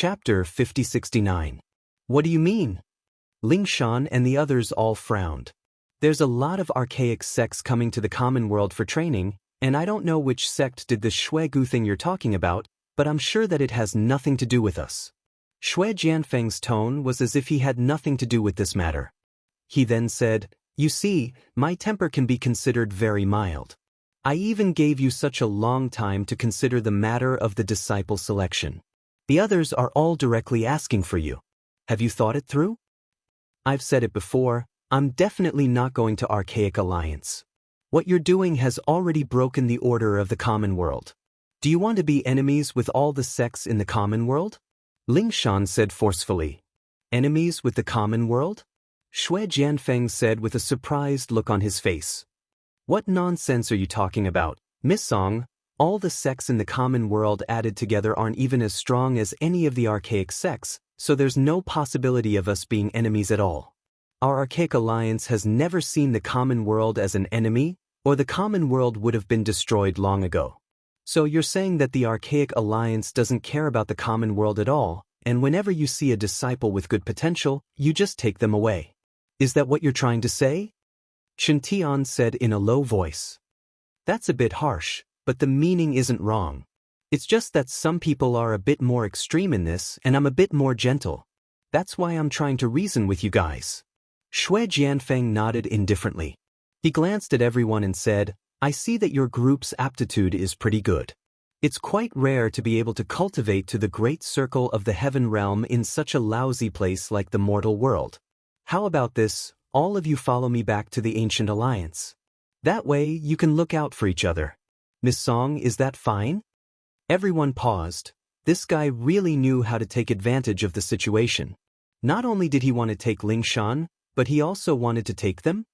Chapter 5069. What do you mean? Ling Shan and the others all frowned. There's a lot of archaic sects coming to the common world for training, and I don't know which sect did the Shuegu thing you're talking about, but I'm sure that it has nothing to do with us. Shui Jianfeng's tone was as if he had nothing to do with this matter. He then said, "You see, my temper can be considered very mild. I even gave you such a long time to consider the matter of the disciple selection. The others are all directly asking for you. Have you thought it through? I've said it before, I'm definitely not going to Archaic Alliance. What you're doing has already broken the order of the common world. Do you want to be enemies with all the sects in the common world?" Ling Shan said forcefully. "Enemies with the common world?" Shui Jianfeng said with a surprised look on his face. "What nonsense are you talking about, Miss Song? All the sects in the common world added together aren't even as strong as any of the archaic sects, so there's no possibility of us being enemies at all. Our Archaic Alliance has never seen the common world as an enemy, or the common world would have been destroyed long ago. So you're saying that the Archaic Alliance doesn't care about the common world at all, and whenever you see a disciple with good potential, you just take them away. Is that what you're trying to say?" Chen Tian said in a low voice. "That's a bit harsh, but the meaning isn't wrong. It's just that some people are a bit more extreme in this and I'm a bit more gentle. That's why I'm trying to reason with you guys." Shui Jianfeng nodded indifferently. He glanced at everyone and said, "I see that your group's aptitude is pretty good. It's quite rare to be able to cultivate to the great circle of the heaven realm in such a lousy place like the mortal world. How about this, all of you follow me back to the Ancient Alliance? That way you can look out for each other. Miss Song, is that fine?" Everyone paused. This guy really knew how to take advantage of the situation. Not only did he want to take Ling Shan, but he also wanted to take them?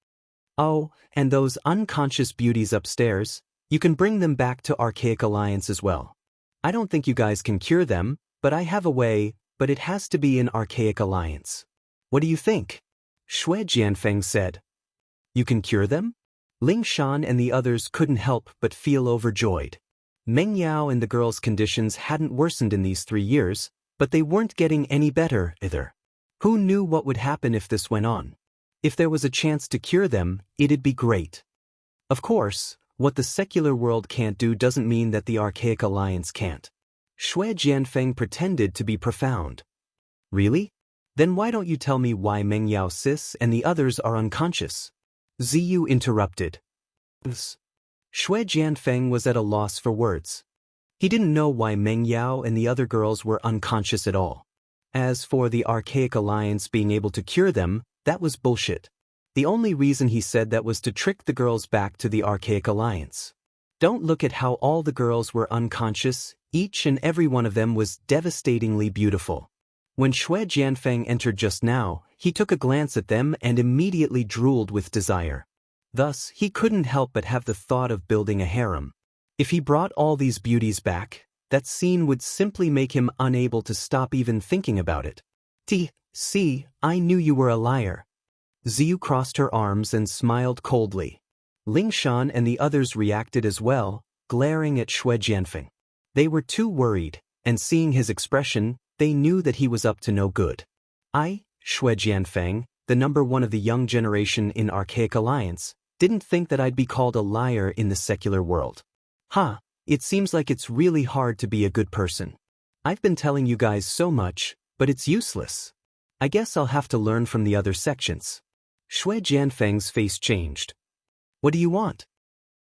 "Oh, and those unconscious beauties upstairs, you can bring them back to Archaic Alliance as well. I don't think you guys can cure them, but I have a way, but it has to be in Archaic Alliance. What do you think?" Shui Jianfeng said. "You can cure them?" Ling Shan and the others couldn't help but feel overjoyed. Meng Yao and the girls' conditions hadn't worsened in these 3 years, but they weren't getting any better either. Who knew what would happen if this went on? If there was a chance to cure them, it'd be great. Of course, what the secular world can't do doesn't mean that the Archaic Alliance can't. Shui Jianfeng pretended to be profound. "Really? Then why don't you tell me why Meng Yao Sis and the others are unconscious?" Ziyu interrupted. Shui Jianfeng was at a loss for words. He didn't know why Meng Yao and the other girls were unconscious at all. As for the Archaic Alliance being able to cure them, that was bullshit. The only reason he said that was to trick the girls back to the Archaic Alliance. Don't look at how all the girls were unconscious, each and every one of them was devastatingly beautiful. When Shui Jianfeng entered just now, he took a glance at them and immediately drooled with desire. Thus, he couldn't help but have the thought of building a harem. If he brought all these beauties back, that scene would simply make him unable to stop even thinking about it. See, I knew you were a liar." Ziyu crossed her arms and smiled coldly. Ling Shan and the others reacted as well, glaring at Shui Jianfeng. They were too worried, and seeing his expression, they knew that he was up to no good. "I, Shui Jianfeng, the number 1 of the young generation in Archaic Alliance, didn't think that I'd be called a liar in the secular world. It seems like it's really hard to be a good person. I've been telling you guys so much, but it's useless. I guess I'll have to learn from the other sections." Shui Jianfeng's face changed. "What do you want?"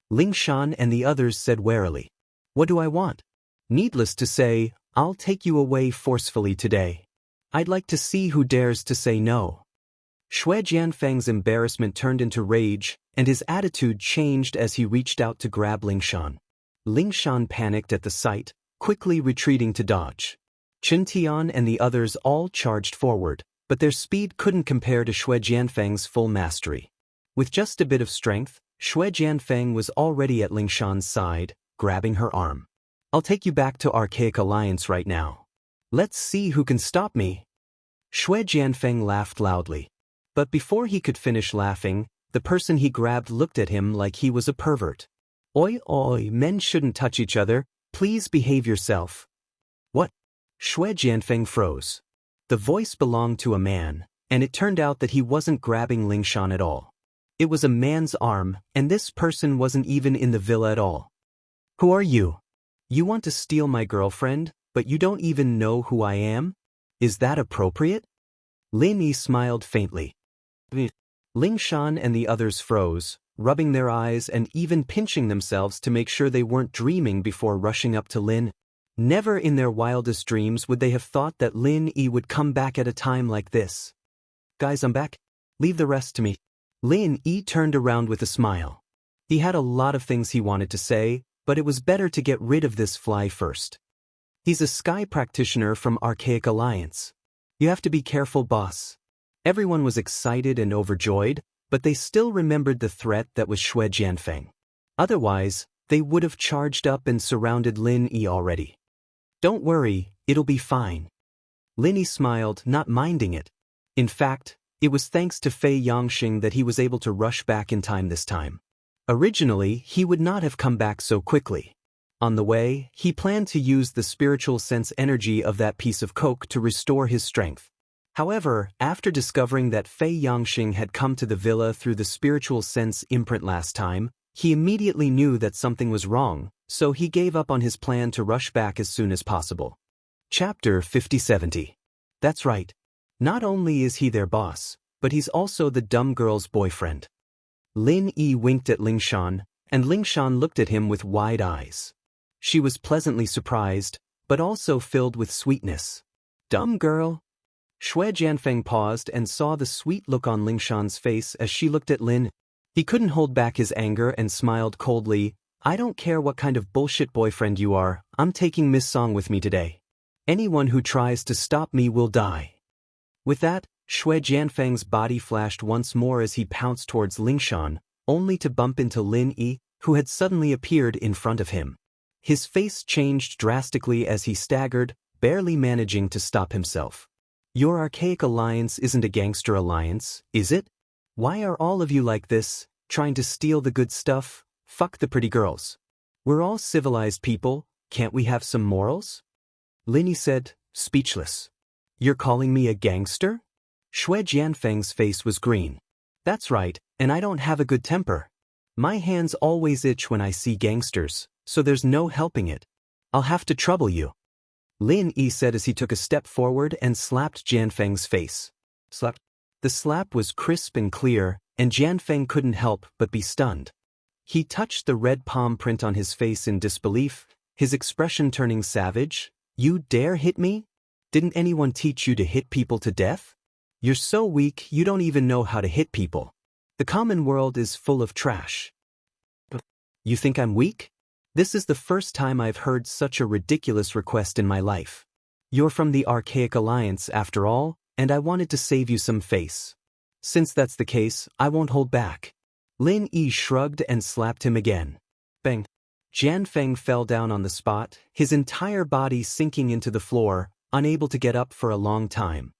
Ling Shan and the others said warily. "What do I want? Needless to say, I'll take you away forcefully today. I'd like to see who dares to say no." Shui Jianfeng's embarrassment turned into rage, and his attitude changed as he reached out to grab Ling Shan. Ling Shan panicked at the sight, quickly retreating to dodge. Chen Tian and the others all charged forward, but their speed couldn't compare to Shui Jianfeng's full mastery. With just a bit of strength, Shui Jianfeng was already at Ling Shan's side, grabbing her arm. "I'll take you back to Archaic Alliance right now. Let's see who can stop me." Shui Jianfeng laughed loudly. But before he could finish laughing, the person he grabbed looked at him like he was a pervert. Oi, men shouldn't touch each other, please behave yourself." "What? Shui Jianfeng froze. The voice belonged to a man, and it turned out that he wasn't grabbing Lingshan at all. It was a man's arm, and this person wasn't even in the villa at all. Who are you? You want to steal my girlfriend, but you don't even know who I am? Is that appropriate? Lin Yi smiled faintly. Lingshan and the others froze, rubbing their eyes and even pinching themselves to make sure they weren't dreaming before rushing up to Lin. Never in their wildest dreams would they have thought that Lin Yi would come back at a time like this. Guys, I'm back. Leave the rest to me. Lin Yi turned around with a smile. He had a lot of things he wanted to say, but it was better to get rid of this fly first. He's a sky practitioner from Archaic Alliance. You have to be careful, boss. Everyone was excited and overjoyed, but they still remembered the threat that was Shui Jianfeng. Otherwise, they would have charged up and surrounded Lin Yi already. Don't worry, it'll be fine. Lin Yi smiled, not minding it. In fact, it was thanks to Fei Yangxing that he was able to rush back in time this time. Originally, he would not have come back so quickly. On the way, he planned to use the spiritual sense energy of that piece of coke to restore his strength. However, after discovering that Fei Yangxing had come to the villa through the spiritual sense imprint last time, he immediately knew that something was wrong, so he gave up on his plan to rush back as soon as possible. Chapter 5070. That's right. Not only is he their boss, but he's also the dumb girl's boyfriend. Lin Yi winked at Lingshan, and Lingshan looked at him with wide eyes. She was pleasantly surprised, but also filled with sweetness. Dumb girl? Shui Jianfeng paused and saw the sweet look on Lingshan's face as she looked at Lin. He couldn't hold back his anger and smiled coldly. I don't care what kind of bullshit boyfriend you are, I'm taking Miss Song with me today. Anyone who tries to stop me will die. With that, Shui Jianfeng's body flashed once more as he pounced towards Lingshan, only to bump into Lin Yi, who had suddenly appeared in front of him. His face changed drastically as he staggered, barely managing to stop himself. Your Archaic Alliance isn't a gangster alliance, is it? Why are all of you like this, trying to steal the good stuff? Fuck the pretty girls. We're all civilized people, can't we have some morals? Lin Yi said, speechless. You're calling me a gangster? Shui Jianfeng's face was green. That's right, and I don't have a good temper. My hands always itch when I see gangsters, so there's no helping it. I'll have to trouble you. Lin Yi said as he took a step forward and slapped Jianfeng's face. Slap. The slap was crisp and clear, and Jianfeng couldn't help but be stunned. He touched the red palm print on his face in disbelief, his expression turning savage. You dare hit me? Didn't anyone teach you to hit people to death? You're so weak you don't even know how to hit people. The common world is full of trash. You think I'm weak? This is the first time I've heard such a ridiculous request in my life. You're from the Archaic Alliance after all, and I wanted to save you some face. Since that's the case, I won't hold back. Lin Yi shrugged and slapped him again. Bang. Jianfeng fell down on the spot, his entire body sinking into the floor, unable to get up for a long time.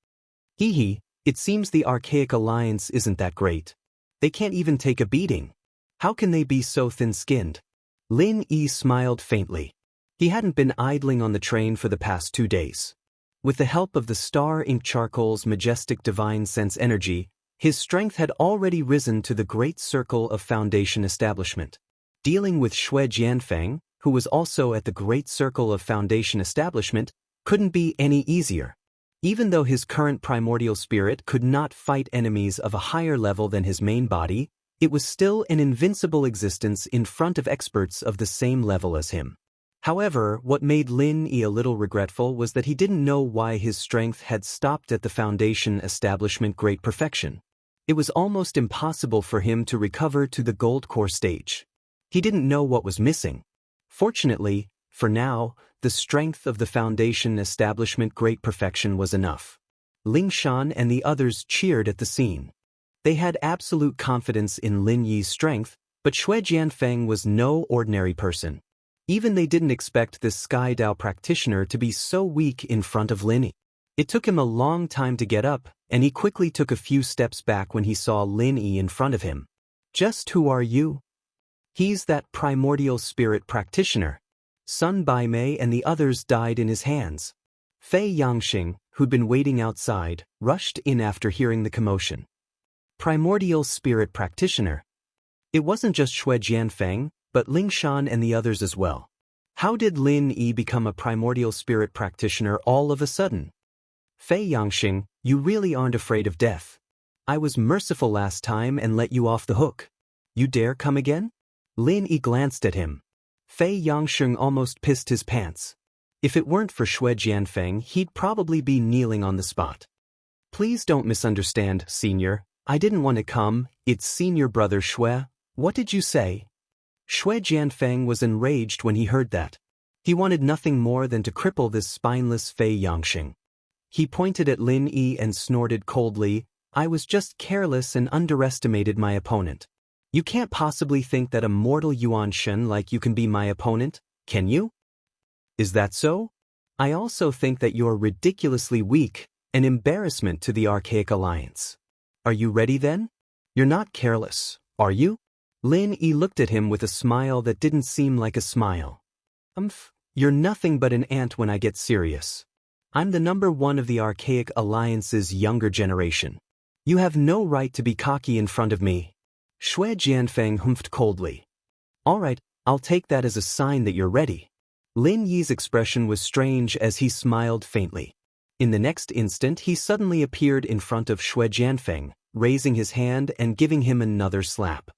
Hee hee, it seems the Archaic Alliance isn't that great. They can't even take a beating. How can they be so thin-skinned? Lin Yi smiled faintly. He hadn't been idling on the train for the past 2 days. With the help of the Star Ink Charcoal's majestic divine sense energy, his strength had already risen to the great circle of Foundation establishment. Dealing with Shui Jianfeng, who was also at the great circle of Foundation establishment, couldn't be any easier. Even though his current primordial spirit could not fight enemies of a higher level than his main body, it was still an invincible existence in front of experts of the same level as him. However, what made Lin Yi a little regretful was that he didn't know why his strength had stopped at the Foundation establishment great perfection. It was almost impossible for him to recover to the gold core stage. He didn't know what was missing. Fortunately, for now, the strength of the Foundation establishment great perfection was enough. Lingshan and the others cheered at the scene. They had absolute confidence in Lin Yi's strength, but Shui Jianfeng was no ordinary person. Even they didn't expect this Sky Dao practitioner to be so weak in front of Lin Yi. It took him a long time to get up, and he quickly took a few steps back when he saw Lin Yi in front of him. Just who are you? He's that primordial spirit practitioner. Sun Baimei and the others died in his hands. Fei Yangxing, who'd been waiting outside, rushed in after hearing the commotion. Primordial Spirit Practitioner. It wasn't just Xue Jianfeng, but Ling Shan and the others as well. How did Lin Yi become a Primordial Spirit Practitioner all of a sudden? Fei Yangxing, you really aren't afraid of death. I was merciful last time and let you off the hook. You dare come again? Lin Yi glanced at him. Fei Yangxing almost pissed his pants. If it weren't for Xue Jianfeng, he'd probably be kneeling on the spot. Please don't misunderstand, Senior. I didn't want to come. It's Senior Brother Xue. What did you say? Xue Jianfeng was enraged when he heard that. He wanted nothing more than to cripple this spineless Fei Yangxing. He pointed at Lin Yi and snorted coldly, I was just careless and underestimated my opponent. You can't possibly think that a mortal Yuan Shen like you can be my opponent, can you? Is that so? I also think that you're ridiculously weak, an embarrassment to the Archaic Alliance. Are you ready then? You're not careless, are you? Lin Yi looked at him with a smile that didn't seem like a smile. You're nothing but an ant when I get serious. I'm the number one of the Archaic Alliance's younger generation. You have no right to be cocky in front of me. Xue Jianfeng humphed coldly. All right, I'll take that as a sign that you're ready. Lin Yi's expression was strange as he smiled faintly. In the next instant he suddenly appeared in front of Xue Jianfeng, raising his hand and giving him another slap.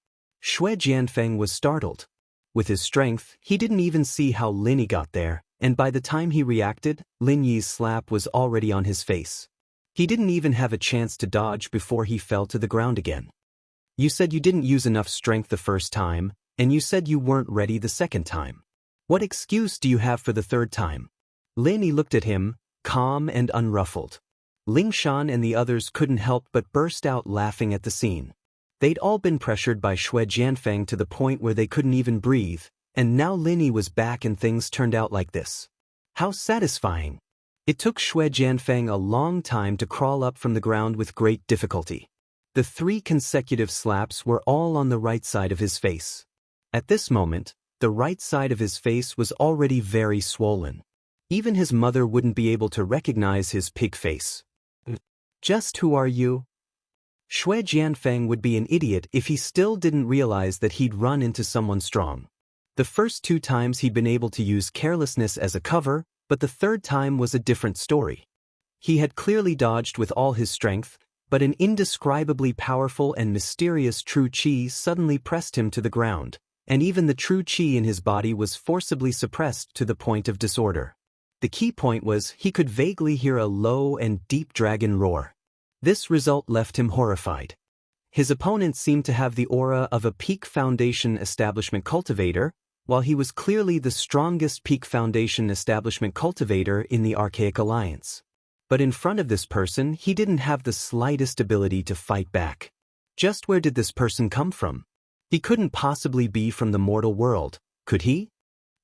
Xue Jianfeng was startled. With his strength, he didn't even see how Lin Yi got there, and by the time he reacted, Lin Yi's slap was already on his face. He didn't even have a chance to dodge before he fell to the ground again. You said you didn't use enough strength the first time, and you said you weren't ready the second time. What excuse do you have for the third time? Lin Yi looked at him, calm and unruffled. Ling Shan and the others couldn't help but burst out laughing at the scene. They'd all been pressured by Xue Jianfeng to the point where they couldn't even breathe, and now Lin Yi was back and things turned out like this. How satisfying! It took Xue Jianfeng a long time to crawl up from the ground with great difficulty. The 3 consecutive slaps were all on the right side of his face. At this moment, the right side of his face was already very swollen. Even his mother wouldn't be able to recognize his pig face. Just who are you? Xue Jianfeng would be an idiot if he still didn't realize that he'd run into someone strong. The first 2 times he'd been able to use carelessness as a cover, but the third time was a different story. He had clearly dodged with all his strength, but an indescribably powerful and mysterious true qi suddenly pressed him to the ground, and even the true qi in his body was forcibly suppressed to the point of disorder. The key point was he could vaguely hear a low and deep dragon roar. This result left him horrified. His opponent seemed to have the aura of a peak foundation establishment cultivator, while he was clearly the strongest peak foundation establishment cultivator in the Archaic Alliance. But in front of this person, he didn't have the slightest ability to fight back. Just where did this person come from? He couldn't possibly be from the mortal world, could he?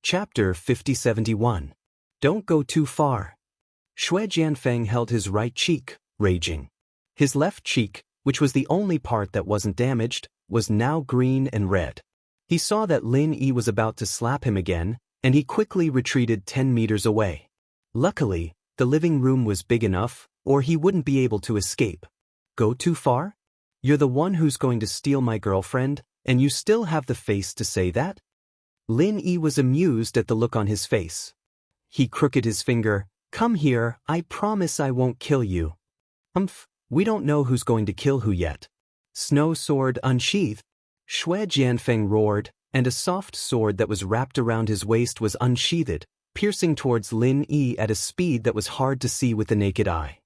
Chapter 5071. Don't go too far. Xue Jianfeng held his right cheek, raging. His left cheek, which was the only part that wasn't damaged, was now green and red. He saw that Lin Yi was about to slap him again, and he quickly retreated 10 meters away. Luckily, the living room was big enough, or he wouldn't be able to escape. Go too far? You're the one who's going to steal my girlfriend, and you still have the face to say that? Lin Yi was amused at the look on his face. He crooked his finger. Come here, I promise I won't kill you. We don't know who's going to kill who yet. Snow sword unsheathed. Xue Jianfeng roared, and a soft sword that was wrapped around his waist was unsheathed, piercing towards Lin Yi at a speed that was hard to see with the naked eye.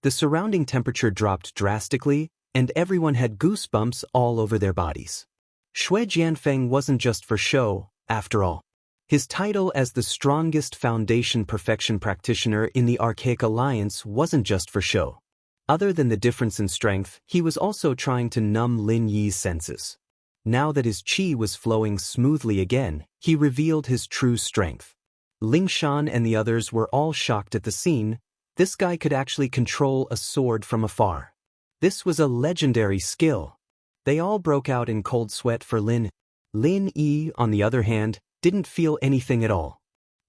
The surrounding temperature dropped drastically, and everyone had goosebumps all over their bodies. Xue Jianfeng wasn't just for show, after all. His title as the strongest foundation perfection practitioner in the Archaic Alliance wasn't just for show. Other than the difference in strength, he was also trying to numb Lin Yi's senses. Now that his qi was flowing smoothly again, he revealed his true strength. Ling Shan and the others were all shocked at the scene. This guy could actually control a sword from afar. This was a legendary skill. They all broke out in cold sweat for Lin. Lin Yi, on the other hand, didn't feel anything at all.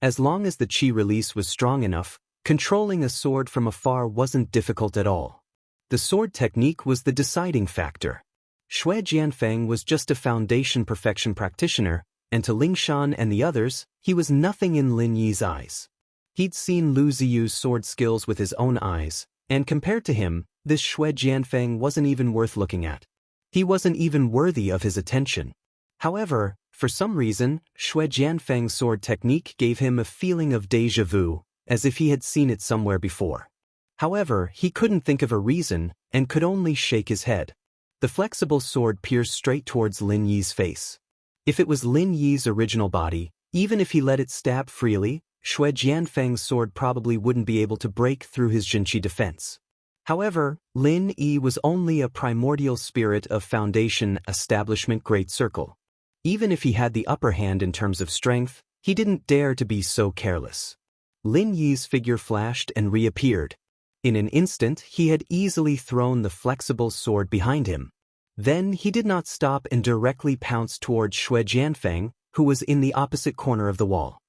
As long as the qi release was strong enough, Controlling a sword from afar wasn't difficult at all. The sword technique was the deciding factor. Xue Jianfeng was just a foundation perfection practitioner, and to Lingshan and the others, he was nothing in Lin Yi's eyes. He'd seen Lu Ziyu's sword skills with his own eyes, and compared to him, this Xue Jianfeng wasn't even worth looking at. He wasn't even worthy of his attention. However, for some reason, Xue Jianfeng's sword technique gave him a feeling of déjà vu, as if he had seen it somewhere before. However, he couldn't think of a reason, and could only shake his head. The flexible sword pierced straight towards Lin Yi's face. If it was Lin Yi's original body, even if he let it stab freely, Xue Jianfeng's sword probably wouldn't be able to break through his Jinqi defense. However, Lin Yi was only a primordial spirit of Foundation Establishment Great Circle. Even if he had the upper hand in terms of strength, he didn't dare to be so careless. Lin Yi's figure flashed and reappeared. In an instant, he had easily thrown the flexible sword behind him. Then he did not stop and directly pounced toward Xue Jianfeng, who was in the opposite corner of the wall.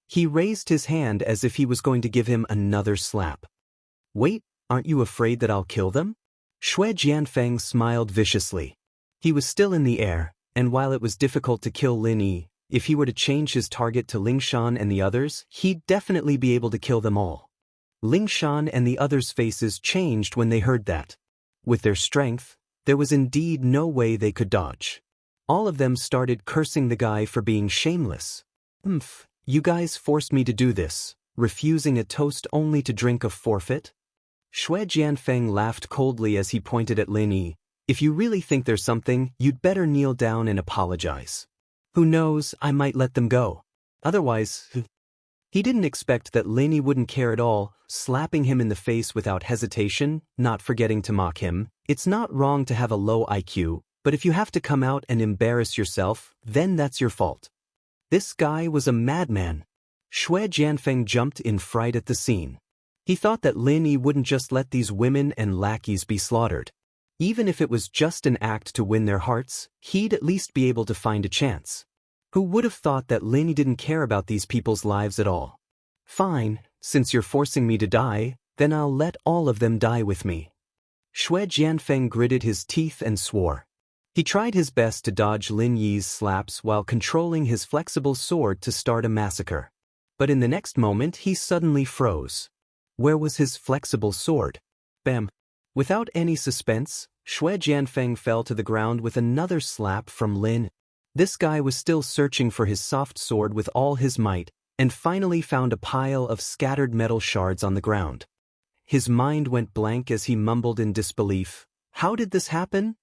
He raised his hand as if he was going to give him another slap. "Wait, aren't you afraid that I'll kill them?" Xue Jianfeng smiled viciously. He was still in the air, and while it was difficult to kill Lin Yi, if he were to change his target to Lingshan and the others, he'd definitely be able to kill them all. Lingshan and the others' faces changed when they heard that. With their strength, there was indeed no way they could dodge. All of them started cursing the guy for being shameless. You guys forced me to do this, refusing a toast only to drink a forfeit?" Xue Jianfeng laughed coldly as he pointed at Lin Yi. "If you really think there's something, you'd better kneel down and apologize. Who knows, I might let them go. Otherwise..." He didn't expect that Lin Yi wouldn't care at all, slapping him in the face without hesitation, not forgetting to mock him. It's not wrong to have a low IQ, but if you have to come out and embarrass yourself, then that's your fault. This guy was a madman. Xue Jianfeng jumped in fright at the scene. He thought that Lin Yi wouldn't just let these women and lackeys be slaughtered. Even if it was just an act to win their hearts, he'd at least be able to find a chance. Who would have thought that Lin Yi didn't care about these people's lives at all? "Fine, since you're forcing me to die, then I'll let all of them die with me." Xue Jianfeng gritted his teeth and swore. He tried his best to dodge Lin Yi's slaps while controlling his flexible sword to start a massacre. But in the next moment he suddenly froze. Where was his flexible sword? Bam! Without any suspense, Xue Jianfeng fell to the ground with another slap from Lin. This guy was still searching for his soft sword with all his might, and finally found a pile of scattered metal shards on the ground. His mind went blank as he mumbled in disbelief. How did this happen?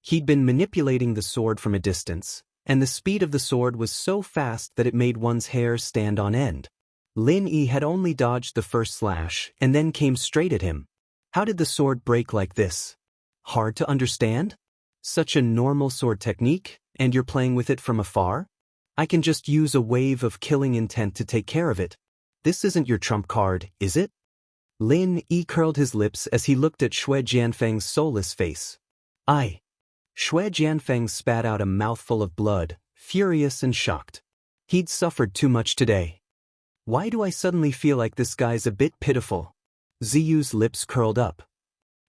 He'd been manipulating the sword from a distance, and the speed of the sword was so fast that it made one's hair stand on end. Lin Yi had only dodged the first slash and then came straight at him. How did the sword break like this? Hard to understand? Such a normal sword technique, and you're playing with it from afar? I can just use a wave of killing intent to take care of it. This isn't your trump card, is it? Lin Yi curled his lips as he looked at Xue Jianfeng's soulless face. Xue Jianfeng spat out a mouthful of blood, furious and shocked. He'd suffered too much today. Why do I suddenly feel like this guy's a bit pitiful? Ziyu's lips curled up.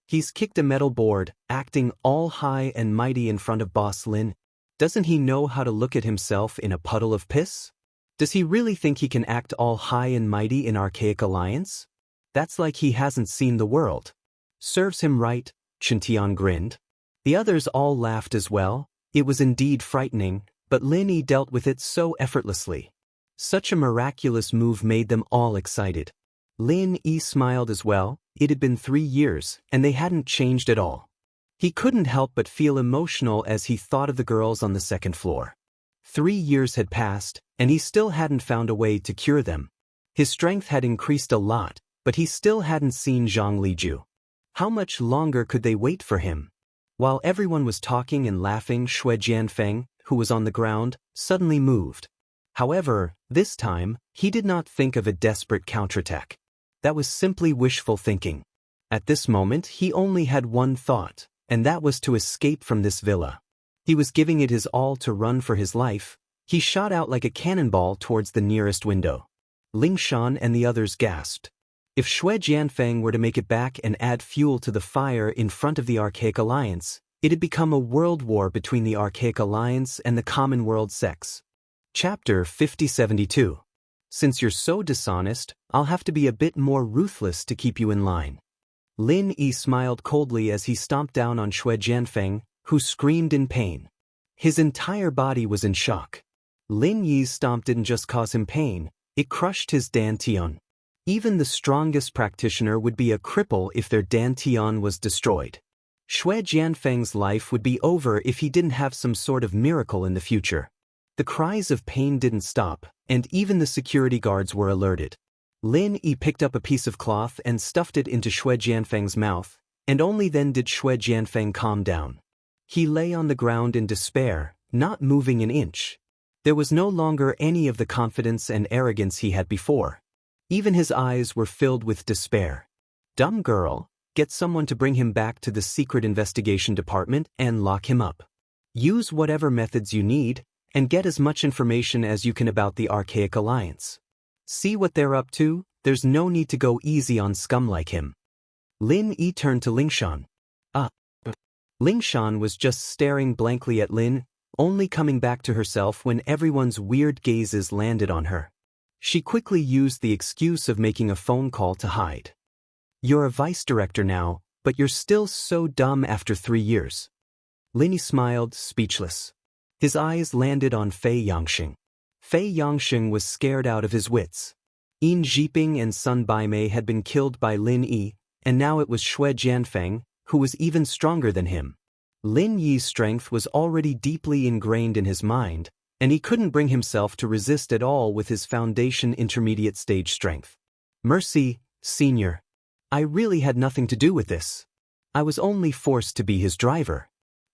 He's kicked a metal board, acting all high and mighty in front of Boss Lin. Doesn't he know how to look at himself in a puddle of piss? Does he really think he can act all high and mighty in Archaic Alliance? That's like he hasn't seen the world. Serves him right, Chintian grinned. The others all laughed as well. It was indeed frightening, but Lin Yi dealt with it so effortlessly. Such a miraculous move made them all excited. Lin Yi smiled as well. It had been 3 years, and they hadn't changed at all. He couldn't help but feel emotional as he thought of the girls on the second floor. 3 years had passed, and he still hadn't found a way to cure them. His strength had increased a lot, but he still hadn't seen Zhang Liju. How much longer could they wait for him? While everyone was talking and laughing, Xue Jianfeng, who was on the ground, suddenly moved. However, this time, he did not think of a desperate counterattack. That was simply wishful thinking. At this moment, he only had one thought, and that was to escape from this villa. He was giving it his all to run for his life. He shot out like a cannonball towards the nearest window. Lingshan and the others gasped. If Shui Jianfeng were to make it back and add fuel to the fire in front of the Archaic Alliance, it'd become a world war between the Archaic Alliance and the Common World sects. Chapter 5072. Since you're so dishonest, I'll have to be a bit more ruthless to keep you in line. Lin Yi smiled coldly as he stomped down on Shui Jianfeng, who screamed in pain. His entire body was in shock. Lin Yi's stomp didn't just cause him pain, it crushed his dantian. Even the strongest practitioner would be a cripple if their dantian was destroyed. Shui Jianfeng's life would be over if he didn't have some sort of miracle in the future. The cries of pain didn't stop, and even the security guards were alerted. Lin Yi picked up a piece of cloth and stuffed it into Shui Jianfeng's mouth, and only then did Shui Jianfeng calm down. He lay on the ground in despair, not moving an inch. There was no longer any of the confidence and arrogance he had before. Even his eyes were filled with despair. Dumb girl, get someone to bring him back to the secret investigation department and lock him up. Use whatever methods you need, and get as much information as you can about the Archaic Alliance. See what they're up to, there's no need to go easy on scum like him. Lin Yi turned to Lingshan. Lingshan was just staring blankly at Lin, only coming back to herself when everyone's weird gazes landed on her. She quickly used the excuse of making a phone call to hide. You're a vice director now, but you're still so dumb after 3 years. Lin Yi smiled, speechless. His eyes landed on Fei Yangxing. Fei Yangxing was scared out of his wits. Yin Zhiping and Sun Baimei had been killed by Lin Yi, and now it was Shui Jianfeng, who was even stronger than him. Lin Yi's strength was already deeply ingrained in his mind, and he couldn't bring himself to resist at all with his foundation intermediate stage strength. Mercy, Senior. I really had nothing to do with this. I was only forced to be his driver.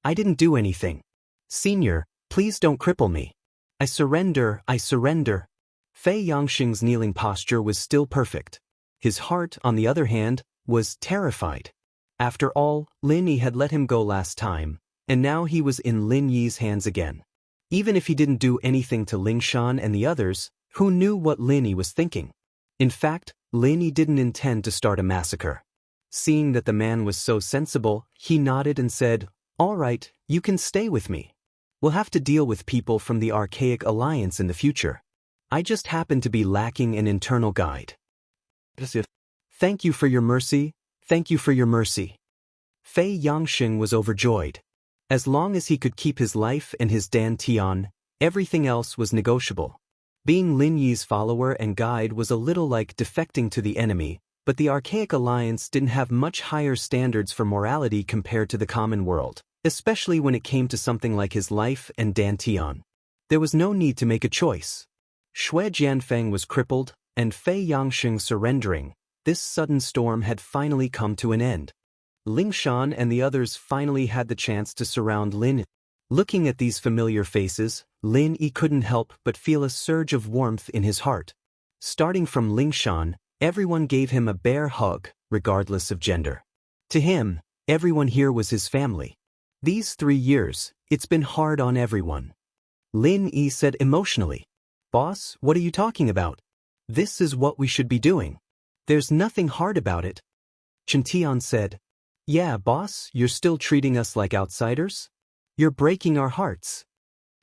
I didn't do anything. Senior, please don't cripple me. I surrender, I surrender. Fei Yangxing's kneeling posture was still perfect. His heart, on the other hand, was terrified. After all, Lin Yi had let him go last time, and now he was in Lin Yi's hands again. Even if he didn't do anything to Lingshan and the others, who knew what Lin Yi was thinking? In fact, Lin Yi didn't intend to start a massacre. Seeing that the man was so sensible, he nodded and said, "All right, you can stay with me. We'll have to deal with people from the Archaic Alliance in the future. I just happen to be lacking an internal guide." Thank you for your mercy. Thank you for your mercy. Fei Yangxing was overjoyed. As long as he could keep his life and his dantian, everything else was negotiable. Being Lin Yi's follower and guide was a little like defecting to the enemy, but the Archaic Alliance didn't have much higher standards for morality compared to the common world, especially when it came to something like his life and dantian. There was no need to make a choice. Shui Jianfeng was crippled, and Fei Yangxing surrendering. This sudden storm had finally come to an end. Lingshan and the others finally had the chance to surround Lin. Looking at these familiar faces, Lin Yi couldn't help but feel a surge of warmth in his heart. Starting from Lingshan, everyone gave him a bear hug, regardless of gender. To him, everyone here was his family. These 3 years, it's been hard on everyone. Lin Yi said emotionally, "Boss, what are you talking about? This is what we should be doing. There's nothing hard about it." Qiantian said, "Yeah, boss, you're still treating us like outsiders? You're breaking our hearts."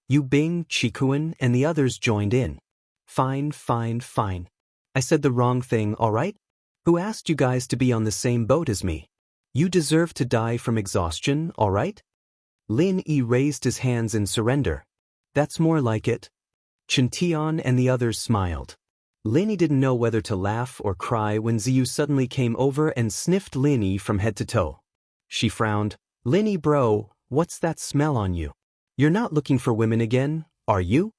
Yu Bing, Qikuan, and the others joined in. Fine, fine, fine. I said the wrong thing, all right? Who asked you guys to be on the same boat as me? You deserve to die from exhaustion, all right? Lin Yi raised his hands in surrender. That's more like it. Qiantian and the others smiled. Lin Yi didn't know whether to laugh or cry when Ziyu suddenly came over and sniffed Lin Yi from head to toe. She frowned. "Lin Yi bro, what's that smell on you? You're not looking for women again, are you?"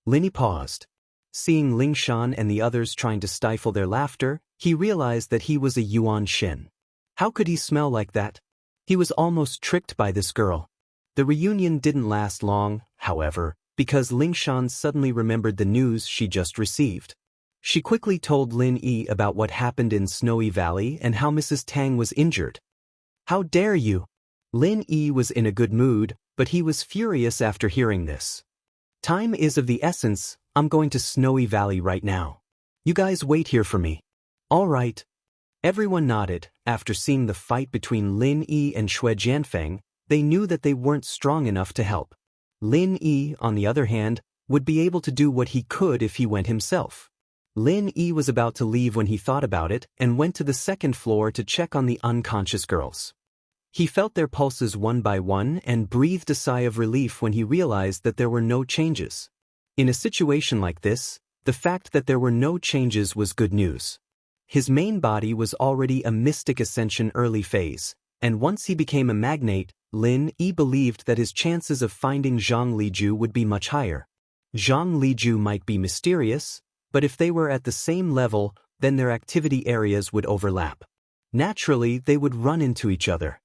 Lin Yi paused. Seeing Lingshan and the others trying to stifle their laughter, he realized that he was a Yuan Shen. How could he smell like that? He was almost tricked by this girl. The reunion didn't last long, however, because Lingshan suddenly remembered the news she just received. She quickly told Lin Yi about what happened in Snowy Valley and how Mrs. Tang was injured. "How dare you!" Lin Yi was in a good mood, but he was furious after hearing this. "Time is of the essence, I'm going to Snowy Valley right now. You guys wait here for me." All right. Everyone nodded. After seeing the fight between Lin Yi and Shui Jianfeng, they knew that they weren't strong enough to help. Lin Yi, on the other hand, would be able to do what he could if he went himself. Lin Yi was about to leave when he thought about it and went to the second floor to check on the unconscious girls. He felt their pulses one by one and breathed a sigh of relief when he realized that there were no changes. In a situation like this, the fact that there were no changes was good news. His main body was already a mystic ascension early phase, and once he became a magnate, Lin Yi believed that his chances of finding Zhang Liju would be much higher. Zhang Liju might be mysterious, but if they were at the same level, then their activity areas would overlap. Naturally, they would run into each other.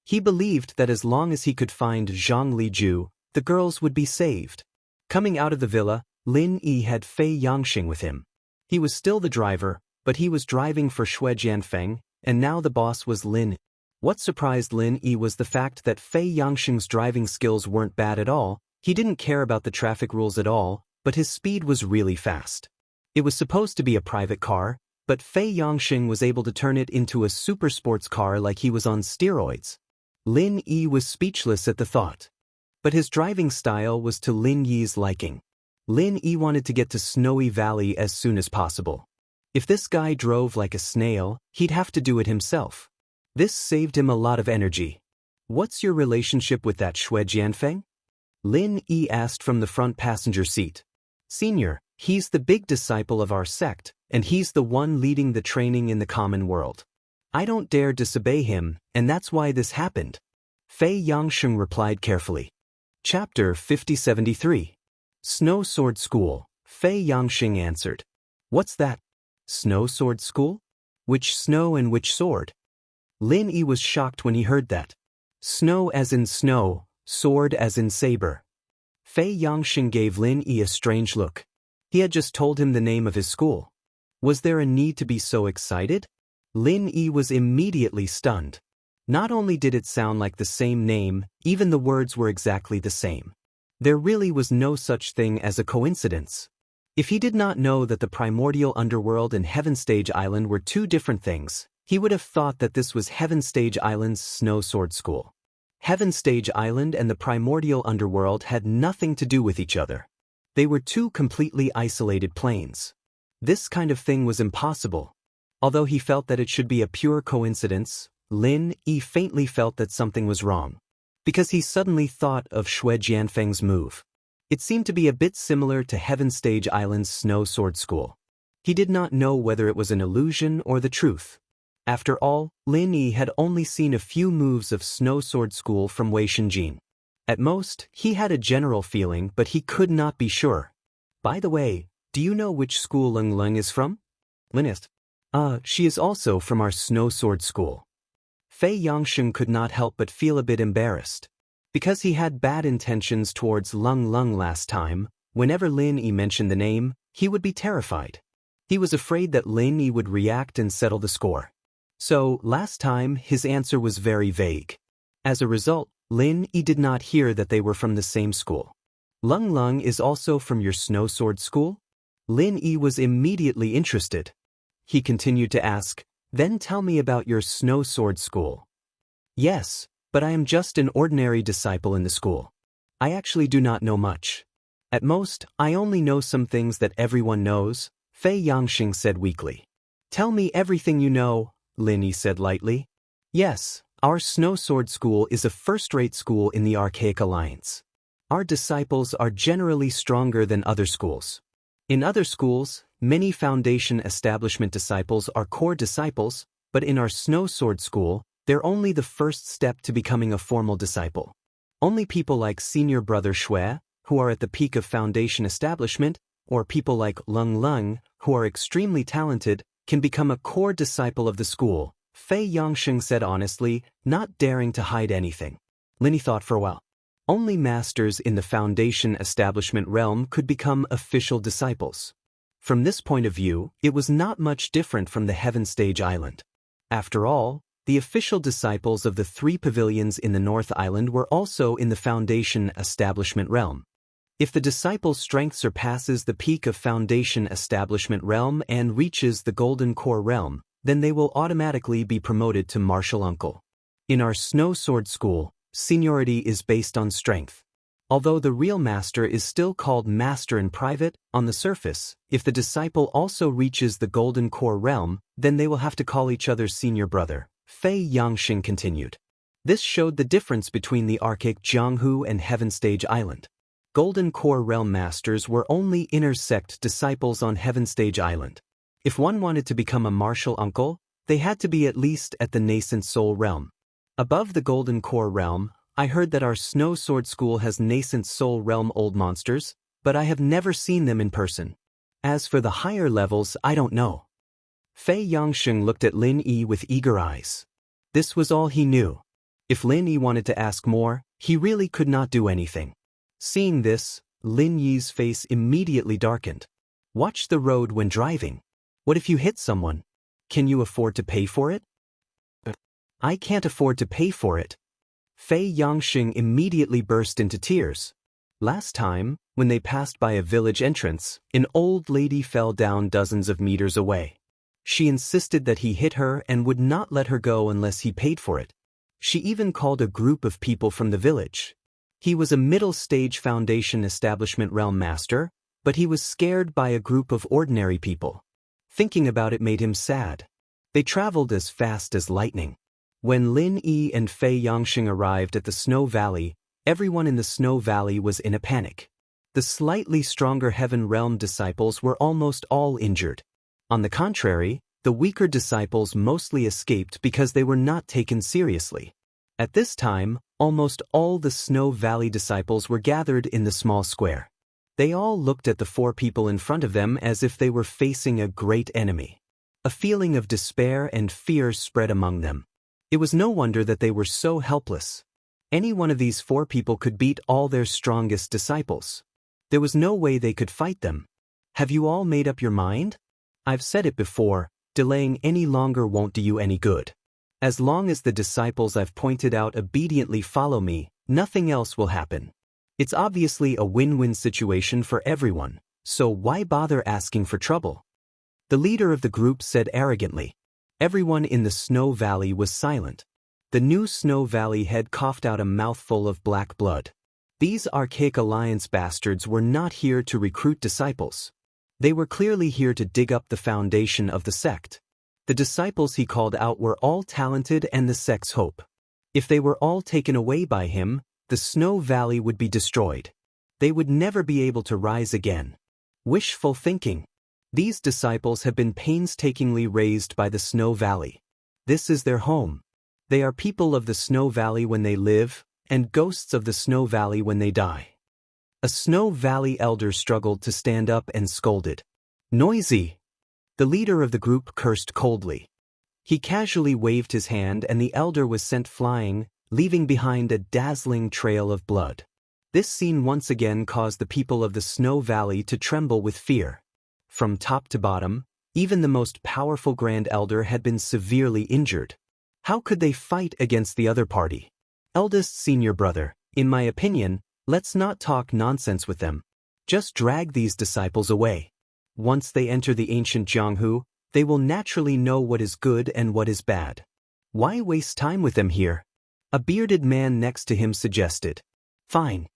He believed that as long as he could find Zhang Liju, the girls would be saved. Coming out of the villa, Lin Yi had Fei Yangxing with him. He was still the driver, but he was driving for Shui Jianfeng, and now the boss was Lin. What surprised Lin Yi was the fact that Fei Yangxing's driving skills weren't bad at all. He didn't care about the traffic rules at all, but his speed was really fast. It was supposed to be a private car, but Fei Yangxing was able to turn it into a super sports car like he was on steroids. Lin Yi was speechless at the thought. But his driving style was to Lin Yi's liking. Lin Yi wanted to get to Snowy Valley as soon as possible. If this guy drove like a snail, he'd have to do it himself. This saved him a lot of energy. What's your relationship with that Shui Jianfeng? Lin Yi asked from the front passenger seat. Senior, he's the big disciple of our sect, and he's the one leading the training in the common world. I don't dare disobey him, and that's why this happened. Fei Yangxing replied carefully. Chapter 5073. Snow Sword School. Fei Yangxing answered. What's that? Snow Sword School? Which snow and which sword? Lin Yi was shocked when he heard that. Snow as in snow, sword as in saber. Fei Yangxing gave Lin Yi a strange look. He had just told him the name of his school. Was there a need to be so excited? Lin Yi was immediately stunned. Not only did it sound like the same name, even the words were exactly the same. There really was no such thing as a coincidence. If he did not know that the primordial underworld and Heaven Stage Island were two different things, he would have thought that this was Heaven Stage Island's Snow Sword School. Heaven Stage Island and the primordial underworld had nothing to do with each other. They were two completely isolated planes. This kind of thing was impossible. Although he felt that it should be a pure coincidence, Lin Yi faintly felt that something was wrong. Because he suddenly thought of Shui Jianfeng's move. It seemed to be a bit similar to Heaven Stage Island's Snow Sword School. He did not know whether it was an illusion or the truth. After all, Lin Yi had only seen a few moves of Snow Sword School from Wei Shenjin. At most, he had a general feeling, but he could not be sure. By the way, do you know which school Leng Leng is from? Linist. She is also from our Snow Sword School. Fei Yangxing could not help but feel a bit embarrassed. Because he had bad intentions towards Leng Leng last time, whenever Lin Yi mentioned the name, he would be terrified. He was afraid that Lin Yi would react and settle the score. So, last time, his answer was very vague. As a result, Lin Yi did not hear that they were from the same school. Leng Leng is also from your Snow Sword School? Lin Yi was immediately interested. He continued to ask, then tell me about your Snow Sword School. Yes, but I am just an ordinary disciple in the school. I actually do not know much. At most, I only know some things that everyone knows, Fei Yangxing said weakly. Tell me everything you know, Lin Yi said lightly. Yes, our Snow Sword School is a first-rate school in the Archaic Alliance. Our disciples are generally stronger than other schools. In other schools, many foundation establishment disciples are core disciples, but in our Snow Sword School, they're only the first step to becoming a formal disciple. Only people like Senior Brother Shui, who are at the peak of foundation establishment, or people like Leng Leng, who are extremely talented, can become a core disciple of the school, Fei Yangxing said honestly, not daring to hide anything. Lin Yi thought for a while. Only masters in the foundation establishment realm could become official disciples. From this point of view, it was not much different from the Heaven Stage Island. After all, the official disciples of the 3 pavilions in the North Island were also in the foundation establishment realm. If the disciple's strength surpasses the peak of Foundation Establishment Realm and reaches the Golden Core Realm, then they will automatically be promoted to Martial Uncle. In our Snow Sword School, seniority is based on strength. Although the real master is still called master in private, on the surface, if the disciple also reaches the Golden Core Realm, then they will have to call each other senior brother, Fei Yangxing continued. This showed the difference between the archaic Jianghu and Heaven Stage Island. Golden Core Realm Masters were only inner sect disciples on Heaven Stage Island. If one wanted to become a martial uncle, they had to be at least at the nascent Soul Realm. Above the Golden Core Realm, I heard that our Snow Sword School has nascent Soul Realm old monsters, but I have never seen them in person. As for the higher levels, I don't know. Fei Yangxing looked at Lin Yi with eager eyes. This was all he knew. If Lin Yi wanted to ask more, he really could not do anything. Seeing this, Lin Yi's face immediately darkened. Watch the road when driving. What if you hit someone? Can you afford to pay for it? I can't afford to pay for it. Fei Yangxing immediately burst into tears. Last time, when they passed by a village entrance, an old lady fell down dozens of meters away. She insisted that he hit her and would not let her go unless he paid for it. She even called a group of people from the village. He was a middle-stage Foundation Establishment Realm Master, but he was scared by a group of ordinary people. Thinking about it made him sad. They traveled as fast as lightning. When Lin Yi and Fei Yangxing arrived at the Snow Valley, everyone in the Snow Valley was in a panic. The slightly stronger Heaven Realm disciples were almost all injured. On the contrary, the weaker disciples mostly escaped because they were not taken seriously. At this time, almost all the Snow Valley disciples were gathered in the small square. They all looked at the four people in front of them as if they were facing a great enemy. A feeling of despair and fear spread among them. It was no wonder that they were so helpless. Any one of these four people could beat all their strongest disciples. There was no way they could fight them. Have you all made up your mind? I've said it before, delaying any longer won't do you any good. As long as the disciples I've pointed out obediently follow me, nothing else will happen. It's obviously a win-win situation for everyone, so why bother asking for trouble? The leader of the group said arrogantly. Everyone in the Snow Valley was silent. The new Snow Valley head coughed out a mouthful of black blood. These archaic alliance bastards were not here to recruit disciples. They were clearly here to dig up the foundation of the sect. The disciples he called out were all talented and the sect's hope. If they were all taken away by him, the Snow Valley would be destroyed. They would never be able to rise again. Wishful thinking. These disciples have been painstakingly raised by the Snow Valley. This is their home. They are people of the Snow Valley when they live, and ghosts of the Snow Valley when they die. A Snow Valley elder struggled to stand up and scolded. Noisy! The leader of the group cursed coldly. He casually waved his hand and the elder was sent flying, leaving behind a dazzling trail of blood. This scene once again caused the people of the Snow Valley to tremble with fear. From top to bottom, even the most powerful Grand Elder had been severely injured. How could they fight against the other party? Eldest senior brother, in my opinion, let's not talk nonsense with them. Just drag these disciples away. Once they enter the ancient Jianghu, they will naturally know what is good and what is bad. Why waste time with them here? A bearded man next to him suggested. Fine.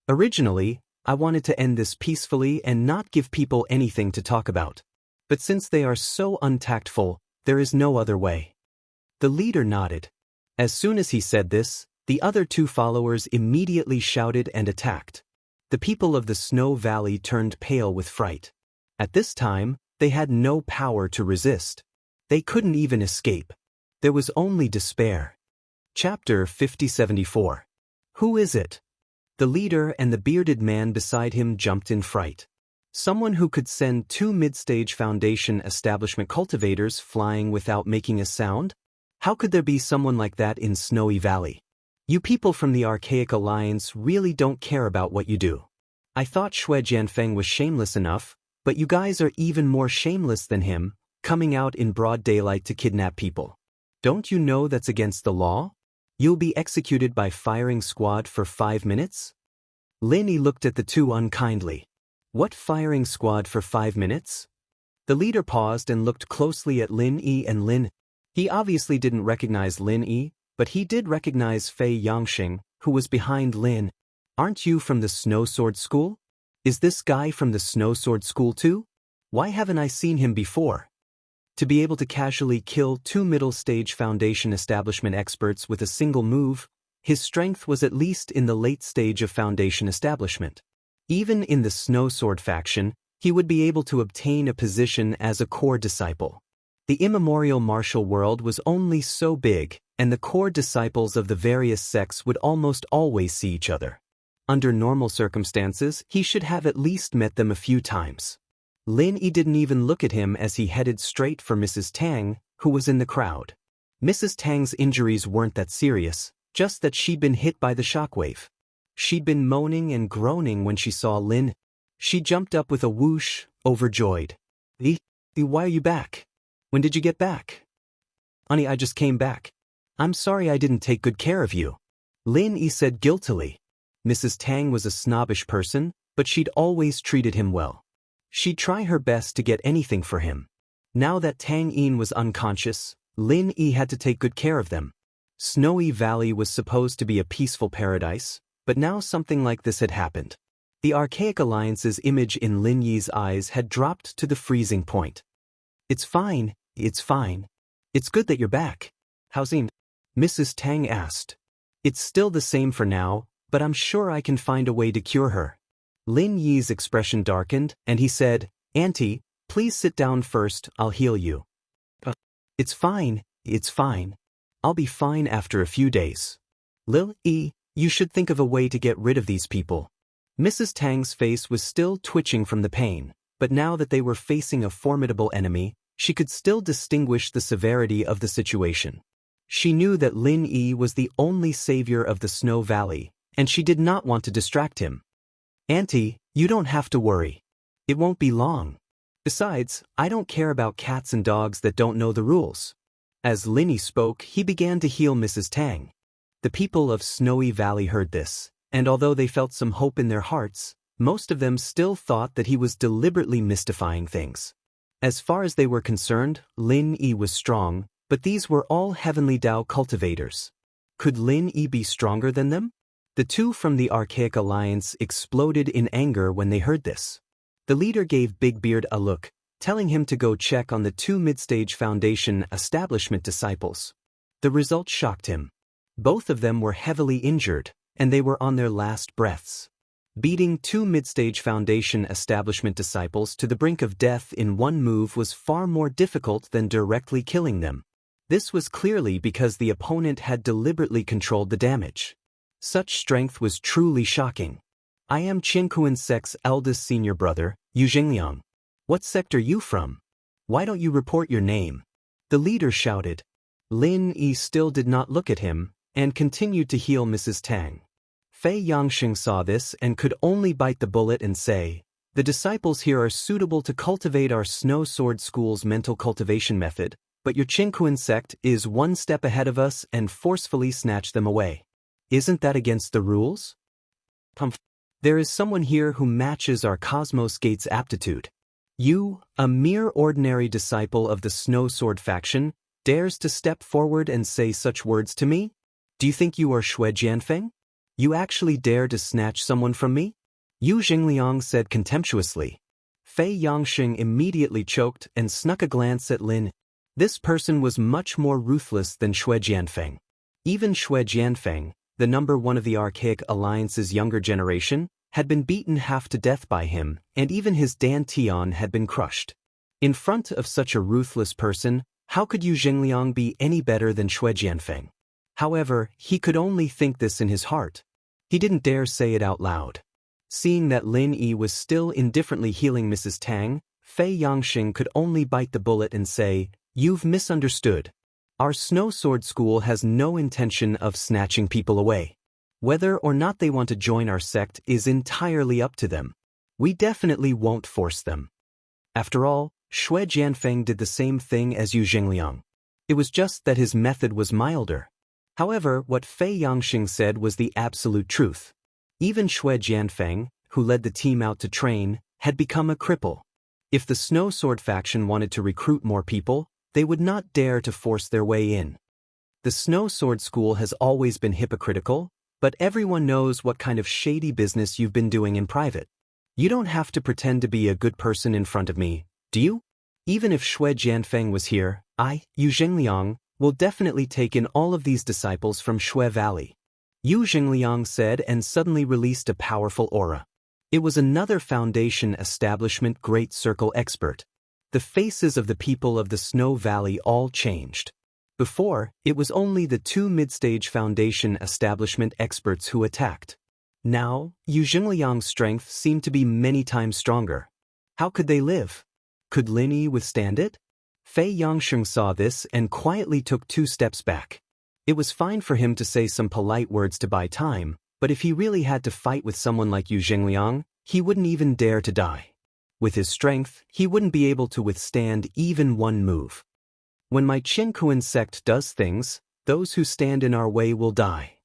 Originally, I wanted to end this peacefully and not give people anything to talk about. But since they are so untactful, there is no other way. The leader nodded. As soon as he said this, the other two followers immediately shouted and attacked. The people of the Snow Valley turned pale with fright. At this time, they had no power to resist. They couldn't even escape. There was only despair. Chapter 5074. Who is it? The leader and the bearded man beside him jumped in fright. Someone who could send 2 mid-stage Foundation Establishment cultivators flying without making a sound? How could there be someone like that in Snowy Valley? You people from the Archaic Alliance really don't care about what you do. I thought Shui Jianfeng was shameless enough, but you guys are even more shameless than him, coming out in broad daylight to kidnap people. Don't you know that's against the law? You'll be executed by firing squad for 5 minutes? Lin Yi looked at the two unkindly. What firing squad for 5 minutes? The leader paused and looked closely at Lin Yi and Lin. He obviously didn't recognize Lin Yi, but he did recognize Fei Yangxing, who was behind Lin. Aren't you from the Snow Sword School? Is this guy from the Snow Sword School too? Why haven't I seen him before? To be able to casually kill 2 middle-stage Foundation establishment experts with a single move, his strength was at least in the late stage of Foundation establishment. Even in the Snow Sword faction, he would be able to obtain a position as a core disciple. The immemorial martial world was only so big, and the core disciples of the various sects would almost always see each other. Under normal circumstances, he should have at least met them a few times. Lin Yi didn't even look at him as he headed straight for Mrs. Tang, who was in the crowd. Mrs. Tang's injuries weren't that serious, just that she'd been hit by the shockwave. She'd been moaning and groaning when she saw Lin. She jumped up with a whoosh, overjoyed. Why are you back? When did you get back? Honey, I just came back. I'm sorry I didn't take good care of you. Lin Yi said guiltily. Mrs. Tang was a snobbish person, but she'd always treated him well. She'd try her best to get anything for him. Now that Tang Yin was unconscious, Lin Yi had to take good care of them. Snowy Valley was supposed to be a peaceful paradise, but now something like this had happened. The Archaic Alliance's image in Lin Yi's eyes had dropped to the freezing point. It's fine, it's fine. It's good that you're back. How's Yin? Mrs. Tang asked. It's still the same for now, but I'm sure I can find a way to cure her. Lin Yi's expression darkened, and he said, Auntie, please sit down first, I'll heal you. It's fine, it's fine. I'll be fine after a few days. Lil Yi, you should think of a way to get rid of these people. Mrs. Tang's face was still twitching from the pain, but now that they were facing a formidable enemy, she could still distinguish the severity of the situation. She knew that Lin Yi was the only savior of the Snow Valley, and she did not want to distract him. Auntie, you don't have to worry. It won't be long. Besides, I don't care about cats and dogs that don't know the rules. As Lin Yi spoke, he began to heal Mrs. Tang. The people of Snowy Valley heard this, and although they felt some hope in their hearts, most of them still thought that he was deliberately mystifying things. As far as they were concerned, Lin Yi was strong, but these were all heavenly Dao cultivators. Could Lin Yi be stronger than them? The two from the Archaic Alliance exploded in anger when they heard this. The leader gave Big Beard a look, telling him to go check on the 2 mid-stage Foundation establishment disciples. The result shocked him. Both of them were heavily injured, and they were on their last breaths. Beating 2 mid-stage Foundation establishment disciples to the brink of death in one move was far more difficult than directly killing them. This was clearly because the opponent had deliberately controlled the damage. Such strength was truly shocking. I am Qinkuan Sect's eldest senior brother, Yu Jingliang. What sect are you from? Why don't you report your name? The leader shouted. Lin Yi still did not look at him, and continued to heal Mrs. Tang. Fei Yangxing saw this and could only bite the bullet and say, the disciples here are suitable to cultivate our Snow Sword School's mental cultivation method, but your Qinkuan sect is one step ahead of us and forcefully snatch them away. Isn't that against the rules? There is someone here who matches our Cosmos Gate's aptitude. You, a mere ordinary disciple of the Snow Sword faction, dares to step forward and say such words to me? Do you think you are Shui Jianfeng? You actually dare to snatch someone from me? Yu Jingliang said contemptuously. Fei Yangxing immediately choked and snuck a glance at Lin. This person was much more ruthless than Shui Jianfeng. Even Shui Jianfeng, the number 1 of the Archaic Alliance's younger generation, had been beaten half to death by him, and even his Dan Tian had been crushed. In front of such a ruthless person, how could Yu Jingliang be any better than Shui Jianfeng? However, he could only think this in his heart. He didn't dare say it out loud. Seeing that Lin Yi was still indifferently healing Mrs. Tang, Fei Yangxing could only bite the bullet and say, You've misunderstood. Our Snow Sword School has no intention of snatching people away. Whether or not they want to join our sect is entirely up to them. We definitely won't force them. After all, Shui Jianfeng did the same thing as Yu Jingliang. It was just that his method was milder. However, what Fei Yangxing said was the absolute truth. Even Shui Jianfeng, who led the team out to train, had become a cripple. If the Snow Sword faction wanted to recruit more people, they would not dare to force their way in. The Snow Sword School has always been hypocritical, but everyone knows what kind of shady business you've been doing in private. You don't have to pretend to be a good person in front of me, do you? Even if Shui Jianfeng was here, Yu Jingliang, will definitely take in all of these disciples from Shui Valley. Yu Jingliang said and suddenly released a powerful aura. It was another Foundation Establishment Great Circle expert. The faces of the people of the Snow Valley all changed. Before, it was only the two mid-stage Foundation Establishment experts who attacked. Now, Yu Jingliang's strength seemed to be many times stronger. How could they live? Could Lin Yi withstand it? Fei Yangsheng saw this and quietly took 2 steps back. It was fine for him to say some polite words to buy time, but if he really had to fight with someone like Yu Jingliang, he wouldn't even dare to die. With his strength, he wouldn't be able to withstand even one move. When my Qinkuan sect does things, those who stand in our way will die,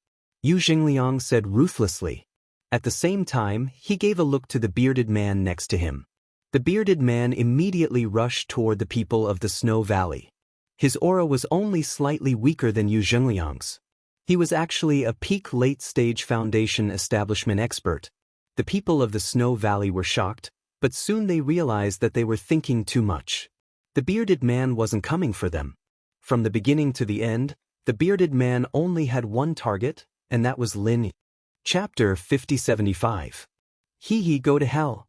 Yu Jingliang said ruthlessly. At the same time, he gave a look to the bearded man next to him. The bearded man immediately rushed toward the people of the Snow Valley. His aura was only slightly weaker than Yu Jingliang's. He was actually a peak late-stage Foundation Establishment expert. The people of the Snow Valley were shocked, but soon they realized that they were thinking too much. The bearded man wasn't coming for them. From the beginning to the end, the bearded man only had one target, and that was Lin Yi. Chapter 5075. He go to hell.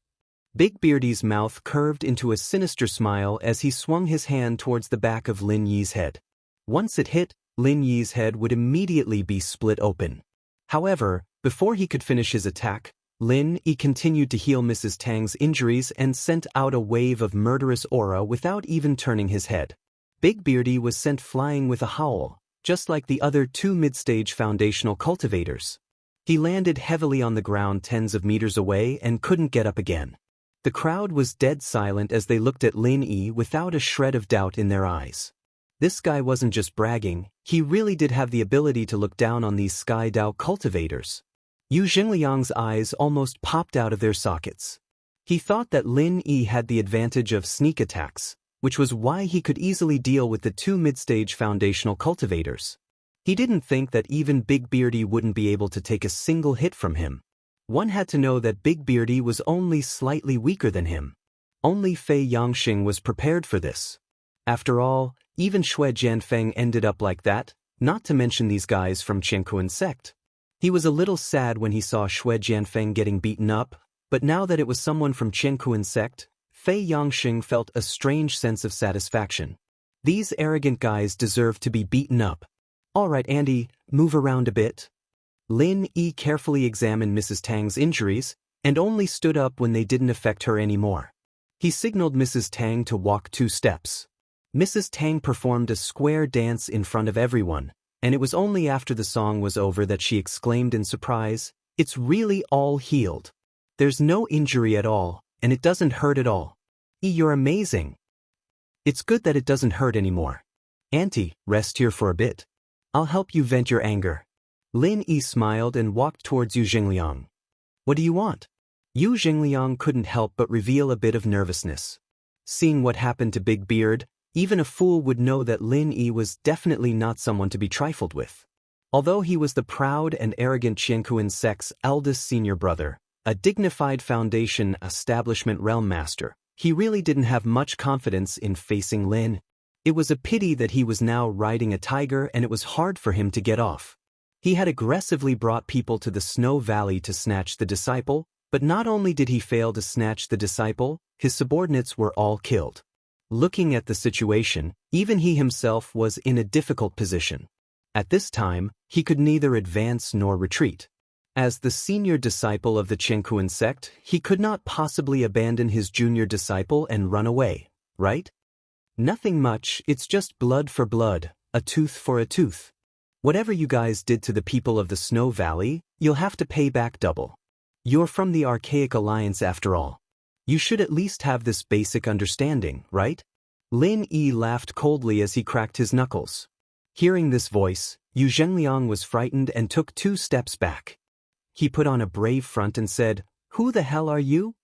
Big Beardy's mouth curved into a sinister smile as he swung his hand towards the back of Lin Yi's head. Once it hit, Lin Yi's head would immediately be split open. However, before he could finish his attack, Lin Yi continued to heal Mrs. Tang's injuries and sent out a wave of murderous aura without even turning his head. Big Beardy was sent flying with a howl, just like the other 2 mid-stage foundational cultivators. He landed heavily on the ground tens of meters away and couldn't get up again. The crowd was dead silent as they looked at Lin Yi without a shred of doubt in their eyes. This guy wasn't just bragging, he really did have the ability to look down on these Sky Dao cultivators. Yu Jingliang's eyes almost popped out of their sockets. He thought that Lin Yi had the advantage of sneak attacks, which was why he could easily deal with the 2 mid-stage foundational cultivators. He didn't think that even Big Beardy wouldn't be able to take a single hit from him. One had to know that Big Beardy was only slightly weaker than him. Only Fei Yangxing was prepared for this. After all, even Shui Jianfeng ended up like that, not to mention these guys from Qinkuan sect. He was a little sad when he saw Shui Jianfeng getting beaten up, but now that it was someone from Qinkuan sect, Fei Yangxing felt a strange sense of satisfaction. These arrogant guys deserve to be beaten up. Alright Andy, move around a bit. Lin Yi carefully examined Mrs. Tang's injuries, and only stood up when they didn't affect her anymore. He signaled Mrs. Tang to walk 2 steps. Mrs. Tang performed a square dance in front of everyone, and it was only after the song was over that she exclaimed in surprise, "It's really all healed. There's no injury at all, and it doesn't hurt at all. You're amazing. It's good that it doesn't hurt anymore. Auntie, rest here for a bit. I'll help you vent your anger." Lin Yi smiled and walked towards Yu Jingliang. "What do you want?" Yu Jingliang couldn't help but reveal a bit of nervousness. Seeing what happened to Big Beard, even a fool would know that Lin Yi was definitely not someone to be trifled with. Although he was the proud and arrogant Qinkuan sect's eldest senior brother, a dignified Foundation Establishment realm master, he really didn't have much confidence in facing Lin. It was a pity that he was now riding a tiger and it was hard for him to get off. He had aggressively brought people to the Snow Valley to snatch the disciple, but not only did he fail to snatch the disciple, his subordinates were all killed. Looking at the situation, even he himself was in a difficult position. At this time, he could neither advance nor retreat. As the senior disciple of the Qinkuan sect, he could not possibly abandon his junior disciple and run away, right? Nothing much, it's just blood for blood, a tooth for a tooth. Whatever you guys did to the people of the Snow Valley, you'll have to pay back double. You're from the Archaic Alliance after all. You should at least have this basic understanding, right? Lin Yi laughed coldly as he cracked his knuckles. Hearing this voice, Yu Zhengliang was frightened and took 2 steps back. He put on a brave front and said, "Who the hell are you?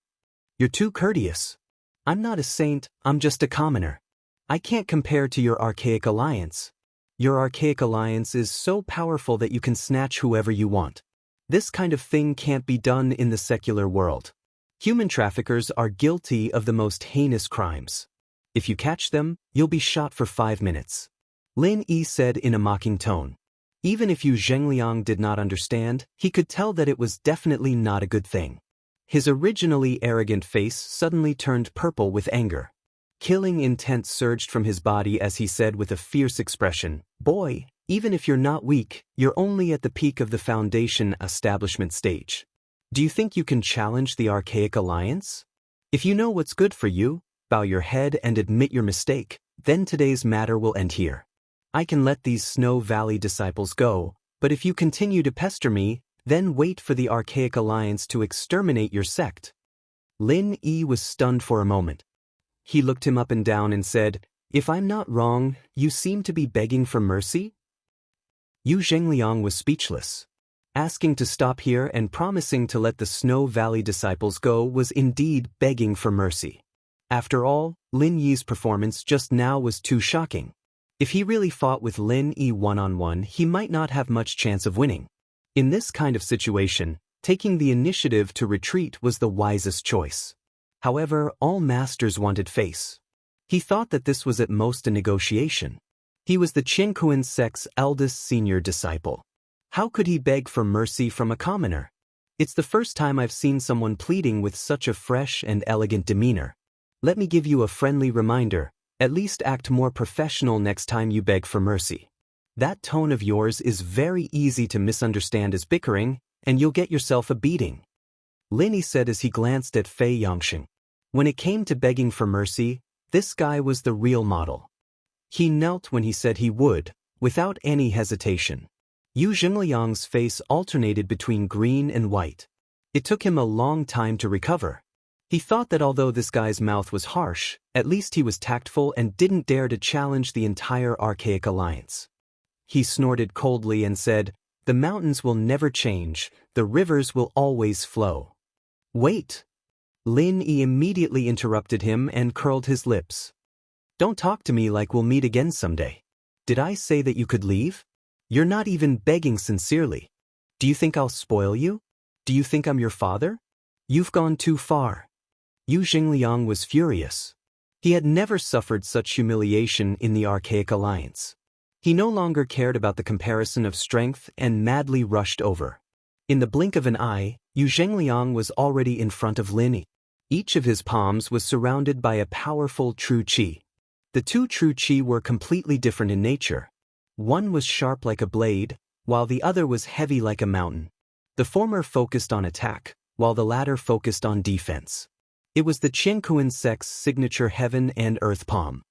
You're too courteous. I'm not a saint, I'm just a commoner. I can't compare to your archaic alliance. Your archaic alliance is so powerful that you can snatch whoever you want. This kind of thing can't be done in the secular world. Human traffickers are guilty of the most heinous crimes. If you catch them, you'll be shot for 5 minutes." Lin Yi said in a mocking tone. Even if Yu Zhengliang did not understand, he could tell that it was definitely not a good thing. His originally arrogant face suddenly turned purple with anger. Killing intent surged from his body as he said with a fierce expression, "Boy, even if you're not weak, you're only at the peak of the foundation establishment stage. Do you think you can challenge the archaic alliance? If you know what's good for you, bow your head and admit your mistake, then today's matter will end here. I can let these Snow Valley disciples go, but if you continue to pester me, then wait for the archaic alliance to exterminate your sect." Lin Yi was stunned for a moment. He looked him up and down and said, "If I'm not wrong, you seem to be begging for mercy?" Yu Zhengliang was speechless. Asking to stop here and promising to let the Snow Valley disciples go was indeed begging for mercy. After all, Lin Yi's performance just now was too shocking. If he really fought with Lin Yi one-on-one, he might not have much chance of winning. In this kind of situation, taking the initiative to retreat was the wisest choice. However, all masters wanted face. He thought that this was at most a negotiation. He was the Qinkuan sect's eldest senior disciple. How could he beg for mercy from a commoner? It's the first time I've seen someone pleading with such a fresh and elegant demeanor. Let me give you a friendly reminder, at least act more professional next time you beg for mercy. That tone of yours is very easy to misunderstand as bickering, and you'll get yourself a beating." Lin Yi said as he glanced at Fei Yangsheng. When it came to begging for mercy, this guy was the real model. He knelt when he said he would, without any hesitation. Yu Zhengliang's face alternated between green and white. It took him a long time to recover. He thought that although this guy's mouth was harsh, at least he was tactful and didn't dare to challenge the entire archaic alliance. He snorted coldly and said, "The mountains will never change, the rivers will always flow." "Wait!" Lin Yi immediately interrupted him and curled his lips. "Don't talk to me like we'll meet again someday. Did I say that you could leave? You're not even begging sincerely. Do you think I'll spoil you? Do you think I'm your father? You've gone too far." Yu Zhengliang was furious. He had never suffered such humiliation in the archaic alliance. He no longer cared about the comparison of strength and madly rushed over. In the blink of an eye, Yu Zhengliang was already in front of Lin Yi. Each of his palms was surrounded by a powerful true qi. The two true qi were completely different in nature. One was sharp like a blade, while the other was heavy like a mountain. The former focused on attack, while the latter focused on defense. It was the Qinkuan sect's signature heaven and earth palm.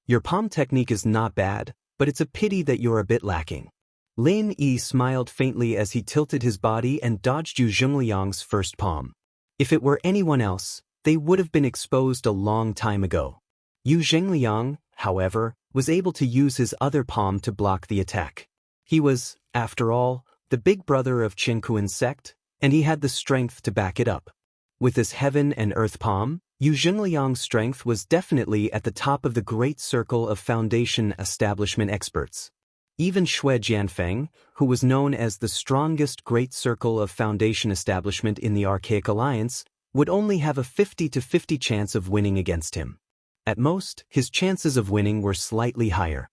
"Your palm technique is not bad, but it's a pity that you're a bit lacking." Lin Yi smiled faintly as he tilted his body and dodged Yu Zhengliang's first palm. If it were anyone else, they would have been exposed a long time ago. Yu Zhengliang, however, was able to use his other palm to block the attack. He was, after all, the big brother of Qinkuan sect, and he had the strength to back it up. With his heaven and earth palm, Yu Zhengliang's strength was definitely at the top of the great circle of foundation establishment experts. Even Xue Jianfeng, who was known as the strongest great circle of foundation establishment in the Archaic Alliance, would only have a 50-50 chance of winning against him. At most, his chances of winning were slightly higher.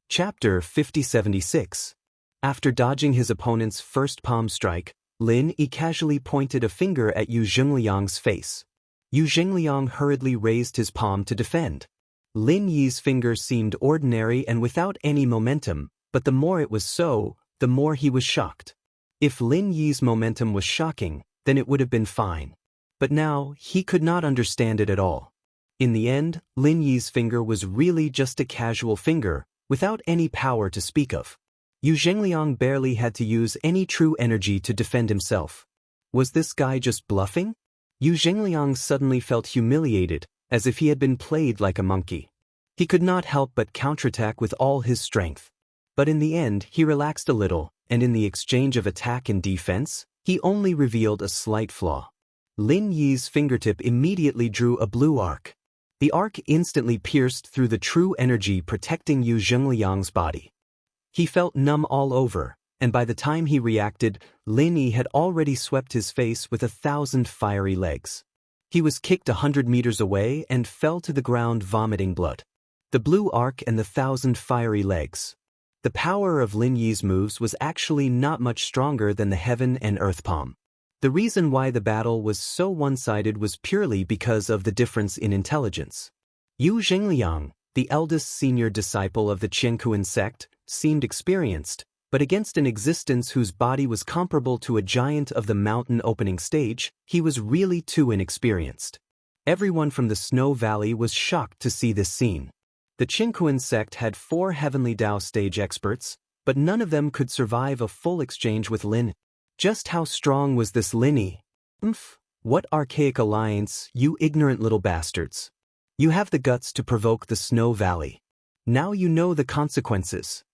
Chapter 5076. After dodging his opponent's first palm strike, Lin Yi casually pointed a finger at Yu Zhengliang's face. Yu Zhengliang hurriedly raised his palm to defend. Lin Yi's finger seemed ordinary and without any momentum, but the more it was so, the more he was shocked. If Lin Yi's momentum was shocking, then it would have been fine. But now, he could not understand it at all. In the end, Lin Yi's finger was really just a casual finger, without any power to speak of. Yu Zhengliang barely had to use any true energy to defend himself. Was this guy just bluffing? Yu Zhengliang suddenly felt humiliated, as if he had been played like a monkey. He could not help but counterattack with all his strength. But in the end, he relaxed a little, and in the exchange of attack and defense, He only revealed a slight flaw. Lin Yi's fingertip immediately drew a blue arc. The arc instantly pierced through the true energy protecting Yu Zhengliang's body. He felt numb all over, and by the time he reacted, Lin Yi had already swept his face with 1,000 fiery legs. He was kicked 100 meters away and fell to the ground vomiting blood. The blue arc and the 1,000 fiery legs. The power of Lin Yi's moves was actually not much stronger than the heaven and earth palm. The reason why the battle was so one-sided was purely because of the difference in intelligence. Yu Zhengliang, the eldest senior disciple of the Qiankuan sect, seemed experienced, but against an existence whose body was comparable to a giant of the mountain opening stage, he was really too inexperienced. Everyone from the Snow Valley was shocked to see this scene. The Qiankuan sect had 4 Heavenly Dao stage experts, but none of them could survive a full exchange with Lin. Just how strong was this Lin Yi? What archaic alliance, you ignorant little bastards. You have the guts to provoke the Snow Valley. Now you know the consequences.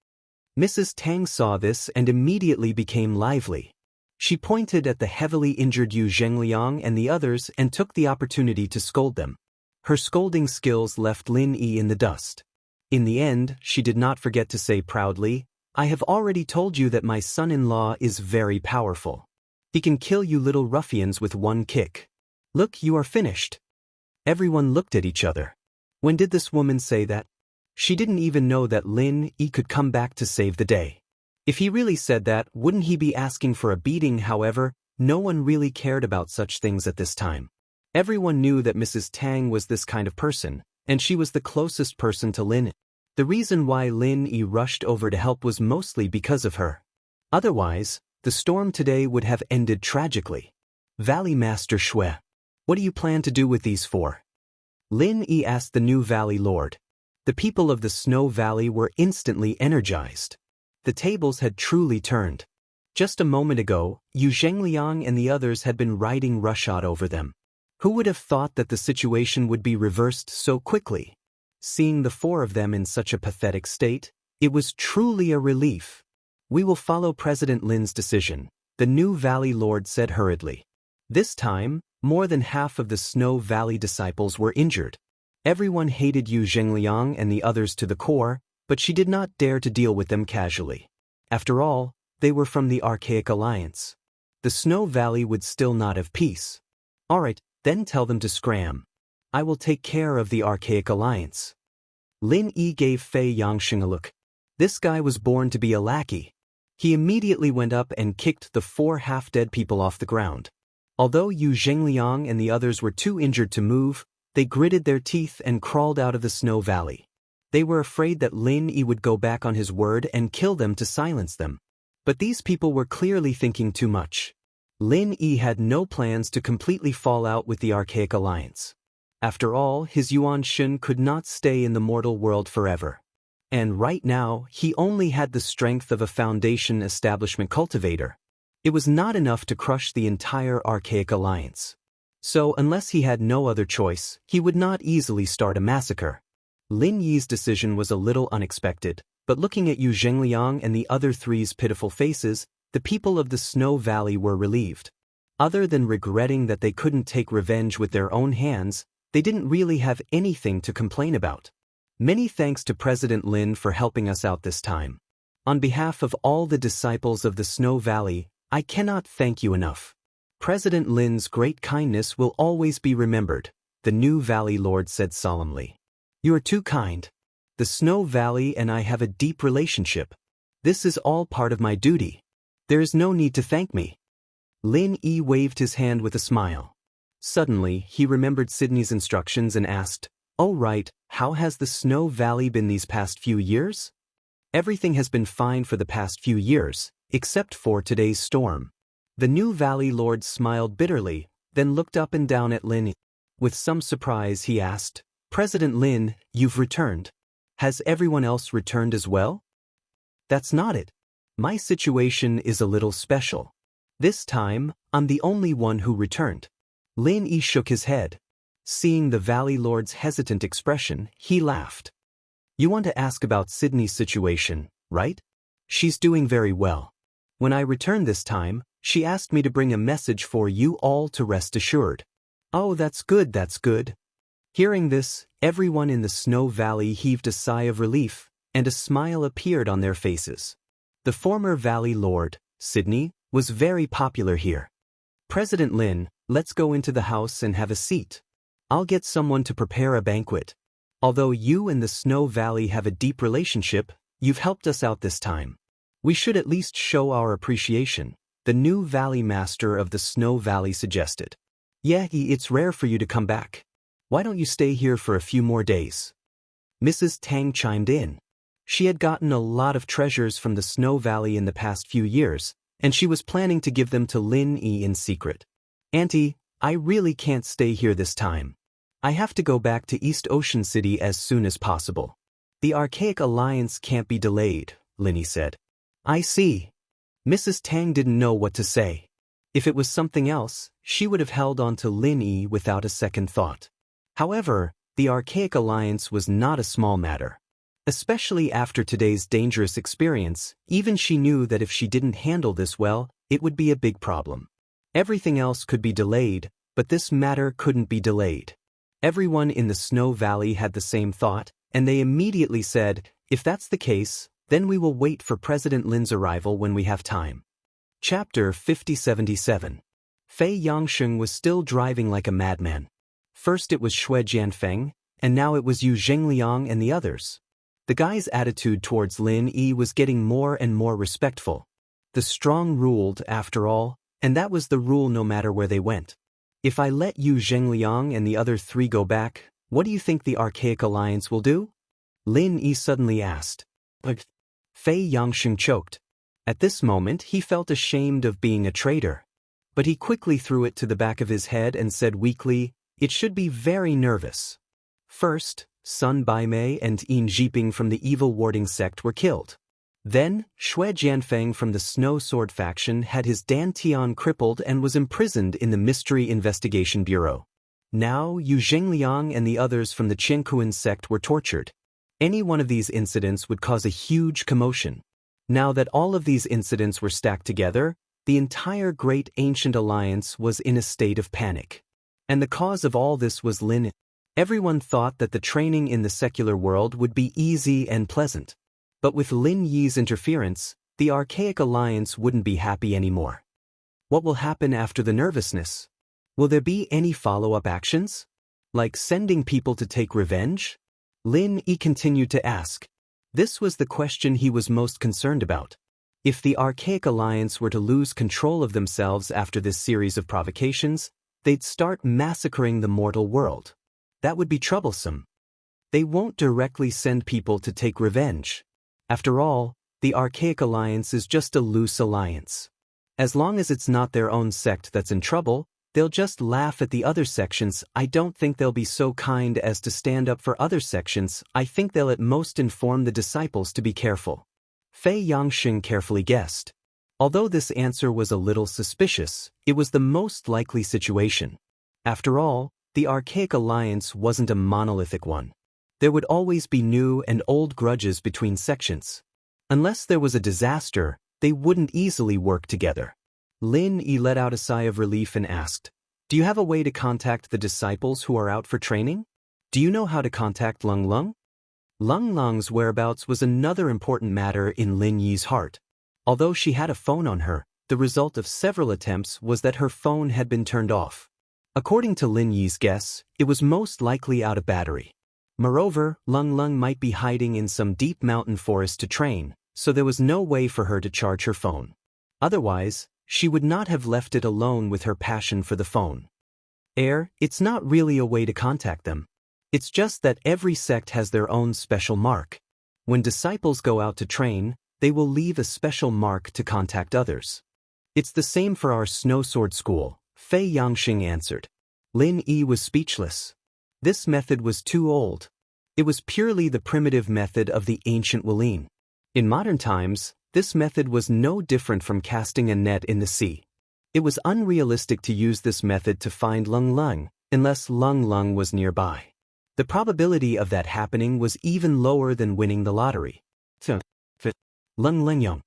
Mrs. Tang saw this and immediately became lively. She pointed at the heavily injured Yu Zhengliang and the others and took the opportunity to scold them. Her scolding skills left Lin Yi in the dust. In the end, she did not forget to say proudly, "I have already told you that my son-in-law is very powerful. He can kill you little ruffians with one kick. Look, you are finished." Everyone looked at each other. When did this woman say that? She didn't even know that Lin Yi could come back to save the day. If he really said that, wouldn't he be asking for a beating? However, no one really cared about such things at this time. Everyone knew that Mrs. Tang was this kind of person, and she was the closest person to Lin. The reason why Lin Yi rushed over to help was mostly because of her. Otherwise, the storm today would have ended tragically. Valley Master Shui, what do you plan to do with these 4? Lin Yi asked the new Valley Lord. The people of the Snow Valley were instantly energized. The tables had truly turned. Just a moment ago, Yu Zhengliang and the others had been riding roughshod over them. Who would have thought that the situation would be reversed so quickly? Seeing the 4 of them in such a pathetic state, it was truly a relief. We will follow President Lin's decision, the new Valley Lord said hurriedly. This time, more than half of the Snow Valley disciples were injured. Everyone hated Yu Zhengliang and the others to the core, but she did not dare to deal with them casually. After all, they were from the Archaic Alliance. The Snow Valley would still not have peace. All right, then tell them to scram. I will take care of the Archaic Alliance. Lin Yi gave Fei Yangxing a look. This guy was born to be a lackey. He immediately went up and kicked the 4 half-dead people off the ground. Although Yu Zhengliang and the others were too injured to move, they gritted their teeth and crawled out of the Snow Valley. They were afraid that Lin Yi would go back on his word and kill them to silence them. But these people were clearly thinking too much. Lin Yi had no plans to completely fall out with the Archaic Alliance. After all, his Yuan Shun could not stay in the mortal world forever. And right now, he only had the strength of a foundation establishment cultivator. It was not enough to crush the entire Archaic Alliance. So, unless he had no other choice, he would not easily start a massacre. Lin Yi's decision was a little unexpected, but looking at Yu Zhengliang and the other 3's pitiful faces, the people of the Snow Valley were relieved. Other than regretting that they couldn't take revenge with their own hands, they didn't really have anything to complain about. Many thanks to President Lin for helping us out this time. On behalf of all the disciples of the Snow Valley, I cannot thank you enough. President Lin's great kindness will always be remembered, the new Valley Lord said solemnly. You are too kind. The Snow Valley and I have a deep relationship. This is all part of my duty. There is no need to thank me. Lin Yi waved his hand with a smile. Suddenly, he remembered Sydney's instructions and asked, "Oh right, how has the Snow Valley been these past few years?" Everything has been fine for the past few years, except for today's storm. The new Valley Lord smiled bitterly, then looked up and down at Lin. With some surprise he asked, "President Lin, you've returned. Has everyone else returned as well?" "That's not it. My situation is a little special. This time, I'm the only one who returned." Lin Yi shook his head. Seeing the Valley Lord's hesitant expression, he laughed. "You want to ask about Sydney's situation, right? She's doing very well. When I returned this time, She asked me to bring a message for you all to rest assured. Oh, that's good, that's good. Hearing this, everyone in the Snow Valley heaved a sigh of relief, and a smile appeared on their faces. The former Valley Lord, Sydney, was very popular here. President Lin, let's go into the house and have a seat. I'll get someone to prepare a banquet. Although you and the Snow Valley have a deep relationship, you've helped us out this time. We should at least show our appreciation, the new Valley Master of the Snow Valley suggested. Yeah, it's rare for you to come back. Why don't you stay here for a few more days? Mrs. Tang chimed in. She had gotten a lot of treasures from the Snow Valley in the past few years, and she was planning to give them to Lin Yi in secret. Auntie, I really can't stay here this time. I have to go back to East Ocean City as soon as possible. The Archaic Alliance can't be delayed, Lin Yi said. I see. Mrs. Tang didn't know what to say. If it was something else, she would have held on to Lin Yi without a second thought. However, the Archaic Alliance was not a small matter. Especially after today's dangerous experience, even she knew that if she didn't handle this well, it would be a big problem. Everything else could be delayed, but this matter couldn't be delayed. Everyone in the Snow Valley had the same thought, and they immediately said, if that's the case, then we will wait for President Lin's arrival when we have time. Chapter 5077. Fei Yangsheng was still driving like a madman. First it was Xue Jianfeng, and now it was Yu Zhengliang and the others. The guy's attitude towards Lin Yi was getting more and more respectful. The strong ruled, after all, and that was the rule no matter where they went. If I let Yu Zhengliang and the other three go back, what do you think the Archaic Alliance will do? Lin Yi suddenly asked. Fei Yangsheng choked. At this moment he felt ashamed of being a traitor. But he quickly threw it to the back of his head and said weakly, it should be very nervous. First, Sun Baimei and Yin Zhiping from the evil warding sect were killed. Then, Xue Jianfeng from the Snow Sword faction had his Dantian crippled and was imprisoned in the Mystery Investigation Bureau. Now, Yu Zhengliang and the others from the Qiankuan sect were tortured. Any one of these incidents would cause a huge commotion. Now that all of these incidents were stacked together, the entire Great Ancient Alliance was in a state of panic. And the cause of all this was Lin Yi. Everyone thought that the training in the secular world would be easy and pleasant. But with Lin Yi's interference, the Archaic Alliance wouldn't be happy anymore. What will happen after the nervousness? Will there be any follow-up actions? Like sending people to take revenge? Lin Yi continued to ask. This was the question he was most concerned about. If the Archaic Alliance were to lose control of themselves after this series of provocations, they'd start massacring the mortal world. That would be troublesome. They won't directly send people to take revenge. After all, the Archaic Alliance is just a loose alliance. As long as it's not their own sect that's in trouble, they'll just laugh at the other sections. I don't think they'll be so kind as to stand up for other sections. I think they'll at most inform the disciples to be careful. Fei Yangsheng carefully guessed. Although this answer was a little suspicious, it was the most likely situation. After all, the Archaic Alliance wasn't a monolithic one. There would always be new and old grudges between sections. Unless there was a disaster, they wouldn't easily work together. Lin Yi let out a sigh of relief and asked, do you have a way to contact the disciples who are out for training? Do you know how to contact Lung Lung? Lung Lung's whereabouts was another important matter in Lin Yi's heart. Although she had a phone on her, the result of several attempts was that her phone had been turned off. According to Lin Yi's guess, it was most likely out of battery. Moreover, Lung Lung might be hiding in some deep mountain forest to train, so there was no way for her to charge her phone. Otherwise, she would not have left it alone with her passion for the phone. It's not really a way to contact them. It's just that every sect has their own special mark. When disciples go out to train, they will leave a special mark to contact others. It's the same for our Snow Sword School, Fei Yangsheng answered. Lin Yi was speechless. This method was too old. It was purely the primitive method of the ancient Wulin. In modern times, this method was no different from casting a net in the sea. It was unrealistic to use this method to find Lung Lung, unless Lung Lung was nearby. The probability of that happening was even lower than winning the lottery. Lung Lingyong.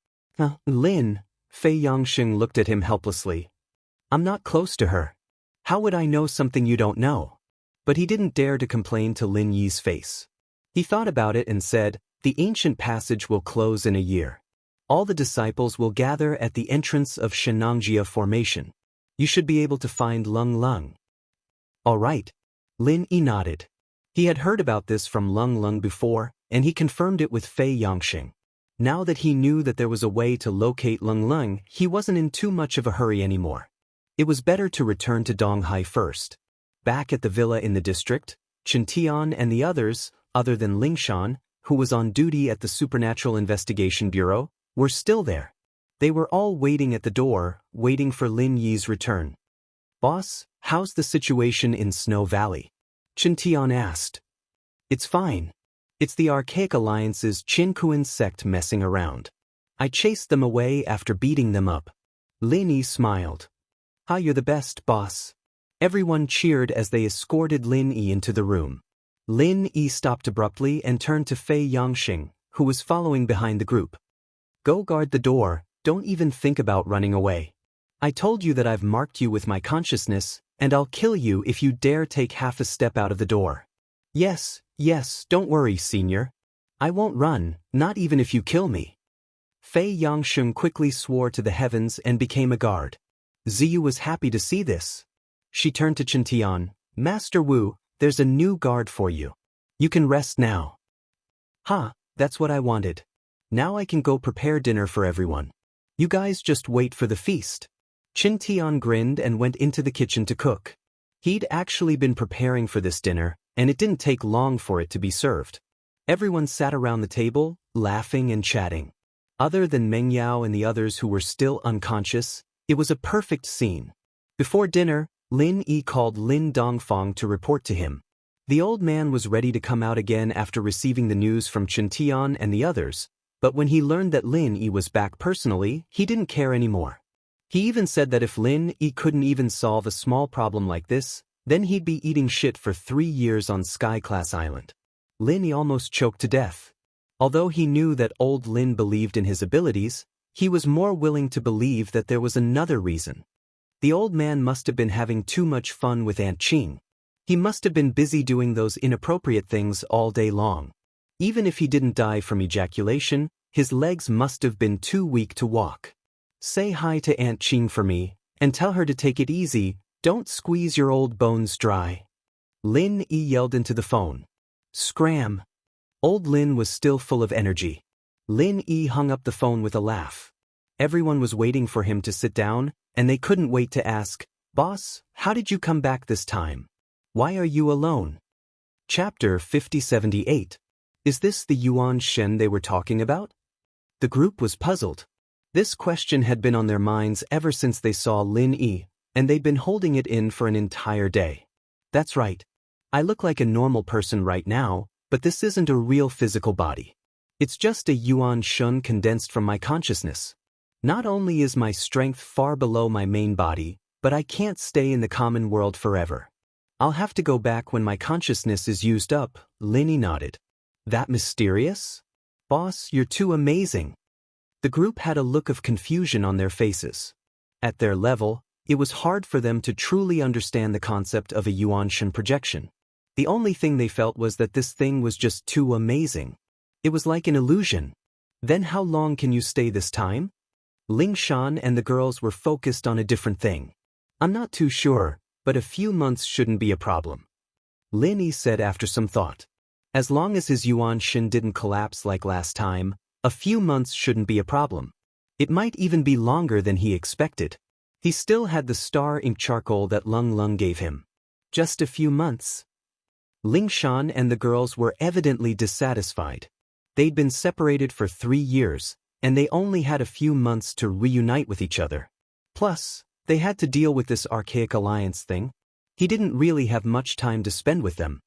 Lin, Fei Yangxing looked at him helplessly. I'm not close to her. How would I know something you don't know? But he didn't dare to complain to Lin Yi's face. He thought about it and said, the ancient passage will close in a year. All the disciples will gather at the entrance of Xianxia Formation. You should be able to find Lung Lung. All right. Lin Yi nodded. He had heard about this from Lung Lung before, and he confirmed it with Fei Yangxing. Now that he knew that there was a way to locate Lung Lung, he wasn't in too much of a hurry anymore. It was better to return to Donghai first. Back at the villa in the district, Qiantian and the others, other than Lingshan, who was on duty at the Supernatural Investigation Bureau, were still there. They were all waiting at the door, waiting for Lin Yi's return. Boss, how's the situation in Snow Valley? Qiantian asked. It's fine. It's the Archaic Alliance's Qinkuan sect messing around. I chased them away after beating them up. Lin Yi smiled. Ah, you're the best, boss. Everyone cheered as they escorted Lin Yi into the room. Lin Yi stopped abruptly and turned to Fei Yangxing, who was following behind the group. Go guard the door, don't even think about running away. I told you that I've marked you with my consciousness, and I'll kill you if you dare take half a step out of the door. Yes, don't worry, senior. I won't run, not even if you kill me. Fei Yangxing quickly swore to the heavens and became a guard. Ziyu was happy to see this. She turned to Qiantian. Master Wu, there's a new guard for you. You can rest now. That's what I wanted. Now I can go prepare dinner for everyone. You guys just wait for the feast. Qiantian grinned and went into the kitchen to cook. He'd actually been preparing for this dinner, and it didn't take long for it to be served. Everyone sat around the table, laughing and chatting. Other than Meng Yao and the others who were still unconscious, it was a perfect scene. Before dinner, Lin Yi called Lin Dongfang to report to him. The old man was ready to come out again after receiving the news from Qiantian and the others, but when he learned that Lin Yi was back personally, he didn't care anymore. He even said that if Lin Yi couldn't even solve a small problem like this, then he'd be eating shit for 3 years on Sky-class Island. Lin Yi almost choked to death. Although he knew that old Lin believed in his abilities, he was more willing to believe that there was another reason. The old man must have been having too much fun with Aunt Qing. He must have been busy doing those inappropriate things all day long. Even if he didn't die from ejaculation, his legs must have been too weak to walk. Say hi to Aunt Qing for me, and tell her to take it easy, don't squeeze your old bones dry. Lin Yi yelled into the phone. Scram! Old Lin was still full of energy. Lin Yi hung up the phone with a laugh. Everyone was waiting for him to sit down, and they couldn't wait to ask, Boss, how did you come back this time? Why are you alone? Chapter 5078. Is this the Yuan Shen they were talking about? The group was puzzled. This question had been on their minds ever since they saw Lin Yi, and they'd been holding it in for an entire day. That's right. I look like a normal person right now, but this isn't a real physical body. It's just a Yuan Shun condensed from my consciousness. Not only is my strength far below my main body, but I can't stay in the common world forever. I'll have to go back when my consciousness is used up, Lin Yi nodded. That mysterious? Boss, you're too amazing. The group had a look of confusion on their faces. At their level, it was hard for them to truly understand the concept of a Yuanshan projection. The only thing they felt was that this thing was just too amazing. It was like an illusion. Then how long can you stay this time? Lingshan and the girls were focused on a different thing. I'm not too sure, but a few months shouldn't be a problem. Lin Yi said after some thought. As long as his Yuanshan didn't collapse like last time, a few months shouldn't be a problem. It might even be longer than he expected. He still had the star ink charcoal that Lung Lung gave him. Just a few months. Lingshan and the girls were evidently dissatisfied. They'd been separated for 3 years, and they only had a few months to reunite with each other. Plus, they had to deal with this Archaic Alliance thing. He didn't really have much time to spend with them.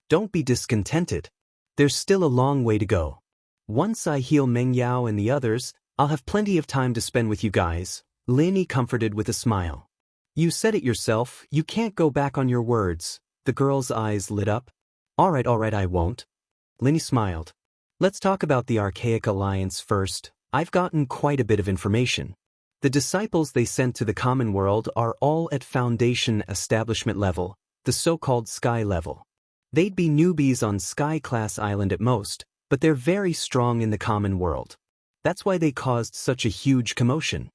Don't be discontented. There's still a long way to go. Once I heal Meng Yao and the others, I'll have plenty of time to spend with you guys, Lin Yi comforted with a smile. You said it yourself, you can't go back on your words. The girl's eyes lit up. Alright, I won't. Lin Yi smiled. Let's talk about the Archaic Alliance first. I've gotten quite a bit of information. The disciples they sent to the common world are all at foundation establishment level, the so-called sky level. They'd be newbies on sky-class island at most, but they're very strong in the common world. That's why they caused such a huge commotion.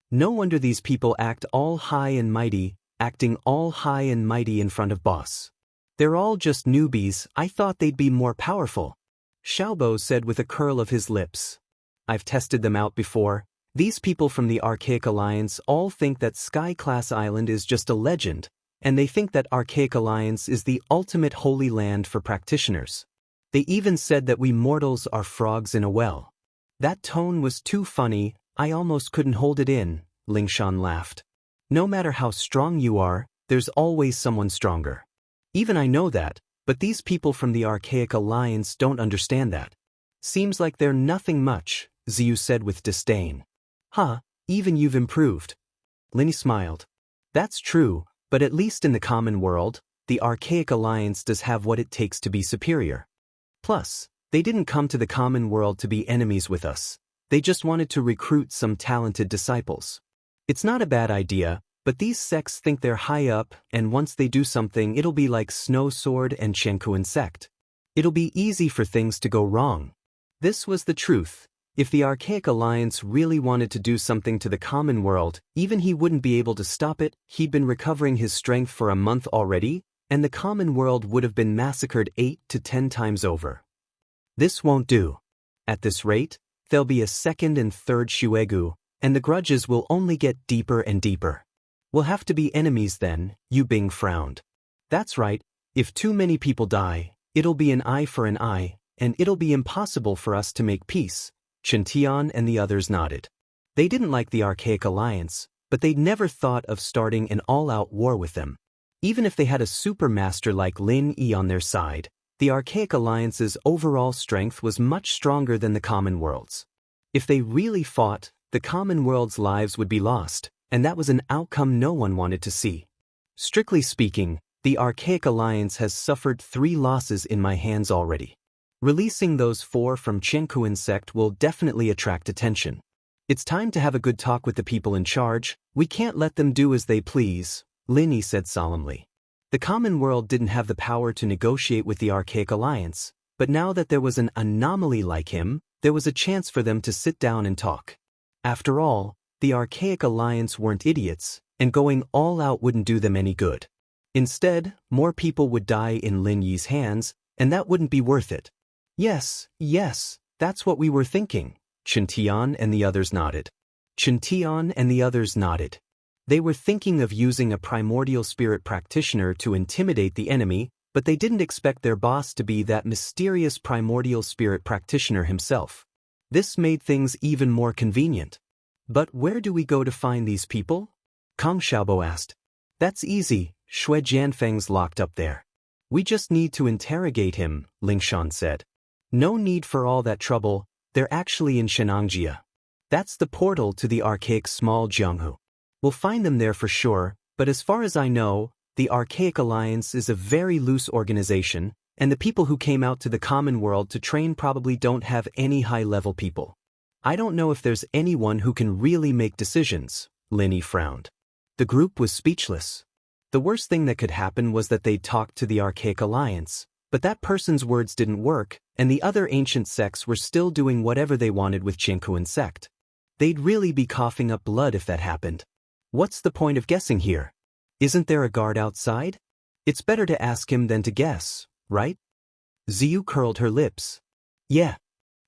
No wonder these people act all high and mighty, acting all high and mighty in front of boss. They're all just newbies, I thought they'd be more powerful. Xiaobo said with a curl of his lips. I've tested them out before. These people from the Archaic Alliance all think that Sky-class Island is just a legend, and they think that Archaic Alliance is the ultimate holy land for practitioners. They even said that we mortals are frogs in a well. That tone was too funny, I almost couldn't hold it in, Lingshan laughed. No matter how strong you are, there's always someone stronger. Even I know that, but these people from the Archaic Alliance don't understand that. Seems like they're nothing much, Ziyu said with disdain. Huh, even you've improved. Lin smiled. That's true, but at least in the common world, the Archaic Alliance does have what it takes to be superior. Plus, they didn't come to the common world to be enemies with us. They just wanted to recruit some talented disciples. It's not a bad idea, but these sects think they're high up, and once they do something it'll be like Snow Sword and Qianquan sect. It'll be easy for things to go wrong. This was the truth. If the Archaic Alliance really wanted to do something to the common world, even he wouldn't be able to stop it. He'd been recovering his strength for a month already, and the common world would have been massacred 8 to 10 times over. This won't do. At this rate, there'll be a second and third Shuegu, and the grudges will only get deeper and deeper. We'll have to be enemies then, Yu Bing frowned. That's right, if too many people die, it'll be an eye for an eye, and it'll be impossible for us to make peace. Chen Tian and the others nodded. They didn't like the Archaic Alliance, but they'd never thought of starting an all-out war with them. Even if they had a supermaster like Lin Yi on their side, the Archaic Alliance's overall strength was much stronger than the common world's. If they really fought, the common world's lives would be lost, and that was an outcome no one wanted to see. Strictly speaking, the Archaic Alliance has suffered 3 losses in my hands already. Releasing those 4 from Qianquan sect will definitely attract attention. It's time to have a good talk with the people in charge. We can't let them do as they please, Lin Yi said solemnly. The common world didn't have the power to negotiate with the Archaic Alliance, but now that there was an anomaly like him, there was a chance for them to sit down and talk. After all, the Archaic Alliance weren't idiots, and going all out wouldn't do them any good. Instead, more people would die in Lin Yi's hands, and that wouldn't be worth it. Yes, that's what we were thinking, Chen Tian and the others nodded. Chen Tian and the others nodded. They were thinking of using a primordial spirit practitioner to intimidate the enemy, but they didn't expect their boss to be that mysterious primordial spirit practitioner himself. This made things even more convenient. But where do we go to find these people? Kang Xiaobo asked. That's easy, Shui Jianfeng's locked up there. We just need to interrogate him, Lingshan said. No need for all that trouble, they're actually in Xianxia. That's the portal to the Archaic Small Jianghu. We'll find them there for sure, but as far as I know, the Archaic Alliance is a very loose organization, and the people who came out to the common world to train probably don't have any high-level people. I don't know if there's anyone who can really make decisions, Lin Yi frowned. The group was speechless. The worst thing that could happen was that they'd talk to the Archaic Alliance, but that person's words didn't work, and the other ancient sects were still doing whatever they wanted with Qianquan sect. They'd really be coughing up blood if that happened. What's the point of guessing here? Isn't there a guard outside? It's better to ask him than to guess, right? Ziyu curled her lips. Yeah.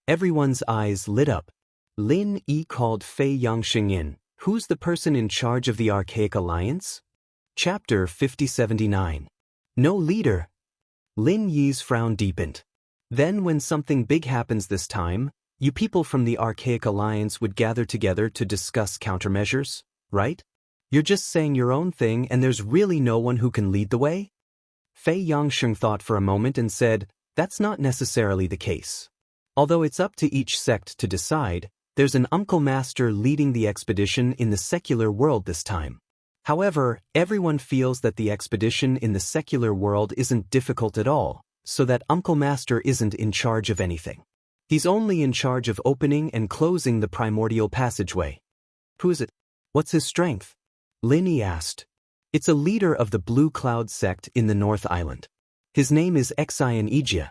Everyone's eyes lit up. Lin Yi called Fei Yangxing in. Who's the person in charge of the Archaic Alliance? Chapter 5079. No leader. Lin Yi's frown deepened. Then when something big happens this time, you people from the Archaic Alliance would gather together to discuss countermeasures, right? You're just saying your own thing and there's really no one who can lead the way? Fei Yangxing thought for a moment and said, that's not necessarily the case. Although it's up to each sect to decide, there's an uncle master leading the expedition in the secular world this time. However, everyone feels that the expedition in the secular world isn't difficult at all, so that Uncle Master isn't in charge of anything. He's only in charge of opening and closing the primordial passageway. Who is it? What's his strength? Lin Yi asked. It's a leader of the Blue Cloud sect in the North Island. His name is Wuxia and Xianxia.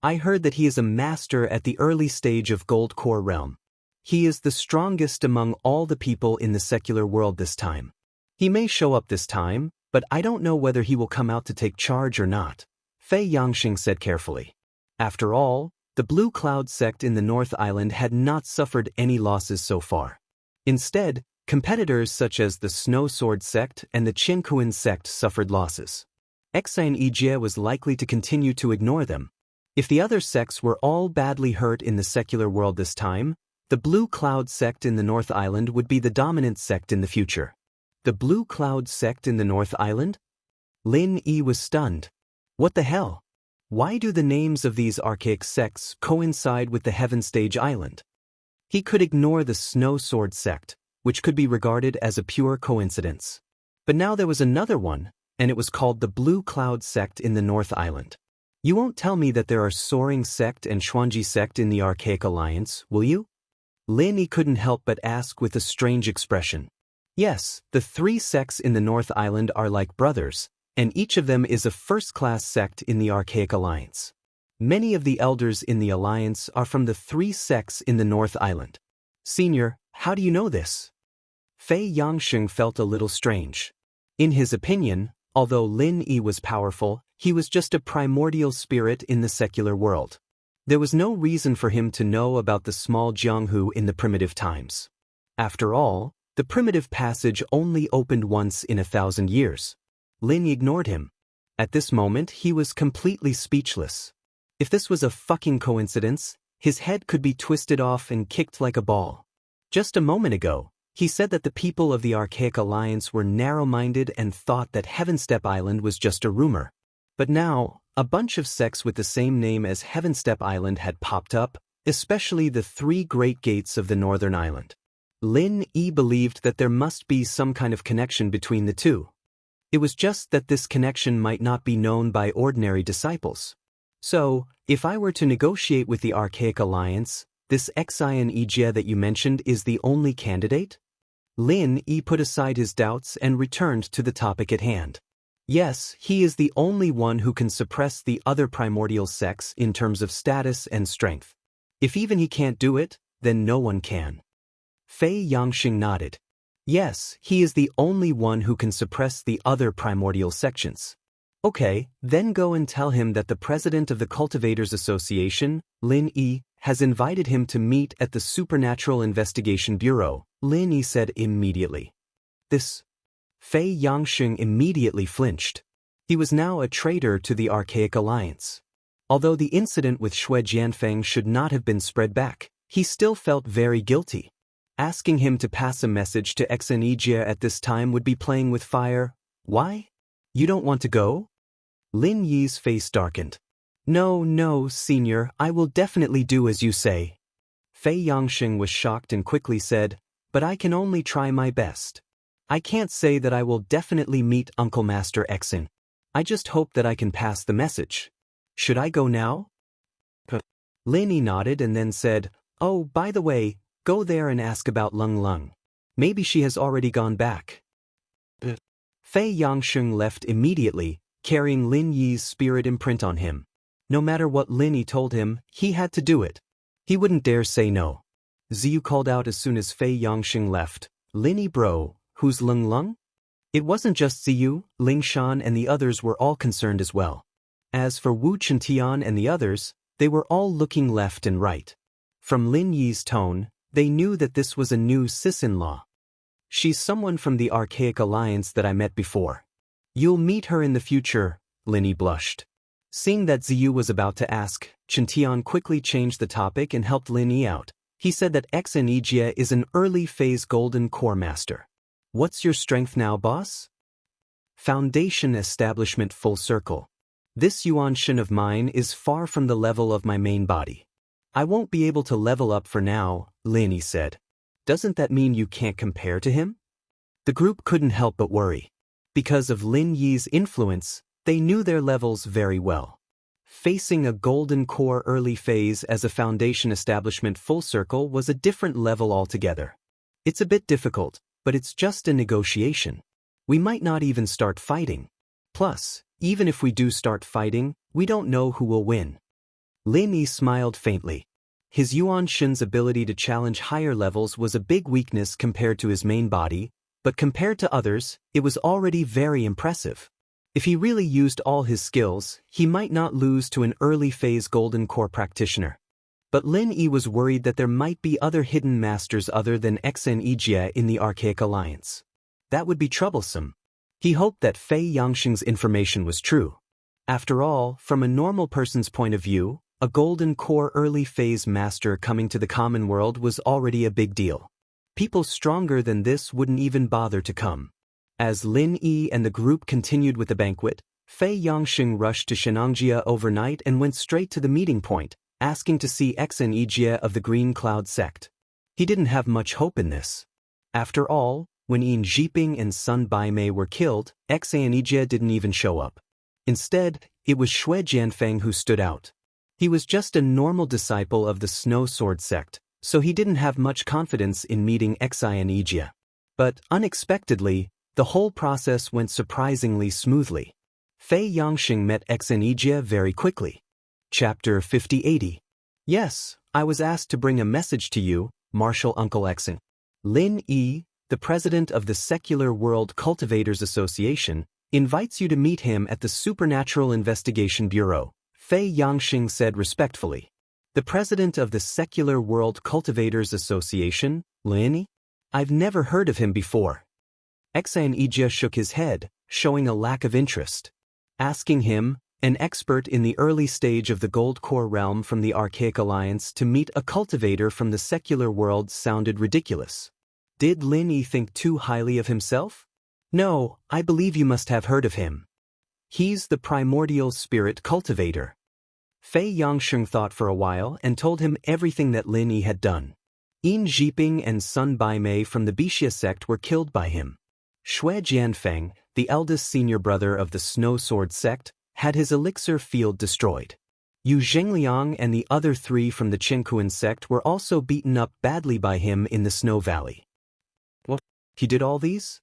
I heard that he is a master at the early stage of Gold Core realm. He is the strongest among all the people in the secular world this time. He may show up this time, but I don't know whether he will come out to take charge or not, Fei Yangxing said carefully. After all, the Blue Cloud sect in the North Island had not suffered any losses so far. Instead, competitors such as the Snow Sword sect and the Qinkuan sect suffered losses. Wuxia and Xianxia was likely to continue to ignore them. If the other sects were all badly hurt in the secular world this time, the Blue Cloud sect in the North Island would be the dominant sect in the future. The Blue Cloud sect in the North Island? Lin Yi was stunned. What the hell? Why do the names of these archaic sects coincide with the Heaven Stage Island? He could ignore the Snow Sword sect, which could be regarded as a pure coincidence. But now there was another one, and it was called the Blue Cloud sect in the North Island. You won't tell me that there are Soaring sect and Xuanji sect in the Archaic Alliance, will you? Lin Yi couldn't help but ask with a strange expression. Yes, the three sects in the North Island are like brothers, and each of them is a first-class sect in the Archaic Alliance. Many of the elders in the Alliance are from the three sects in the North Island. Senior, how do you know this? Fei Yangxing felt a little strange. In his opinion, although Lin Yi was powerful, he was just a primordial spirit in the secular world. There was no reason for him to know about the small Jianghu in the primitive times. After all, the primitive passage only opened once in 1,000 years. Lin ignored him. At this moment, he was completely speechless. If this was a fucking coincidence, his head could be twisted off and kicked like a ball. Just a moment ago, he said that the people of the Archaic Alliance were narrow-minded and thought that Heavenstep Island was just a rumor. But now, a bunch of sects with the same name as Heavenstep Island had popped up, especially the three great gates of the Northern Island. Lin Yi believed that there must be some kind of connection between the two. It was just that this connection might not be known by ordinary disciples. So, if I were to negotiate with the Archaic Alliance, this Wuxia and Xianxia that you mentioned is the only candidate? Lin Yi put aside his doubts and returned to the topic at hand. Yes, he is the only one who can suppress the other primordial sects in terms of status and strength. If even he can't do it, then no one can. Fei Yangxing nodded. Yes, he is the only one who can suppress the other primordial sections. Okay, then go and tell him that the president of the Cultivators Association, Lin Yi, has invited him to meet at the Supernatural Investigation Bureau, Lin Yi said immediately. This. Fei Yangxing immediately flinched. He was now a traitor to the Archaic Alliance. Although the incident with Xue Jianfeng should not have been spread back, he still felt very guilty. Asking him to pass a message to Wuxia and Xianxia at this time would be playing with fire. Why? You don't want to go? Lin Yi's face darkened. No, senior, I will definitely do as you say. Fei Yangxing was shocked and quickly said, but I can only try my best. I can't say that I will definitely meet Uncle Master Wuxia. I just hope that I can pass the message. Should I go now? Lin Yi nodded and then said, oh, by the way, go there and ask about Lung Lung. Maybe she has already gone back. Fei Yangxing left immediately, carrying Lin Yi's spirit imprint on him. No matter what Lin Yi told him, he had to do it. He wouldn't dare say no. Ziyu called out as soon as Fei Yangxing left. Lin Yi bro, who's Lung Lung? It wasn't just Ziyu, Ling Shan and the others were all concerned as well. As for Wu Chintian and the others, they were all looking left and right. From Lin Yi's tone, they knew that this was a new sis-in-law. She's someone from the Archaic Alliance that I met before. You'll meet her in the future, Lin Yi blushed. Seeing that Ziyu was about to ask, Chintian quickly changed the topic and helped Lin Yi out. He said that Wuxia and Xianxia is an early-phase Golden Core Master. What's your strength now, boss? Foundation Establishment Full Circle. This Yuanshan of mine is far from the level of my main body. I won't be able to level up for now, Lin Yi said. Doesn't that mean you can't compare to him? The group couldn't help but worry. Because of Lin Yi's influence, they knew their levels very well. Facing a Golden Core early phase as a Foundation Establishment Full Circle was a different level altogether. It's a bit difficult, but it's just a negotiation. We might not even start fighting. Plus, even if we do start fighting, we don't know who will win. Lin Yi smiled faintly. His Yuan Shun's ability to challenge higher levels was a big weakness compared to his main body, but compared to others, it was already very impressive. If he really used all his skills, he might not lose to an early-phase Golden Core practitioner. But Lin Yi was worried that there might be other hidden masters other than Xianxia in the Archaic Alliance. That would be troublesome. He hoped that Fei Yangxing's information was true. After all, from a normal person's point of view, a Golden Core early-phase master coming to the common world was already a big deal. People stronger than this wouldn't even bother to come. As Lin Yi and the group continued with the banquet, Fei Yangxing rushed to Xianxia overnight and went straight to the meeting point, asking to see Xianxia of the Green Cloud sect. He didn't have much hope in this. After all, when Yin Zhiping and Sun Baimei were killed, Xianxia didn't even show up. Instead, it was Xue Jianfeng who stood out. He was just a normal disciple of the Snow Sword sect, so he didn't have much confidence in meeting Xianxia. But, unexpectedly, the whole process went surprisingly smoothly. Fei Yangxing met Xianxia very quickly. Chapter 5080. Yes, I was asked to bring a message to you, Martial Uncle Xing. Lin Yi, the president of the Secular World Cultivators Association, invites you to meet him at the Supernatural Investigation Bureau, Fei Yangxing said respectfully. The president of the Secular World Cultivators Association, Lin Yi? I've never heard of him before. Xianxia shook his head, showing a lack of interest. Asking him, an expert in the early stage of the Gold Core realm from the Archaic Alliance, to meet a cultivator from the secular world sounded ridiculous. Did Lin Yi think too highly of himself? No, I believe you must have heard of him. He's the primordial spirit cultivator. Fei Yangxing thought for a while and told him everything that Lin Yi had done. Yin Zhiping and Sun Baimei from the Bixia sect were killed by him. Xue Jianfeng, the eldest senior brother of the Snow Sword sect, had his elixir field destroyed. Yu Zhengliang and the other 3 from the Qingkuan sect were also beaten up badly by him in the Snow Valley. What? He did all these?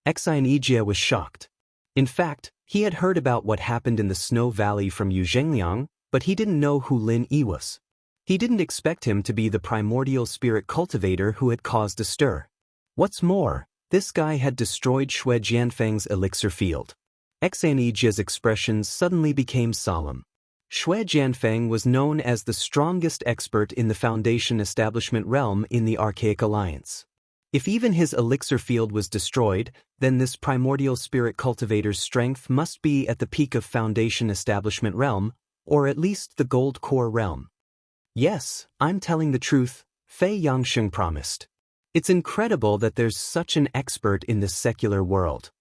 Xianxia was shocked. In fact, he had heard about what happened in the Snow Valley from Yu Zhengliang, but he didn't know who Lin Yi was. He didn't expect him to be the primordial spirit cultivator who had caused a stir. What's more, this guy had destroyed Xue Jianfeng's elixir field. Xianxia's expressions suddenly became solemn. Xue Jianfeng was known as the strongest expert in the Foundation establishment realm in the Archaic Alliance. If even his elixir field was destroyed, then this primordial spirit cultivator's strength must be at the peak of Foundation establishment realm, or at least the Gold Core realm. Yes, I'm telling the truth, Fei Yangxing promised. It's incredible that there's such an expert in this secular world.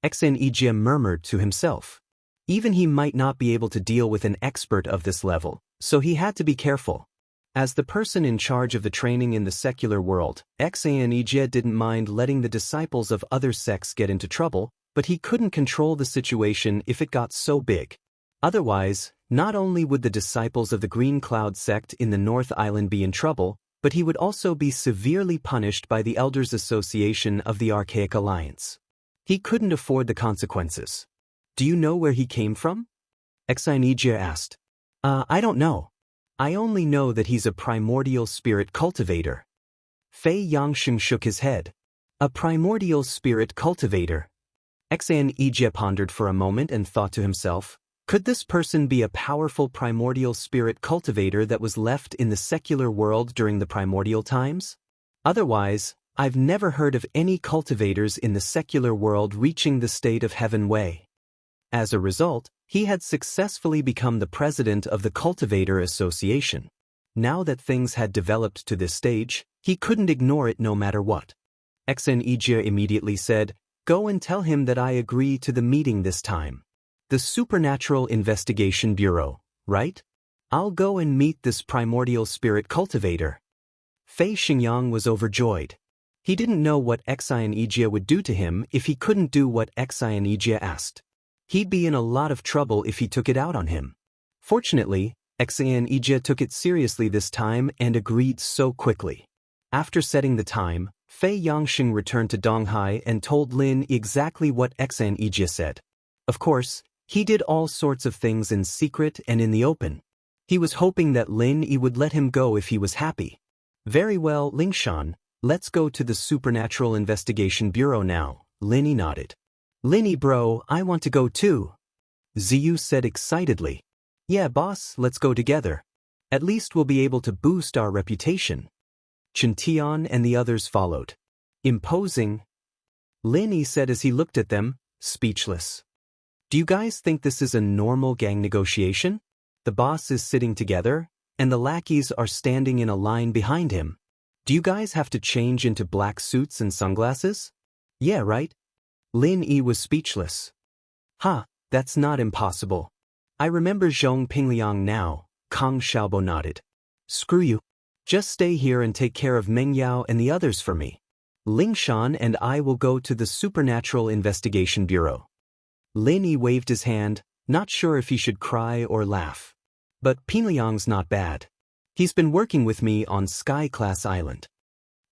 Xianxia murmured to himself. Even he might not be able to deal with an expert of this level, so he had to be careful. As the person in charge of the training in the secular world, Xianxia didn't mind letting the disciples of other sects get into trouble, but he couldn't control the situation if it got so big. Otherwise, not only would the disciples of the Green Cloud sect in the North Island be in trouble, but he would also be severely punished by the Elders Association of the Archaic Alliance. He couldn't afford the consequences. Do you know where he came from? Xianxia asked. I don't know. I only know that he's a primordial spirit cultivator. Fei Yangxing shook his head. A primordial spirit cultivator. Xianxia pondered for a moment and thought to himself, could this person be a powerful primordial spirit cultivator that was left in the secular world during the primordial times? Otherwise, I've never heard of any cultivators in the secular world reaching the state of Heaven Wei. As a result, he had successfully become the president of the Cultivator Association. Now that things had developed to this stage, he couldn't ignore it no matter what. Xianxia immediately said, "Go and tell him that I agree to the meeting this time. The Supernatural Investigation Bureau, right? I'll go and meet this primordial spirit cultivator." Fei Xingyang was overjoyed. He didn't know what Xianxia would do to him if he couldn't do what Xianxia asked. He'd be in a lot of trouble if he took it out on him. Fortunately, Xianxia took it seriously this time and agreed so quickly. After setting the time, Fei Yangxing returned to Donghai and told Lin exactly what Xianxia said. Of course, he did all sorts of things in secret and in the open. He was hoping that Lin Yi would let him go if he was happy. Very well, Lingshan, let's go to the Supernatural Investigation Bureau now, Lin Yi nodded. Lin Yi bro, I want to go too, Ziyu said excitedly. Yeah boss, let's go together. At least we'll be able to boost our reputation. Chintian and the others followed. Imposing, Lin Yi said as he looked at them, speechless. Do you guys think this is a normal gang negotiation? The boss is sitting together, and the lackeys are standing in a line behind him. Do you guys have to change into black suits and sunglasses? Yeah, right? Lin Yi was speechless. That's not impossible. I remember Zhong Pingliang now, Kang Xiaobo nodded. Screw you. Just stay here and take care of Meng Yao and the others for me. Lingshan and I will go to the Supernatural Investigation Bureau. Lin Yi waved his hand, not sure if he should cry or laugh. But Pingliang's not bad. He's been working with me on Sky-class Island.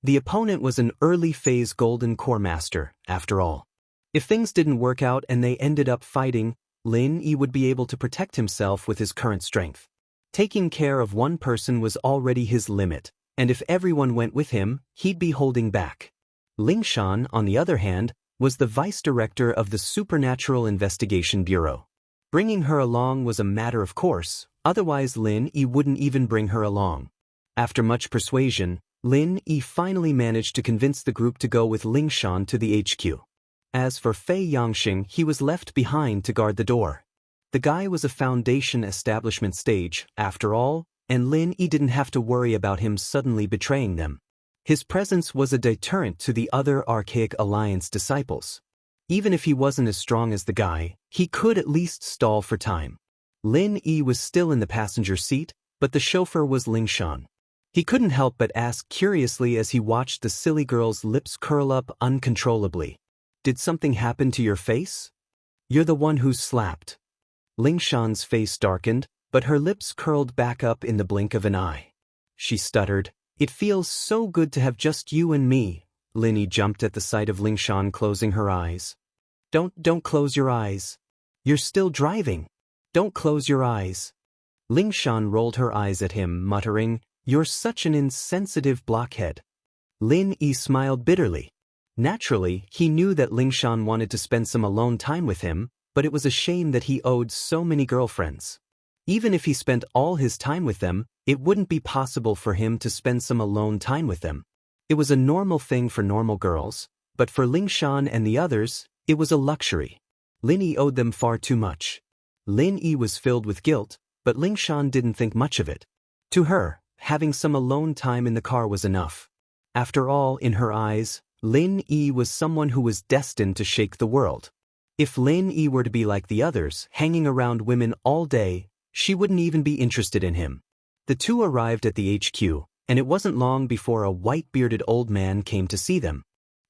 The opponent was an early phase Golden Core Master, after all. If things didn't work out and they ended up fighting, Lin Yi would be able to protect himself with his current strength. Taking care of one person was already his limit, and if everyone went with him, he'd be holding back. Lingshan, on the other hand, was the vice director of the Supernatural Investigation Bureau. Bringing her along was a matter of course, otherwise Lin Yi wouldn't even bring her along. After much persuasion, Lin Yi finally managed to convince the group to go with Lingshan to the HQ. As for Fei Yangxing, he was left behind to guard the door. The guy was a Foundation establishment stage, after all, and Lin Yi didn't have to worry about him suddenly betraying them. His presence was a deterrent to the other Archaic Alliance disciples. Even if he wasn't as strong as the guy, he could at least stall for time. Lin Yi was still in the passenger seat, but the chauffeur was Lingshan. He couldn't help but ask curiously as he watched the silly girl's lips curl up uncontrollably. Did something happen to your face? You're the one who's slapped. Lingshan's face darkened, but her lips curled back up in the blink of an eye. She stuttered, It feels so good to have just you and me. Lin Yi jumped at the sight of Lingshan closing her eyes. Don't close your eyes. You're still driving. Don't close your eyes. Lingshan rolled her eyes at him, muttering, You're such an insensitive blockhead. Lin Yi smiled bitterly. Naturally, he knew that Lingshan wanted to spend some alone time with him, but it was a shame that he owed so many girlfriends. Even if he spent all his time with them, it wouldn't be possible for him to spend some alone time with them. It was a normal thing for normal girls, but for Lingshan and the others, it was a luxury. Lin Yi owed them far too much. Lin Yi was filled with guilt, but Lingshan didn't think much of it. To her, having some alone time in the car was enough. After all, in her eyes, Lin Yi was someone who was destined to shake the world. If Lin Yi were to be like the others, hanging around women all day, she wouldn't even be interested in him. The two arrived at the HQ, and it wasn't long before a white-bearded old man came to see them.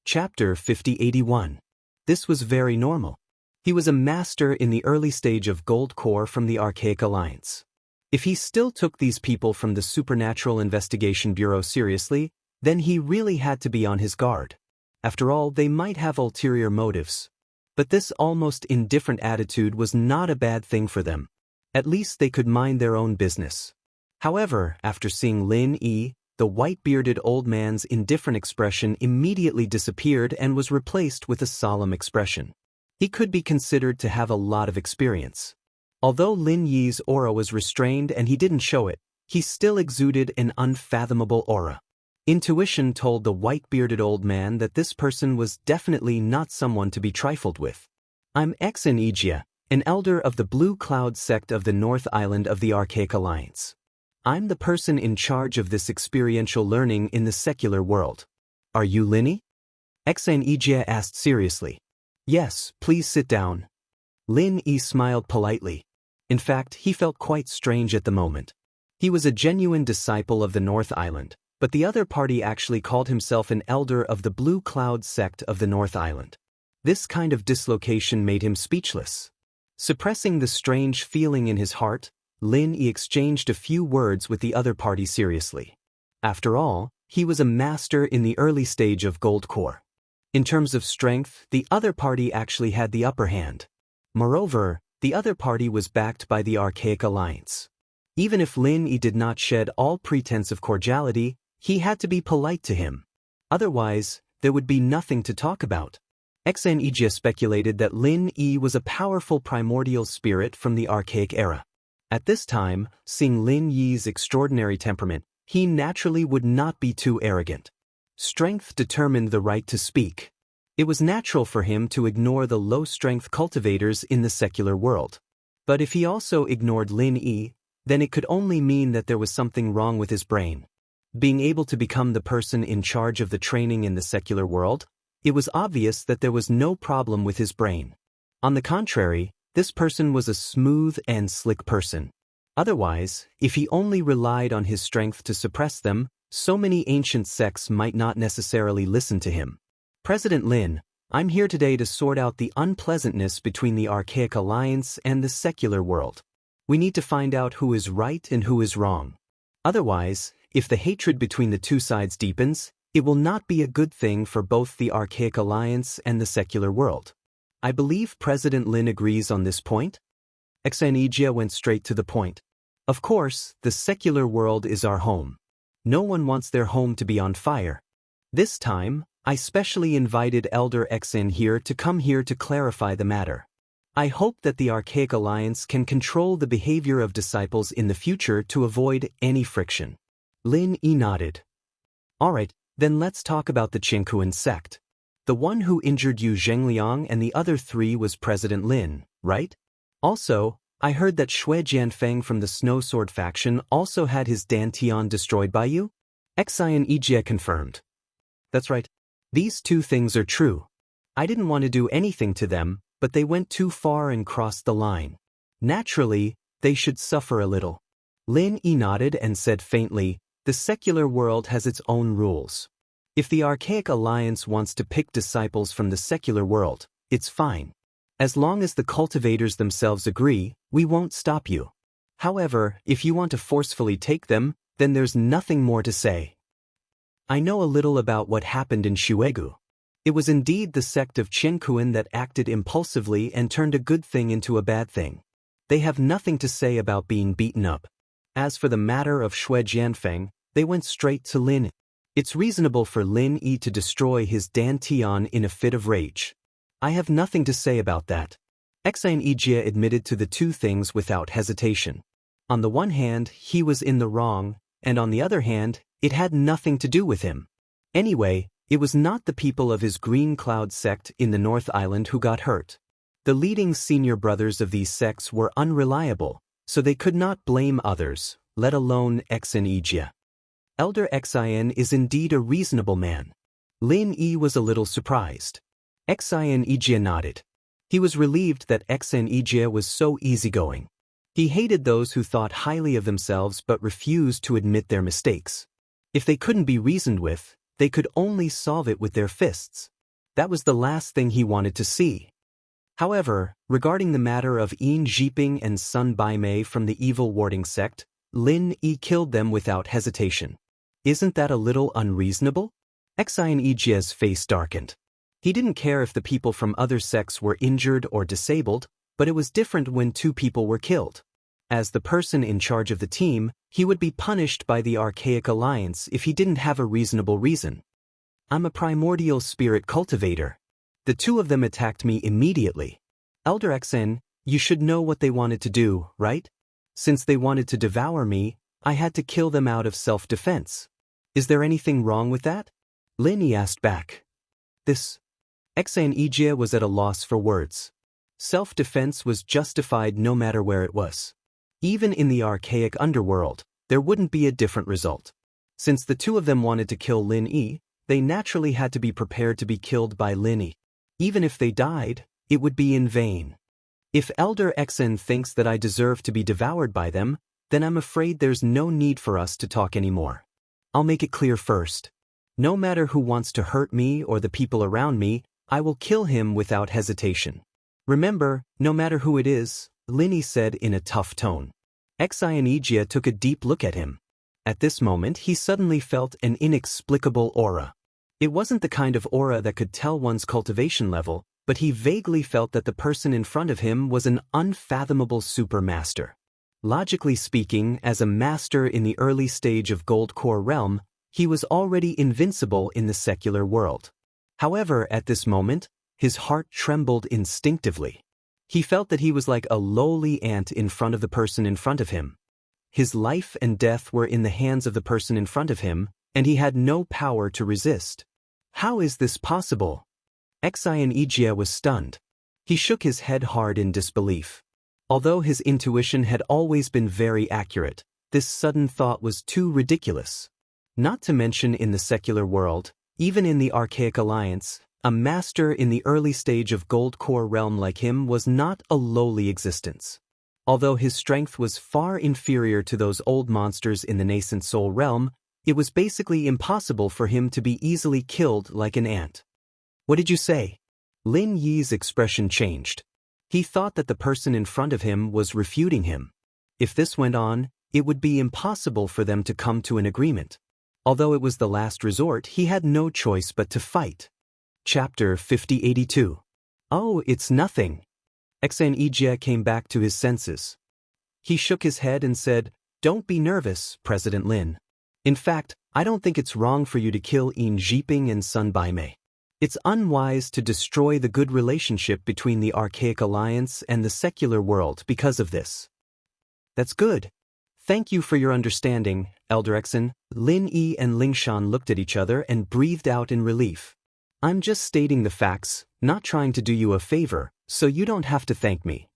Chapter 5081. This was very normal. He was a master in the early stage of Gold Core from the Archaic Alliance. If he still took these people from the Supernatural Investigation Bureau seriously, then he really had to be on his guard. After all, they might have ulterior motives. But this almost indifferent attitude was not a bad thing for them. At least they could mind their own business. However, after seeing Lin Yi, the white-bearded old man's indifferent expression immediately disappeared and was replaced with a solemn expression. He could be considered to have a lot of experience. Although Lin Yi's aura was restrained and he didn't show it, he still exuded an unfathomable aura. Intuition told the white-bearded old man that this person was definitely not someone to be trifled with. I'm Xianxia, an elder of the Blue Cloud sect of the North Island of the Archaic Alliance. I'm the person in charge of this experiential learning in the secular world. Are you Lin Yi? Xianxia asked seriously. Yes, please sit down. Lin Yi smiled politely. In fact, he felt quite strange at the moment. He was a genuine disciple of the North Island, but the other party actually called himself an elder of the Blue Cloud sect of the North Island. This kind of dislocation made him speechless. Suppressing the strange feeling in his heart, Lin Yi exchanged a few words with the other party seriously. After all, he was a master in the early stage of Gold Core. In terms of strength, the other party actually had the upper hand. Moreover, the other party was backed by the Archaic Alliance. Even if Lin Yi did not shed all pretense of cordiality, he had to be polite to him. Otherwise, there would be nothing to talk about. Xianxia speculated that Lin Yi was a powerful primordial spirit from the Archaic era. At this time, seeing Lin Yi's extraordinary temperament, he naturally would not be too arrogant. Strength determined the right to speak. It was natural for him to ignore the low-strength cultivators in the secular world. But if he also ignored Lin Yi, then it could only mean that there was something wrong with his brain. Being able to become the person in charge of the training in the secular world, it was obvious that there was no problem with his brain. On the contrary, this person was a smooth and slick person. Otherwise, if he only relied on his strength to suppress them, so many ancient sects might not necessarily listen to him. President Lin, I'm here today to sort out the unpleasantness between the Archaic Alliance and the secular world. We need to find out who is right and who is wrong. Otherwise, if the hatred between the two sides deepens, it will not be a good thing for both the Archaic Alliance and the secular world. I believe President Lin agrees on this point. Xianxia went straight to the point. Of course, the secular world is our home. No one wants their home to be on fire. This time, I specially invited Elder Xin here to clarify the matter. I hope that the Archaic Alliance can control the behavior of disciples in the future to avoid any friction. Lin Yi nodded. Alright, then let's talk about the Qingkuan sect. The one who injured Yu Zhengliang and the other three was President Lin, right? Also, I heard that Shui Jianfeng from the Snow Sword faction also had his Dantian destroyed by you? Xianxia confirmed. That's right. These two things are true. I didn't want to do anything to them, but they went too far and crossed the line. Naturally, they should suffer a little. Lin Yi nodded and said faintly, the secular world has its own rules. If the Archaic Alliance wants to pick disciples from the secular world, it's fine. As long as the cultivators themselves agree, we won't stop you. However, if you want to forcefully take them, then there's nothing more to say. I know a little about what happened in Shuegu. It was indeed the sect of Qingkuan that acted impulsively and turned a good thing into a bad thing. They have nothing to say about being beaten up. As for the matter of Shui Jianfeng, they went straight to Lin. It's reasonable for Lin Yi to destroy his Dantian in a fit of rage. I have nothing to say about that. Xianxia admitted to the two things without hesitation. On the one hand, he was in the wrong, and on the other hand, it had nothing to do with him. Anyway, it was not the people of his Green Cloud sect in the North Island who got hurt. The leading senior brothers of these sects were unreliable, so they could not blame others, let alone Xianxia. Elder Xin is indeed a reasonable man. Lin Yi was a little surprised. Xianxia nodded. He was relieved that Xianxia was so easygoing. He hated those who thought highly of themselves but refused to admit their mistakes. If they couldn't be reasoned with, they could only solve it with their fists. That was the last thing he wanted to see. However, regarding the matter of Yin Zhiping and Sun Baimei from the evil warding sect, Lin Yi killed them without hesitation. Isn't that a little unreasonable? Xianxia's face darkened. He didn't care if the people from other sects were injured or disabled, but it was different when two people were killed. As the person in charge of the team, he would be punished by the Archaic Alliance if he didn't have a reasonable reason. I'm a primordial spirit cultivator. The two of them attacked me immediately. Elder Xin, you should know what they wanted to do, right? Since they wanted to devour me, I had to kill them out of self-defense. Is there anything wrong with that? Lin Yi asked back. Xianxia was at a loss for words. Self-defense was justified no matter where it was. Even in the archaic underworld, there wouldn't be a different result. Since the two of them wanted to kill Lin Yi, they naturally had to be prepared to be killed by Lin Yi. Even if they died, it would be in vain. If Elder Xin thinks that I deserve to be devoured by them, then I'm afraid there's no need for us to talk anymore. I'll make it clear first. No matter who wants to hurt me or the people around me, I will kill him without hesitation. Remember, no matter who it is, Lin Yi said in a tough tone. Xianxia took a deep look at him. At this moment he suddenly felt an inexplicable aura. It wasn't the kind of aura that could tell one's cultivation level, but he vaguely felt that the person in front of him was an unfathomable supermaster. Logically speaking, as a master in the early stage of Gold Core realm, he was already invincible in the secular world. However, at this moment, his heart trembled instinctively. He felt that he was like a lowly ant in front of the person in front of him. His life and death were in the hands of the person in front of him, and he had no power to resist. How is this possible? Xianxia was stunned. He shook his head hard in disbelief. Although his intuition had always been very accurate, this sudden thought was too ridiculous. Not to mention in the secular world, even in the Archaic Alliance, a master in the early stage of Gold Core realm like him was not a lowly existence. Although his strength was far inferior to those old monsters in the nascent soul realm, it was basically impossible for him to be easily killed like an ant. What did you say? Lin Yi's expression changed. He thought that the person in front of him was refuting him. If this went on, it would be impossible for them to come to an agreement. Although it was the last resort, he had no choice but to fight. Chapter 5082. Oh, it's nothing. Xianxia came back to his senses. He shook his head and said, "Don't be nervous, President Lin. In fact, I don't think it's wrong for you to kill Yin Jiping and Sun Baimei. It's unwise to destroy the good relationship between the Archaic Alliance and the secular world because of this." That's good. Thank you for your understanding, Elder Exen. Lin Yi and Lingshan looked at each other and breathed out in relief. I'm just stating the facts, not trying to do you a favor, so you don't have to thank me.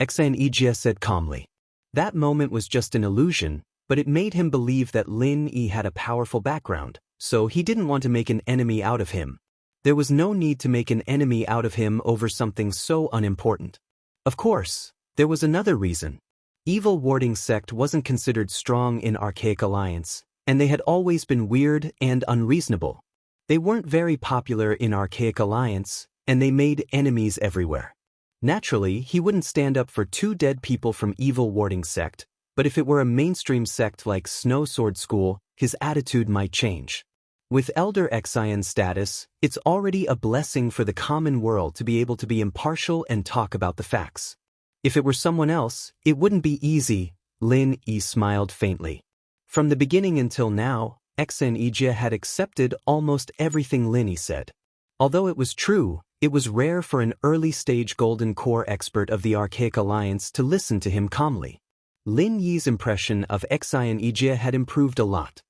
Xianxia said calmly. That moment was just an illusion, but it made him believe that Lin Yi had a powerful background, so he didn't want to make an enemy out of him. There was no need to make an enemy out of him over something so unimportant. Of course, there was another reason. Evil Warding Sect wasn't considered strong in Archaic Alliance, and they had always been weird and unreasonable. They weren't very popular in Archaic Alliance, and they made enemies everywhere. Naturally, he wouldn't stand up for two dead people from Evil Warding Sect, but if it were a mainstream sect like Snow Sword School, his attitude might change. With Elder Xian's status, it's already a blessing for the common world to be able to be impartial and talk about the facts. If it were someone else, it wouldn't be easy. Lin Yi smiled faintly. From the beginning until now, Xianxia had accepted almost everything Lin Yi said. Although it was true, it was rare for an early-stage Golden Core expert of the Archaic Alliance to listen to him calmly. Lin Yi's impression of Xianxia had improved a lot.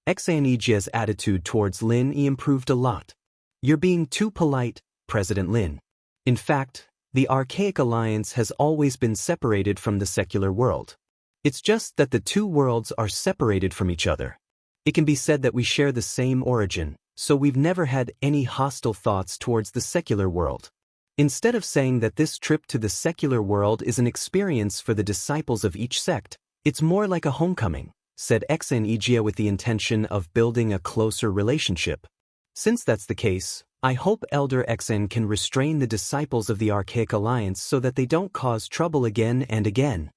Xianxia's attitude towards Lin Yi improved a lot. You're being too polite, President Lin. In fact, the Archaic Alliance has always been separated from the secular world. It's just that the two worlds are separated from each other. It can be said that we share the same origin, so we've never had any hostile thoughts towards the secular world. Instead of saying that this trip to the secular world is an experience for the disciples of each sect, it's more like a homecoming, said Xianxia with the intention of building a closer relationship. Since that's the case, I hope Elder Xen can restrain the disciples of the Archaic Alliance so that they don't cause trouble again and again.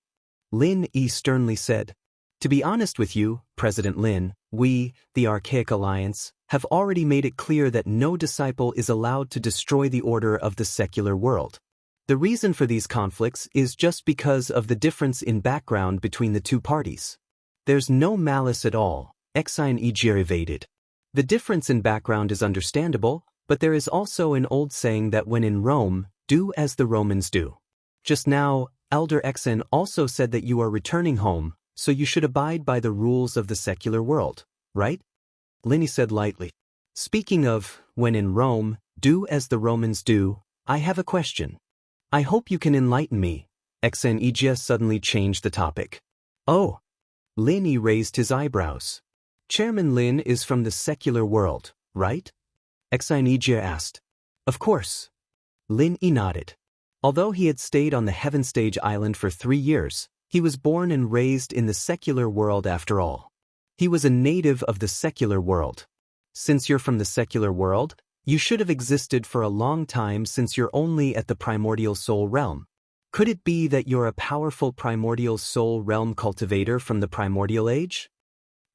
Lin Yi sternly said. To be honest with you, President Lin, we, the Archaic Alliance, have already made it clear that no disciple is allowed to destroy the order of the secular world. The reason for these conflicts is just because of the difference in background between the two parties. There's no malice at all, Xianxia evaded. The difference in background is understandable, but there is also an old saying that when in Rome, do as the Romans do. Just now, Elder Xen also said that you are returning home, so you should abide by the rules of the secular world, right? Lin Yi said lightly. Speaking of, when in Rome, do as the Romans do, I have a question. I hope you can enlighten me. Xianxia suddenly changed the topic. Oh. Lin Yi raised his eyebrows. Chairman Lin is from the secular world, right? Xianxia asked. Of course. Lin Yi nodded. Although he had stayed on the Heaven Stage Island for 3 years, he was born and raised in the secular world after all. He was a native of the secular world. Since you're from the secular world, you should have existed for a long time since you're only at the primordial soul realm. Could it be that you're a powerful primordial soul realm cultivator from the primordial age?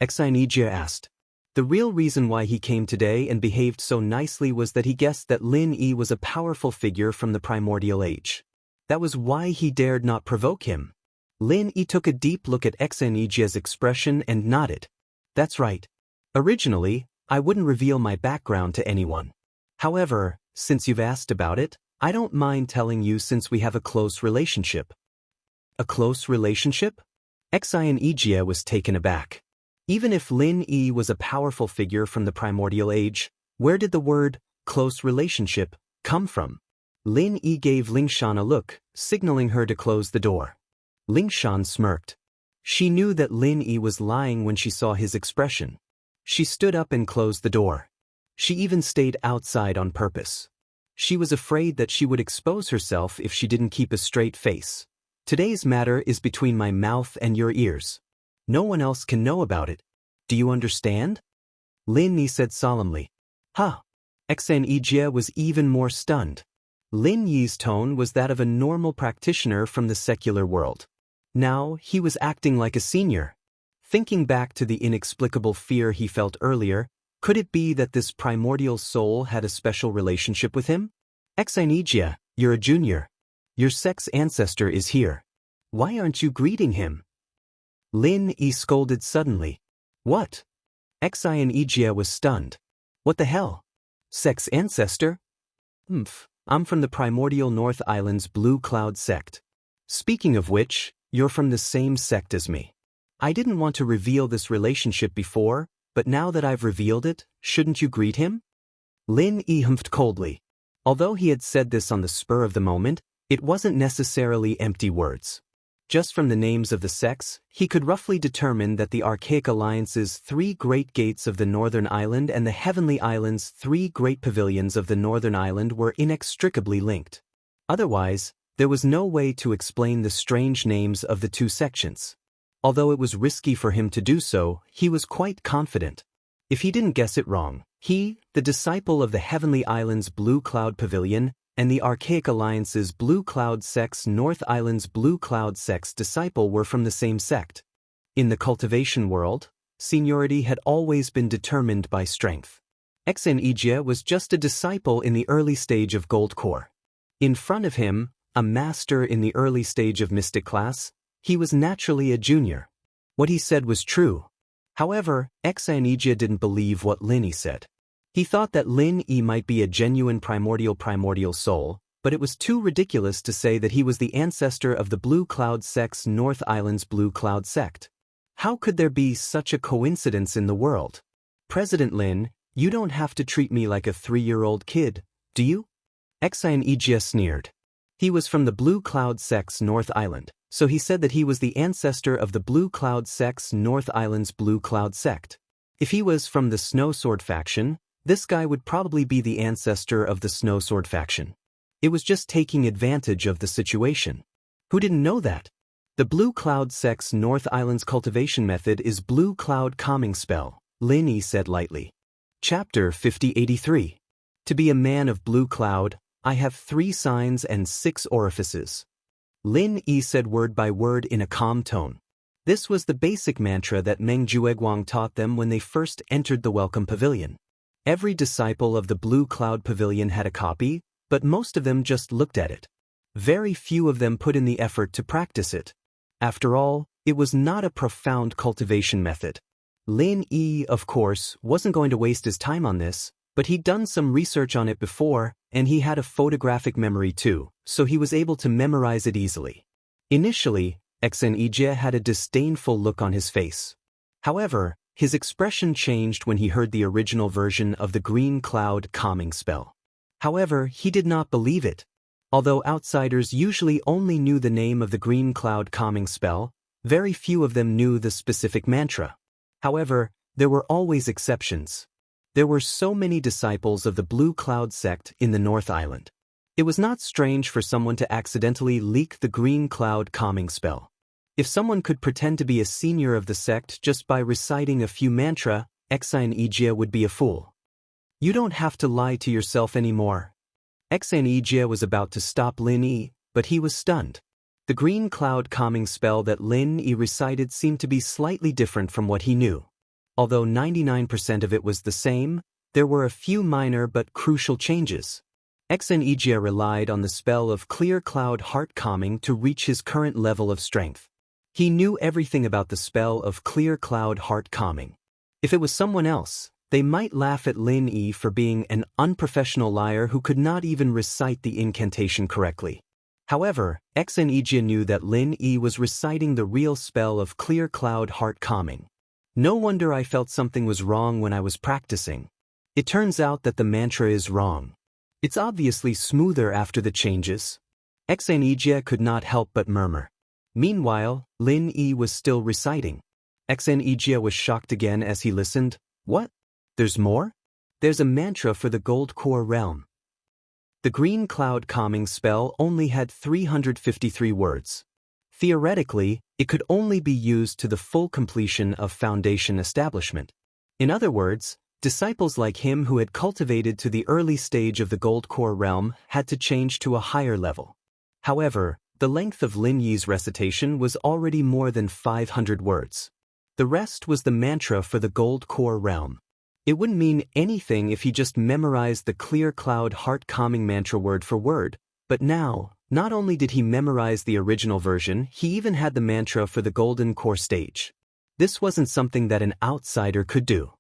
Xianxia asked. The real reason why he came today and behaved so nicely was that he guessed that Lin Yi was a powerful figure from the primordial age. That was why he dared not provoke him. Lin Yi took a deep look at Xianxia's expression and nodded. That's right. Originally, I wouldn't reveal my background to anyone. However, since you've asked about it, I don't mind telling you since we have a close relationship. A close relationship? Xianxia was taken aback. Even if Lin Yi was a powerful figure from the primordial age, where did the word, close relationship, come from? Lin Yi gave Lingshan a look, signaling her to close the door. Lingshan smirked. She knew that Lin Yi was lying when she saw his expression. She stood up and closed the door. She even stayed outside on purpose. She was afraid that she would expose herself if she didn't keep a straight face. Today's matter is between my mouth and your ears. No one else can know about it. Do you understand? Lin Yi said solemnly. Huh. Xianxia was even more stunned. Lin Yi's tone was that of a normal practitioner from the secular world. Now, he was acting like a senior. Thinking back to the inexplicable fear he felt earlier, could it be that this primordial soul had a special relationship with him? Xianxia, you're a junior. Your sex ancestor is here. Why aren't you greeting him? Lin Yi scolded suddenly. What? Xianxia was stunned. What the hell? Sex ancestor? I'm from the primordial North Island's Blue Cloud sect. Speaking of which, you're from the same sect as me. I didn't want to reveal this relationship before, but now that I've revealed it, shouldn't you greet him? Lin Yi humphed coldly. Although he had said this on the spur of the moment, it wasn't necessarily empty words. Just from the names of the sects, he could roughly determine that the Archaic Alliance's 3 great gates of the Northern Island and the Heavenly Island's 3 great pavilions of the Northern Island were inextricably linked. Otherwise, there was no way to explain the strange names of the 2 sections. Although it was risky for him to do so, he was quite confident. If he didn't guess it wrong, he, the disciple of the Heavenly Island's Blue Cloud Pavilion, and the Archaic Alliance's Blue Cloud sect's North Island's Blue Cloud sect's disciple were from the same sect. In the cultivation world, seniority had always been determined by strength. Xianxia was just a disciple in the early stage of Gold Core. In front of him, a master in the early stage of Mystic class, he was naturally a junior. What he said was true. However, Xianxia didn't believe what Lin Yi said. He thought that Lin Yi might be a genuine primordial soul, but it was too ridiculous to say that he was the ancestor of the Blue Cloud sect's North Island's Blue Cloud sect. How could there be such a coincidence in the world? President Lin, you don't have to treat me like a 3-year-old kid, do you? Xianxia sneered. He was from the Blue Cloud sect's North Island, so he said that he was the ancestor of the Blue Cloud sect's North Island's Blue Cloud sect. If he was from the Snow Sword faction, this guy would probably be the ancestor of the Snow Sword faction. It was just taking advantage of the situation. Who didn't know that? The Blue Cloud sect's North Island's cultivation method is Blue Cloud Calming Spell, Lin Yi said lightly. Chapter 5083. To be a man of Blue Cloud, I have 3 signs and 6 orifices. Lin Yi said word by word in a calm tone. This was the basic mantra that Meng Jueguang taught them when they first entered the Welcome Pavilion. Every disciple of the Blue Cloud Pavilion had a copy, but most of them just looked at it. Very few of them put in the effort to practice it. After all, it was not a profound cultivation method. Lin Yi, of course, wasn't going to waste his time on this, but he'd done some research on it before, and he had a photographic memory too, so he was able to memorize it easily. Initially, Xianxia had a disdainful look on his face. However, his expression changed when he heard the original version of the Green Cloud Calming Spell. However, he did not believe it. Although outsiders usually only knew the name of the Green Cloud Calming Spell, very few of them knew the specific mantra. However, there were always exceptions. There were so many disciples of the Blue Cloud sect in the North Island. It was not strange for someone to accidentally leak the Green Cloud Calming Spell. If someone could pretend to be a senior of the sect just by reciting a few mantra, Xianxia would be a fool. You don't have to lie to yourself anymore. Xianxia was about to stop Lin Yi, but he was stunned. The Green Cloud Calming Spell that Lin Yi recited seemed to be slightly different from what he knew. although 99% of it was the same, there were a few minor but crucial changes. Xianxia relied on the spell of Clear Cloud Heart Calming to reach his current level of strength. He knew everything about the spell of Clear Cloud Heart Calming. If it was someone else, they might laugh at Lin Yi for being an unprofessional liar who could not even recite the incantation correctly. However, Xianxia knew that Lin Yi was reciting the real spell of Clear Cloud Heart Calming. No wonder I felt something was wrong when I was practicing. It turns out that the mantra is wrong. It's obviously smoother after the changes. Xianxia could not help but murmur. Meanwhile, Lin Yi was still reciting. Xianxia was shocked again as he listened. What? There's more? There's a mantra for the Gold Core realm. The Green Cloud Calming spell only had 353 words. Theoretically, it could only be used to the full completion of Foundation establishment. In other words, disciples like him who had cultivated to the early stage of the Gold Core realm had to change to a higher level. However, the length of Lin Yi's recitation was already more than 500 words. The rest was the mantra for the Gold Core realm. It wouldn't mean anything if he just memorized the Clear Cloud Heart Calming mantra word for word, but now, not only did he memorize the original version, he even had the mantra for the Golden Core stage. This wasn't something that an outsider could do.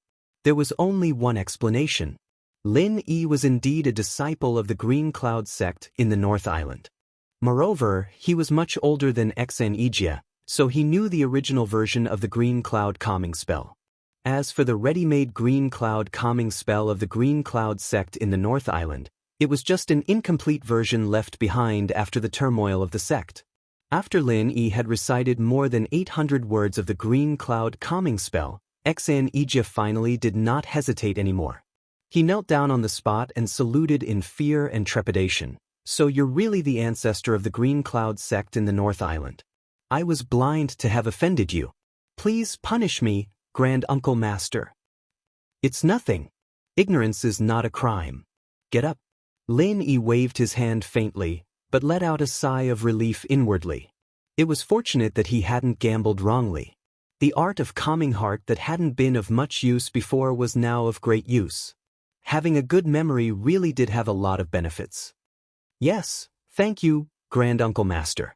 There was only one explanation. Lin Yi was indeed a disciple of the Green Cloud sect in the North Island. Moreover, he was much older than Xianxia, so he knew the original version of the Green Cloud Calming spell. As for the ready-made Green Cloud Calming spell of the Green Cloud sect in the North Island, it was just an incomplete version left behind after the turmoil of the sect. After Lin Yi had recited more than 800 words of the Green Cloud Calming spell, Xianxia finally did not hesitate anymore. He knelt down on the spot and saluted in fear and trepidation. So you're really the ancestor of the Green Cloud sect in the North Island. I was blind to have offended you. Please punish me, Grand Uncle Master. It's nothing. Ignorance is not a crime. Get up. Lin Yi waved his hand faintly, but let out a sigh of relief inwardly. It was fortunate that he hadn't gambled wrongly. The art of calming heart that hadn't been of much use before was now of great use. Having a good memory really did have a lot of benefits. Yes, thank you, Grand Uncle Master.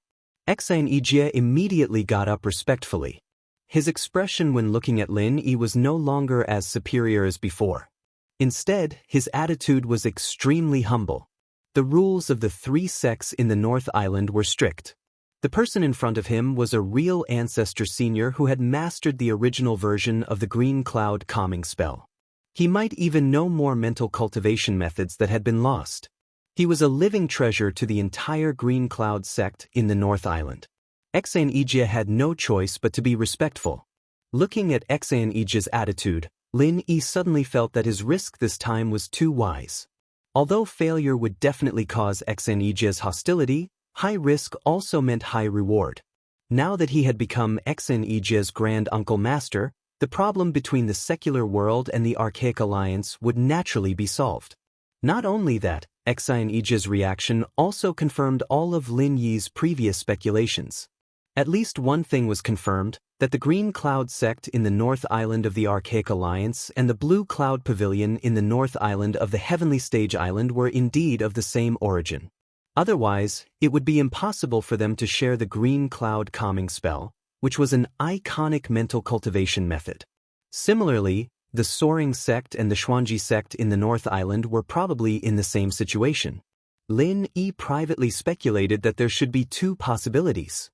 Xianxia immediately got up respectfully. His expression when looking at Lin Yi was no longer as superior as before. Instead, his attitude was extremely humble. The rules of the three sects in the North Island were strict. The person in front of him was a real ancestor senior who had mastered the original version of the Green Cloud Calming spell. He might even know more mental cultivation methods that had been lost. He was a living treasure to the entire Green Cloud sect in the North Island. Xianxia had no choice but to be respectful. Looking at Xianxia's attitude, Lin Yi suddenly felt that his risk this time was too wise. Although failure would definitely cause Xianxia's hostility, high risk also meant high reward. Now that he had become Xianxia's Grand Uncle Master, the problem between the secular world and the Archaic Alliance would naturally be solved. Not only that, Xianxia's reaction also confirmed all of Lin Yi's previous speculations. At least one thing was confirmed, that the Green Cloud sect in the North Island of the Archaic Alliance and the Blue Cloud Pavilion in the North Island of the Heavenly Stage Island were indeed of the same origin. Otherwise, it would be impossible for them to share the Green Cloud Calming spell, which was an iconic mental cultivation method. Similarly, the Soaring sect and the Xuanji sect in the North Island were probably in the same situation. Lin Yi privately speculated that there should be two possibilities.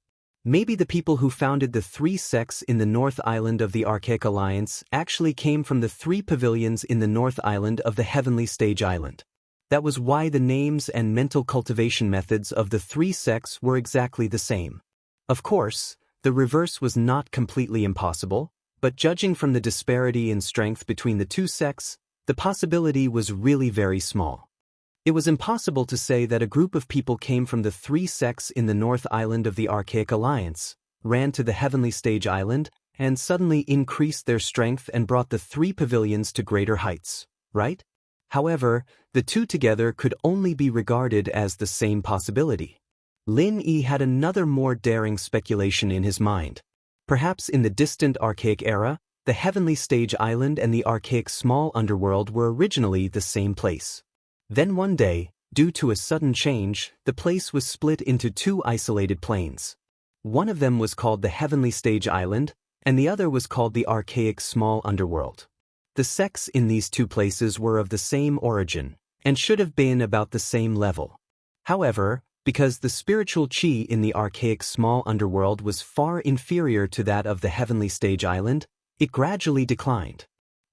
Maybe the people who founded the three sects in the North Island of the Archaic Alliance actually came from the three pavilions in the North Island of the Heavenly Stage Island. That was why the names and mental cultivation methods of the three sects were exactly the same. Of course, the reverse was not completely impossible, but judging from the disparity in strength between the two sects, the possibility was really very small. It was impossible to say that a group of people came from the three sects in the North Island of the Archaic Alliance, ran to the Heavenly Stage Island, and suddenly increased their strength and brought the three pavilions to greater heights, right? However, the two together could only be regarded as the same possibility. Lin Yi had another more daring speculation in his mind. Perhaps in the distant Archaic era, the Heavenly Stage Island and the archaic small underworld were originally the same place. Then one day, due to a sudden change, the place was split into two isolated planes. One of them was called the Heavenly Stage Island, and the other was called the archaic small underworld. The sects in these two places were of the same origin, and should have been about the same level. However, because the spiritual chi in the archaic small underworld was far inferior to that of the Heavenly Stage Island, it gradually declined.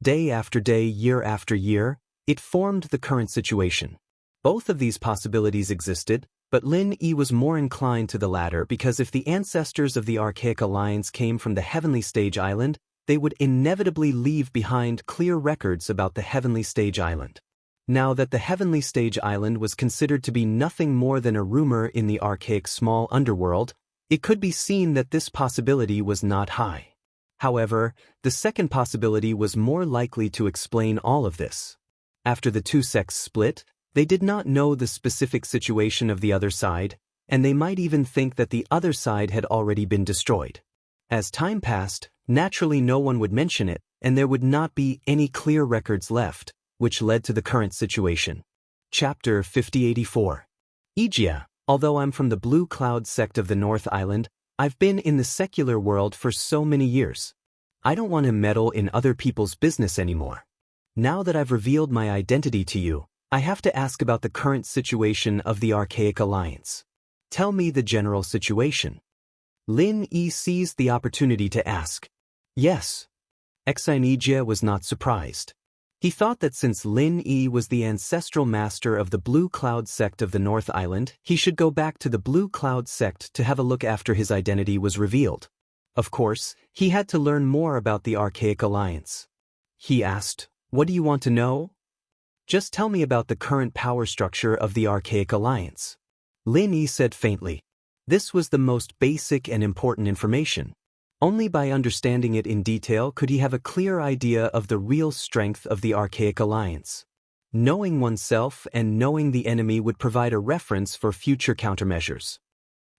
Day after day, year after year, it formed the current situation. Both of these possibilities existed, but Lin Yi was more inclined to the latter because if the ancestors of the Archaic Alliance came from the Heavenly Stage Island, they would inevitably leave behind clear records about the Heavenly Stage Island. Now that the Heavenly Stage Island was considered to be nothing more than a rumor in the archaic small underworld, it could be seen that this possibility was not high. However, the second possibility was more likely to explain all of this. After the two sects split, they did not know the specific situation of the other side, and they might even think that the other side had already been destroyed. As time passed, naturally no one would mention it, and there would not be any clear records left, which led to the current situation. Chapter 5084. Xianxia, although I'm from the Blue Cloud sect of the North Island, I've been in the secular world for so many years. I don't want to meddle in other people's business anymore. Now that I've revealed my identity to you, I have to ask about the current situation of the Archaic Alliance. Tell me the general situation. Lin Yi seized the opportunity to ask. Yes. Xianxia was not surprised. He thought that since Lin Yi was the ancestral master of the Blue Cloud sect of the North Island, he should go back to the Blue Cloud sect to have a look after his identity was revealed. Of course, he had to learn more about the Archaic Alliance. He asked, "What do you want to know?" "Just tell me about the current power structure of the Archaic Alliance." Lin Yi said faintly. This was the most basic and important information. Only by understanding it in detail could he have a clear idea of the real strength of the Archaic Alliance. Knowing oneself and knowing the enemy would provide a reference for future countermeasures.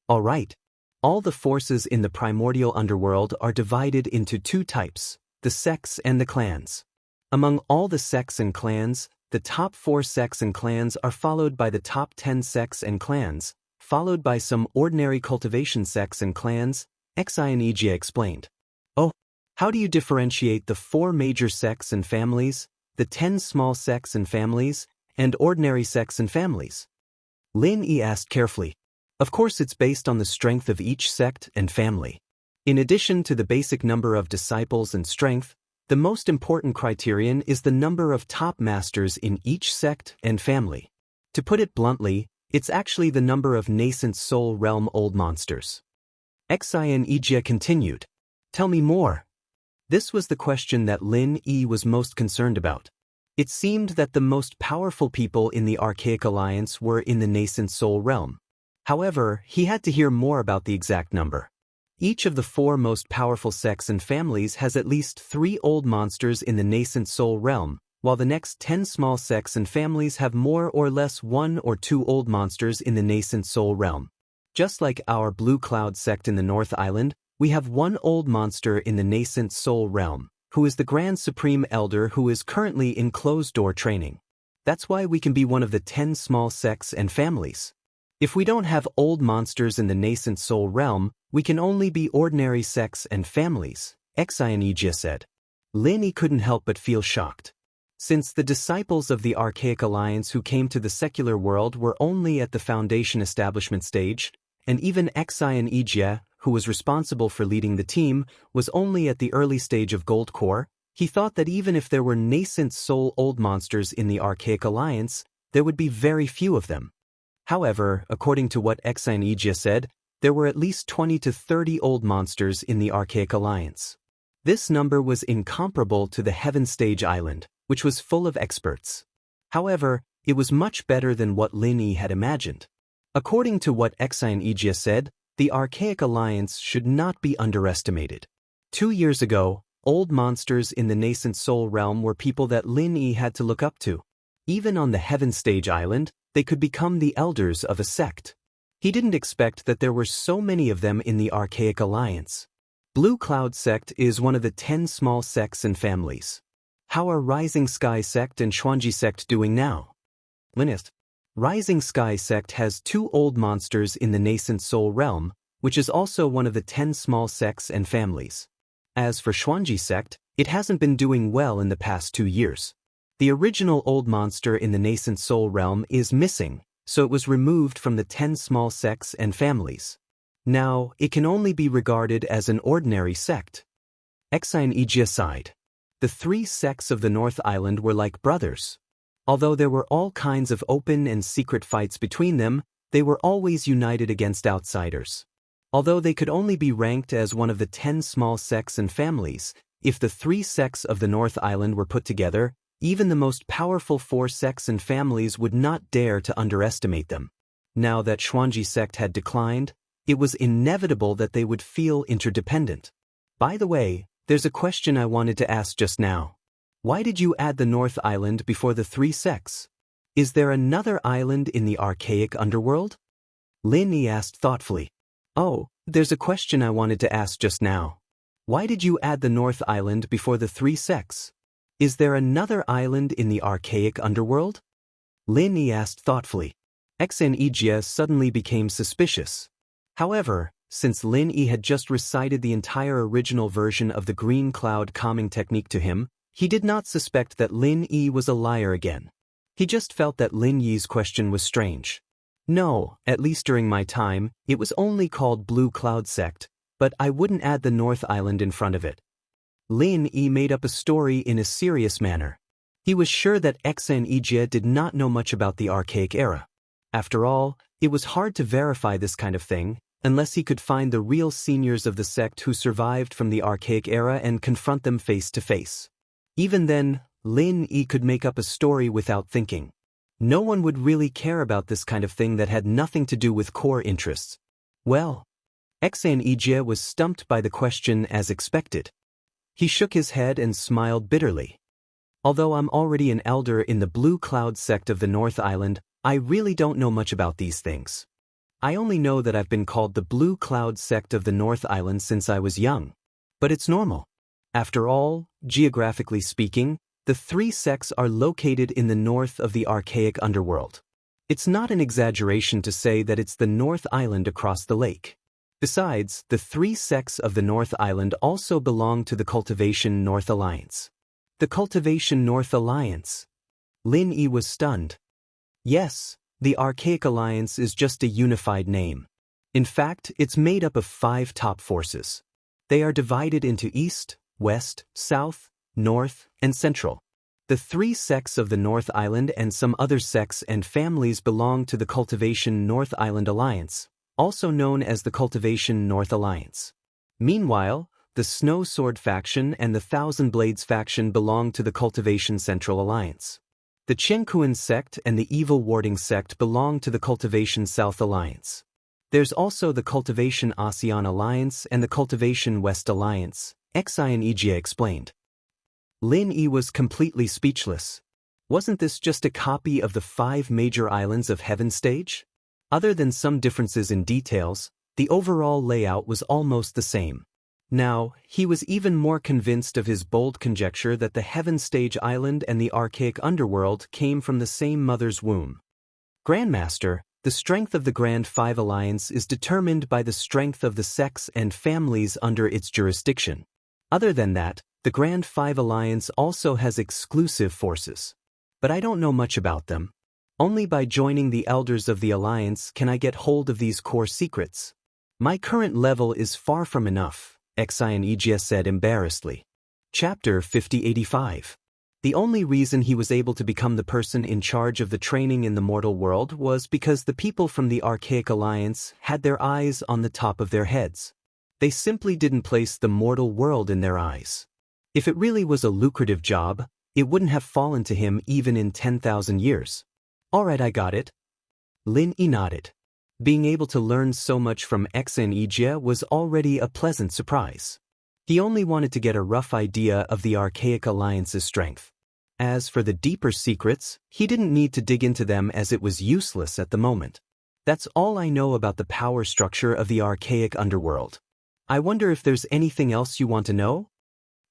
All right. All the forces in the primordial underworld are divided into two types, the sects and the clans. Among all the sects and clans, the top 4 sects and clans are followed by the top 10 sects and clans, followed by some ordinary cultivation sects and clans, Xianxia explained. Oh, how do you differentiate the 4 major sects and families, the 10 small sects and families, and ordinary sects and families? Lin Yi asked carefully. Of course it's based on the strength of each sect and family. In addition to the basic number of disciples and strength, the most important criterion is the number of top masters in each sect and family. To put it bluntly, it's actually the number of nascent soul realm old monsters. Xianxia continued. Tell me more. This was the question that Lin Yi was most concerned about. It seemed that the most powerful people in the Archaic Alliance were in the nascent soul realm. However, he had to hear more about the exact number. Each of the 4 most powerful sects and families has at least 3 old monsters in the nascent soul realm, while the next 10 small sects and families have more or less 1 or 2 old monsters in the nascent soul realm. Just like our Blue Cloud sect in the North Island, we have 1 old monster in the nascent soul realm, who is the Grand Supreme Elder who is currently in closed-door training. That's why we can be one of the 10 small sects and families. If we don't have old monsters in the nascent soul realm, we can only be ordinary sects and families, Xianxia said. Lin Yi couldn't help but feel shocked. Since the disciples of the Archaic Alliance who came to the secular world were only at the foundation establishment stage, and even Xianxia, who was responsible for leading the team, was only at the early stage of Gold Core, he thought that even if there were nascent soul old monsters in the Archaic Alliance, there would be very few of them. However, according to what Xianxia said, there were at least 20 to 30 old monsters in the Archaic Alliance. This number was incomparable to the Heaven Stage Island, which was full of experts. However, it was much better than what Lin Yi had imagined. According to what Xianxia said, the Archaic Alliance should not be underestimated. 2 years ago, old monsters in the nascent soul realm were people that Lin Yi had to look up to. Even on the Heaven Stage Island, they could become the elders of a sect. He didn't expect that there were so many of them in the Archaic Alliance. Blue Cloud sect is one of the 10 small sects and families. How are Rising Sky sect and Xuanji sect doing now? Linist. Rising Sky sect has 2 old monsters in the nascent soul realm, which is also one of the 10 small sects and families. As for Xuanji sect, it hasn't been doing well in the past 2 years. The original old monster in the nascent soul realm is missing, so it was removed from the 10 small sects and families. Now, it can only be regarded as an ordinary sect. Xianxia sighed. The 3 sects of the North Island were like brothers. Although there were all kinds of open and secret fights between them, they were always united against outsiders. Although they could only be ranked as one of the 10 small sects and families, if the 3 sects of the North Island were put together, even the most powerful 4 sects and families would not dare to underestimate them. Now that Xuanji sect had declined, it was inevitable that they would feel interdependent. By the way, there's a question I wanted to ask just now. Why did you add the North Island before the 3 sects? Is there another island in the archaic underworld? Lin Yi asked thoughtfully. Oh, there's a question I wanted to ask just now. Why did you add the North Island before the 3 sects? Is there another island in the archaic underworld? Lin Yi asked thoughtfully. Xianxia suddenly became suspicious. However, since Lin Yi had just recited the entire original version of the green cloud calming technique to him, he did not suspect that Lin Yi was a liar again. He just felt that Lin Yi's question was strange. No, at least during my time, it was only called Blue Cloud Sect, but I wouldn't add the North Island in front of it. Lin Yi made up a story in a serious manner. He was sure that Xianxia did not know much about the archaic era. After all, it was hard to verify this kind of thing, unless he could find the real seniors of the sect who survived from the archaic era and confront them face to face. Even then, Lin Yi could make up a story without thinking. No one would really care about this kind of thing that had nothing to do with core interests. Well, Xianxia was stumped by the question as expected. He shook his head and smiled bitterly. Although I'm already an elder in the Blue Cloud sect of the North Island, I really don't know much about these things. I only know that I've been called the Blue Cloud sect of the North Island since I was young. But it's normal. After all, geographically speaking, the 3 sects are located in the north of the archaic underworld. It's not an exaggeration to say that it's the North Island across the lake. Besides, the 3 sects of the North Island also belong to the Cultivation North Alliance. The Cultivation North Alliance? Lin Yi was stunned. Yes, the Archaic Alliance is just a unified name. In fact, it's made up of 5 top forces. They are divided into East, West, South, North, and Central. The 3 sects of the North Island and some other sects and families belong to the Cultivation North Island Alliance, also known as the Cultivation North Alliance. Meanwhile, the Snow Sword faction and the Thousand Blades faction belong to the Cultivation Central Alliance. The Qiankuan sect and the Evil Warding sect belong to the Cultivation South Alliance. There's also the Cultivation ASEAN Alliance and the Cultivation West Alliance, Xianxia explained. Lin Yi was completely speechless. Wasn't this just a copy of the 5 major islands of Heaven Stage? Other than some differences in details, the overall layout was almost the same. Now, he was even more convinced of his bold conjecture that the Heaven Stage Island and the archaic underworld came from the same mother's womb. Grandmaster, the strength of the Grand 5 Alliance is determined by the strength of the sects and families under its jurisdiction. Other than that, the Grand 5 Alliance also has exclusive forces. But I don't know much about them. Only by joining the elders of the Alliance can I get hold of these core secrets. My current level is far from enough, Xianxia said embarrassedly. Chapter 5085. The only reason he was able to become the person in charge of the training in the mortal world was because the people from the Archaic Alliance had their eyes on the top of their heads. They simply didn't place the mortal world in their eyes. If it really was a lucrative job, it wouldn't have fallen to him even in 10,000 years. Alright, I got it. Lin Yi nodded. Being able to learn so much from Xianxia was already a pleasant surprise. He only wanted to get a rough idea of the Archaic Alliance's strength. As for the deeper secrets, he didn't need to dig into them as it was useless at the moment. That's all I know about the power structure of the Archaic underworld. I wonder if there's anything else you want to know?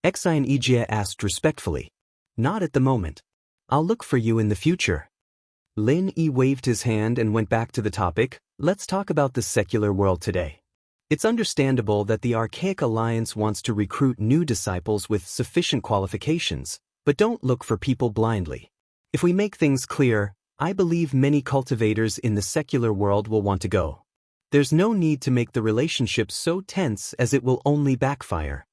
Xianxia asked respectfully. Not at the moment. I'll look for you in the future. Lin Yi waved his hand and went back to the topic. Let's talk about the secular world today. It's understandable that the Archaic Alliance wants to recruit new disciples with sufficient qualifications, but don't look for people blindly. If we make things clear, I believe many cultivators in the secular world will want to go. There's no need to make the relationship so tense as it will only backfire.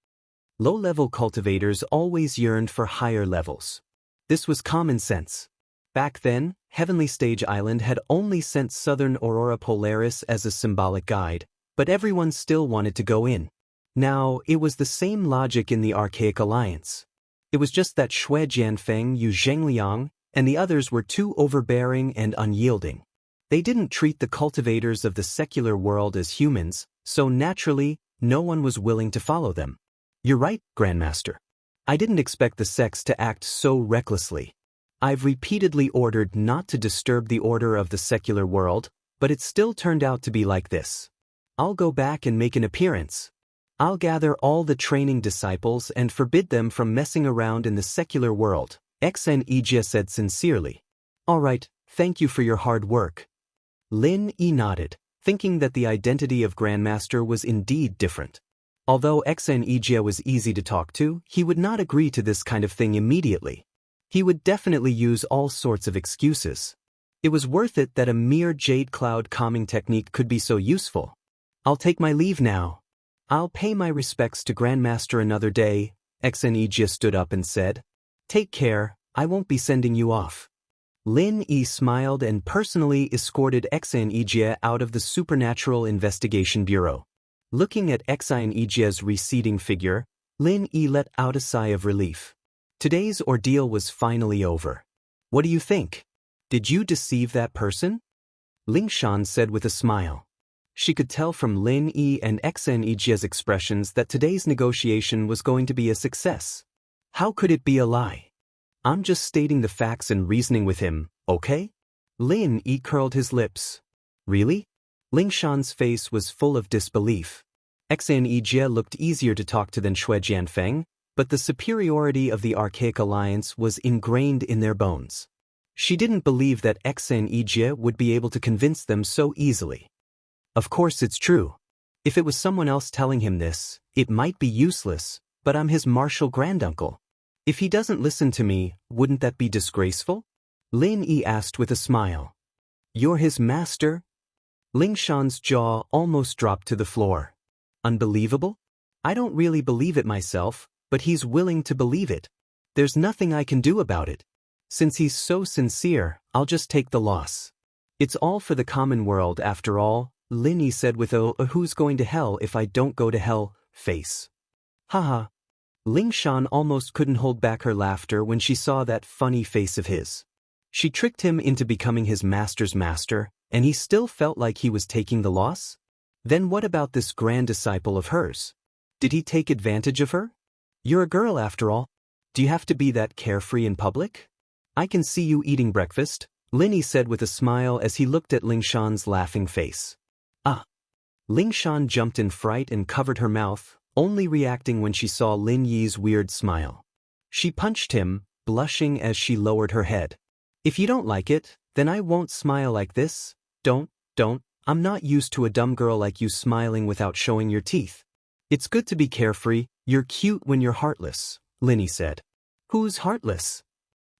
Low-level cultivators always yearned for higher levels. This was common sense. Back then, Heavenly Stage Island had only sent Southern Aurora Polaris as a symbolic guide, but everyone still wanted to go in. Now, it was the same logic in the Archaic Alliance. It was just that Shui Jianfeng, Yu Zhengliang, and the others were too overbearing and unyielding. They didn't treat the cultivators of the secular world as humans, so naturally, no one was willing to follow them. You're right, Grandmaster. I didn't expect the sects to act so recklessly. I've repeatedly ordered not to disturb the order of the secular world, but it still turned out to be like this. I'll go back and make an appearance. I'll gather all the training disciples and forbid them from messing around in the secular world, Xianxia said sincerely. All right, thank you for your hard work. Lin Yi nodded, thinking that the identity of Grandmaster was indeed different. Although Xianxia was easy to talk to, he would not agree to this kind of thing immediately. He would definitely use all sorts of excuses. It was worth it that a mere jade cloud calming technique could be so useful. I'll take my leave now. I'll pay my respects to Grandmaster another day, Xianxia stood up and said. Take care, I won't be sending you off. Lin Yi smiled and personally escorted Xianxia out of the Supernatural Investigation Bureau. Looking at Xianxia's receding figure, Lin Yi let out a sigh of relief. Today's ordeal was finally over. What do you think? Did you deceive that person? Ling Shan said with a smile. She could tell from Lin Yi and Xianxia's expressions that today's negotiation was going to be a success. How could it be a lie? I'm just stating the facts and reasoning with him, okay? Lin Yi curled his lips. Really? Ling Shan's face was full of disbelief. Xianxia looked easier to talk to than Shui Jianfeng, but the superiority of the Archaic Alliance was ingrained in their bones. She didn't believe that Xianxia would be able to convince them so easily. Of course it's true. If it was someone else telling him this, it might be useless, but I'm his martial granduncle. If he doesn't listen to me, wouldn't that be disgraceful? Lin Yi asked with a smile. You're his master? Ling Shan's jaw almost dropped to the floor. Unbelievable? I don't really believe it myself, but he's willing to believe it. There's nothing I can do about it. Since he's so sincere, I'll just take the loss. It's all for the common world after all, Lin Yi said with a who's going to hell if I don't go to hell face. Haha. Ling Shan almost couldn't hold back her laughter when she saw that funny face of his. She tricked him into becoming his master's master, and he still felt like he was taking the loss? Then what about this grand disciple of hers? Did he take advantage of her? You're a girl after all. Do you have to be that carefree in public? I can see you eating breakfast, Lin Yi said with a smile as he looked at Ling Shan's laughing face. Ah. Ling Shan jumped in fright and covered her mouth, only reacting when she saw Lin Yi's weird smile. She punched him, blushing as she lowered her head. If you don't like it, then I won't smile like this. Don't, I'm not used to a dumb girl like you smiling without showing your teeth. It's good to be carefree, you're cute when you're heartless, Lin Yi said. Who's heartless?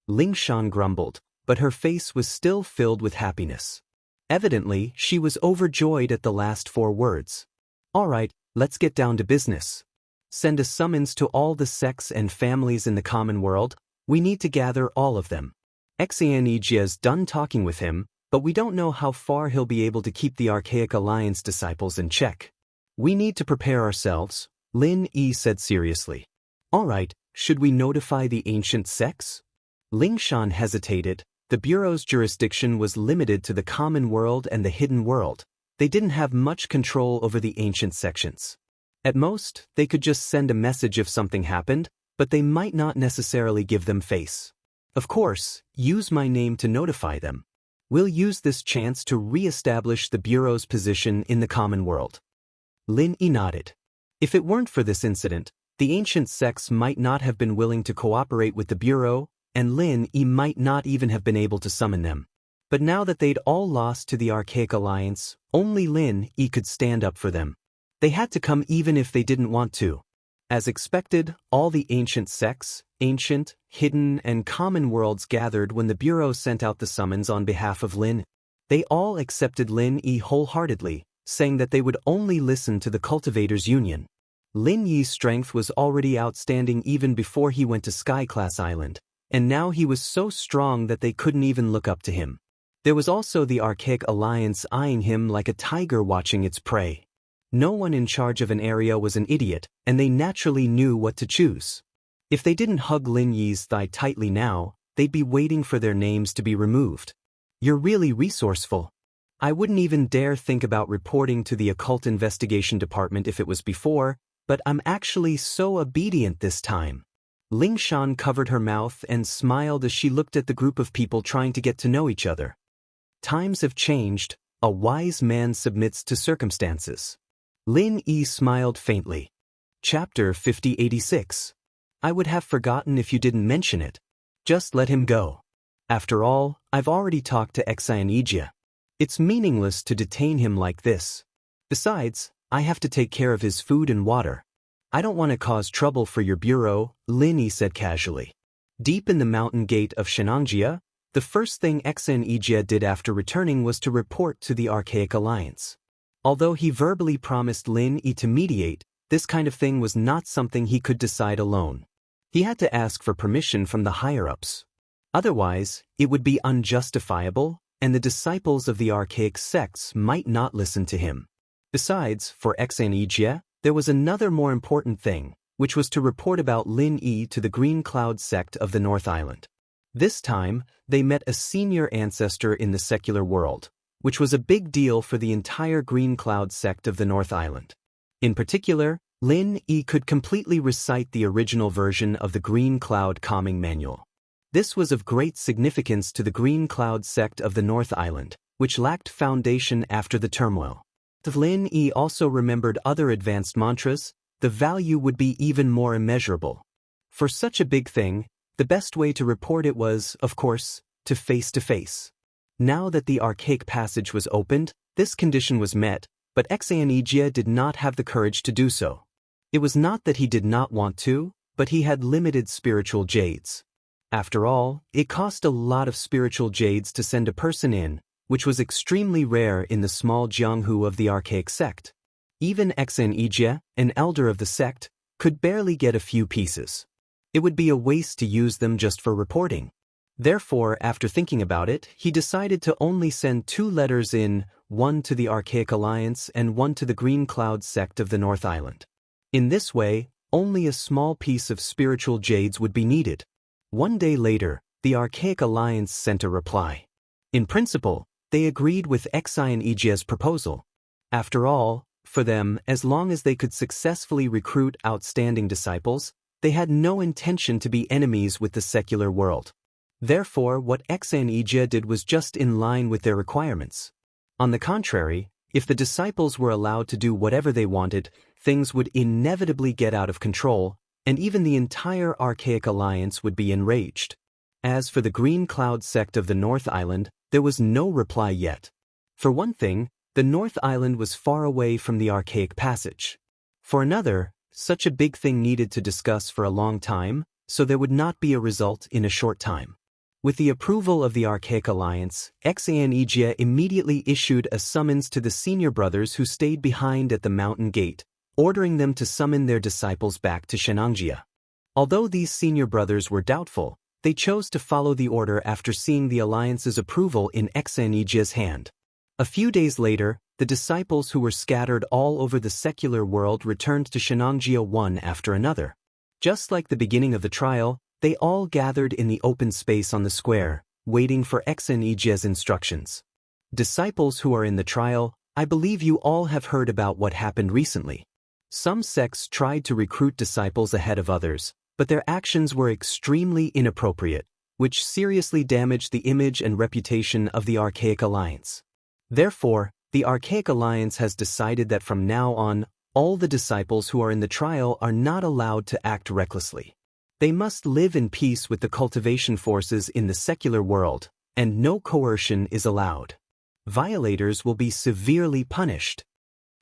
Ling Shan grumbled, but her face was still filled with happiness. Evidently, she was overjoyed at the last 4 words. All right, let's get down to business. Send a summons to all the sects and families in the common world. We need to gather all of them. Xianxia's done talking with him, but we don't know how far he'll be able to keep the Archaic Alliance disciples in check. We need to prepare ourselves, Lin Yi said seriously. All right, should we notify the ancient sects? Ling Shan hesitated. The Bureau's jurisdiction was limited to the common world and the hidden world. They didn't have much control over the ancient sections. At most, they could just send a message if something happened, but they might not necessarily give them face. Of course, use my name to notify them. We'll use this chance to re-establish the Bureau's position in the common world. Lin Yi nodded. If it weren't for this incident, the ancient sects might not have been willing to cooperate with the Bureau, and Lin Yi might not even have been able to summon them. But now that they'd all lost to the Archaic Alliance, only Lin Yi could stand up for them. They had to come even if they didn't want to. As expected, all the ancient sects, ancient, hidden, and common worlds gathered when the Bureau sent out the summons on behalf of Lin. They all accepted Lin Yi wholeheartedly, saying that they would only listen to the Cultivators' Union. Lin Yi's strength was already outstanding even before he went to Sky-class Island, and now he was so strong that they couldn't even look up to him. There was also the Archaic Alliance eyeing him like a tiger watching its prey. No one in charge of an area was an idiot, and they naturally knew what to choose. If they didn't hug Lin Yi's thigh tightly now, they'd be waiting for their names to be removed. You're really resourceful. I wouldn't even dare think about reporting to the Occult Investigation Department if it was before, but I'm actually so obedient this time. Ling Shan covered her mouth and smiled as she looked at the group of people trying to get to know each other. Times have changed, a wise man submits to circumstances. Lin Yi smiled faintly. Chapter 5086. I would have forgotten if you didn't mention it. Just let him go. After all, I've already talked to Xianxia. It's meaningless to detain him like this. Besides, I have to take care of his food and water. I don't want to cause trouble for your bureau, Lin Yi said casually. Deep in the mountain gate of Xianxia, the first thing Xianxia did after returning was to report to the Archaic Alliance. Although he verbally promised Lin Yi to mediate, this kind of thing was not something he could decide alone. He had to ask for permission from the higher-ups. Otherwise, it would be unjustifiable, and the disciples of the archaic sects might not listen to him. Besides, for Xianxia, there was another more important thing, which was to report about Lin Yi to the Green Cloud sect of the North Island. This time, they met a senior ancestor in the secular world, which was a big deal for the entire Green Cloud sect of the North Island. In particular, Lin Yi could completely recite the original version of the Green Cloud Calming Manual. This was of great significance to the Green Cloud sect of the North Island, which lacked foundation after the turmoil. If Lin Yi also remembered other advanced mantras, the value would be even more immeasurable. For such a big thing, the best way to report it was, of course, to face. Now that the archaic passage was opened, this condition was met, but Xianxia did not have the courage to do so. It was not that he did not want to, but he had limited spiritual jades. After all, it cost a lot of spiritual jades to send a person in, which was extremely rare in the small Jianghu of the archaic sect. Even Xianxia, an elder of the sect, could barely get a few pieces. It would be a waste to use them just for reporting. Therefore, after thinking about it, he decided to only send 2 letters in, one to the Archaic Alliance and one to the Green Cloud sect of the North Island. In this way, only a small piece of spiritual jades would be needed. One day later, the Archaic Alliance sent a reply. In principle, they agreed with Xianxia's proposal. After all, for them, as long as they could successfully recruit outstanding disciples, they had no intention to be enemies with the secular world. Therefore, what Xianxia did was just in line with their requirements. On the contrary, if the disciples were allowed to do whatever they wanted, things would inevitably get out of control, and even the entire Archaic Alliance would be enraged. As for the Green Cloud sect of the North Island, there was no reply yet. For one thing, the North Island was far away from the Archaic Passage. For another, such a big thing needed to discuss for a long time, so there would not be a result in a short time. With the approval of the Archaic Alliance, Xianxia immediately issued a summons to the senior brothers who stayed behind at the mountain gate, ordering them to summon their disciples back to Xianxia. Although these senior brothers were doubtful, they chose to follow the order after seeing the Alliance's approval in Xianxia's hand. A few days later, the disciples who were scattered all over the secular world returned to Xianxia one after another. Just like the beginning of the trial, they all gathered in the open space on the square, waiting for Xianxia's instructions. Disciples who are in the trial, I believe you all have heard about what happened recently. Some sects tried to recruit disciples ahead of others, but their actions were extremely inappropriate, which seriously damaged the image and reputation of the Archaic Alliance. Therefore, the Archaic Alliance has decided that from now on, All the disciples who are in the trial are not allowed to act recklessly. They must live in peace with the cultivation forces in the secular world, and no coercion is allowed. Violators will be severely punished.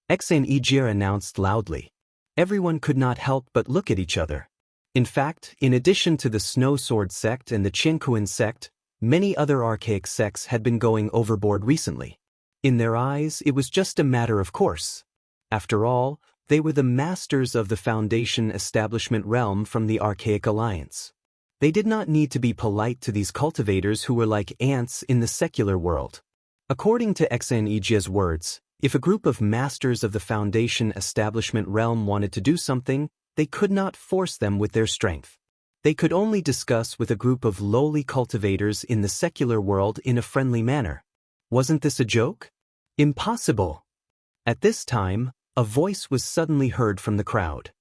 Xianxia announced loudly. Everyone could not help but look at each other. In fact, in addition to the Snow Sword sect and the Qianquan sect, many other archaic sects had been going overboard recently. In their eyes, it was just a matter of course. After all, they were the masters of the Foundation establishment realm from the Archaic Alliance. They did not need to be polite to these cultivators who were like ants in the secular world. According to Xianxia's words, if a group of masters of the Foundation establishment realm wanted to do something, they could not force them with their strength. They could only discuss with a group of lowly cultivators in the secular world in a friendly manner. Wasn't this a joke? Impossible! At this time, a voice was suddenly heard from the crowd.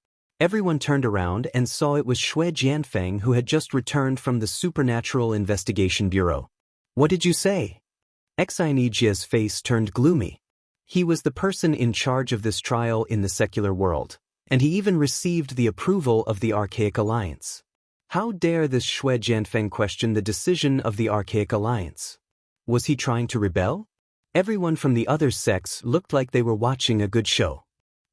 Everyone turned around and saw it was Shui Jianfeng who had just returned from the Supernatural Investigation Bureau. What did you say? Xianxia's face turned gloomy. He was the person in charge of this trial in the secular world, and he even received the approval of the Archaic Alliance. How dare this Shui Jianfeng question the decision of the Archaic Alliance? Was he trying to rebel? Everyone from the other sects looked like they were watching a good show.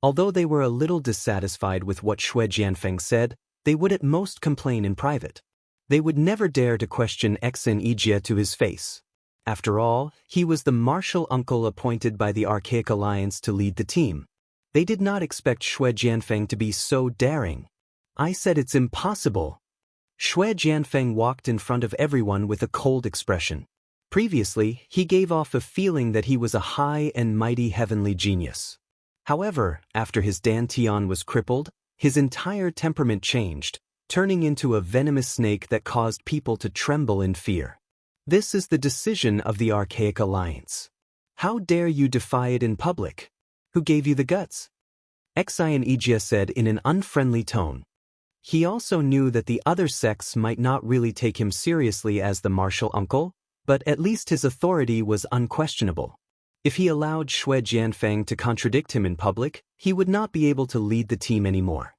Although they were a little dissatisfied with what Shui Jianfeng said, they would at most complain in private. They would never dare to question Xianxia to his face. After all, he was the martial uncle appointed by the Archaic Alliance to lead the team. They did not expect Shui Jianfeng to be so daring. I said it's impossible. Shui Jianfeng walked in front of everyone with a cold expression. Previously, he gave off a feeling that he was a high and mighty heavenly genius. However, after his dantian was crippled, his entire temperament changed, turning into a venomous snake that caused people to tremble in fear. This is the decision of the Archaic Alliance. How dare you defy it in public? Who gave you the guts? Xianxia said in an unfriendly tone. He also knew that the other sects might not really take him seriously as the martial uncle, but at least his authority was unquestionable. If he allowed Shui Jianfeng to contradict him in public, he would not be able to lead the team anymore.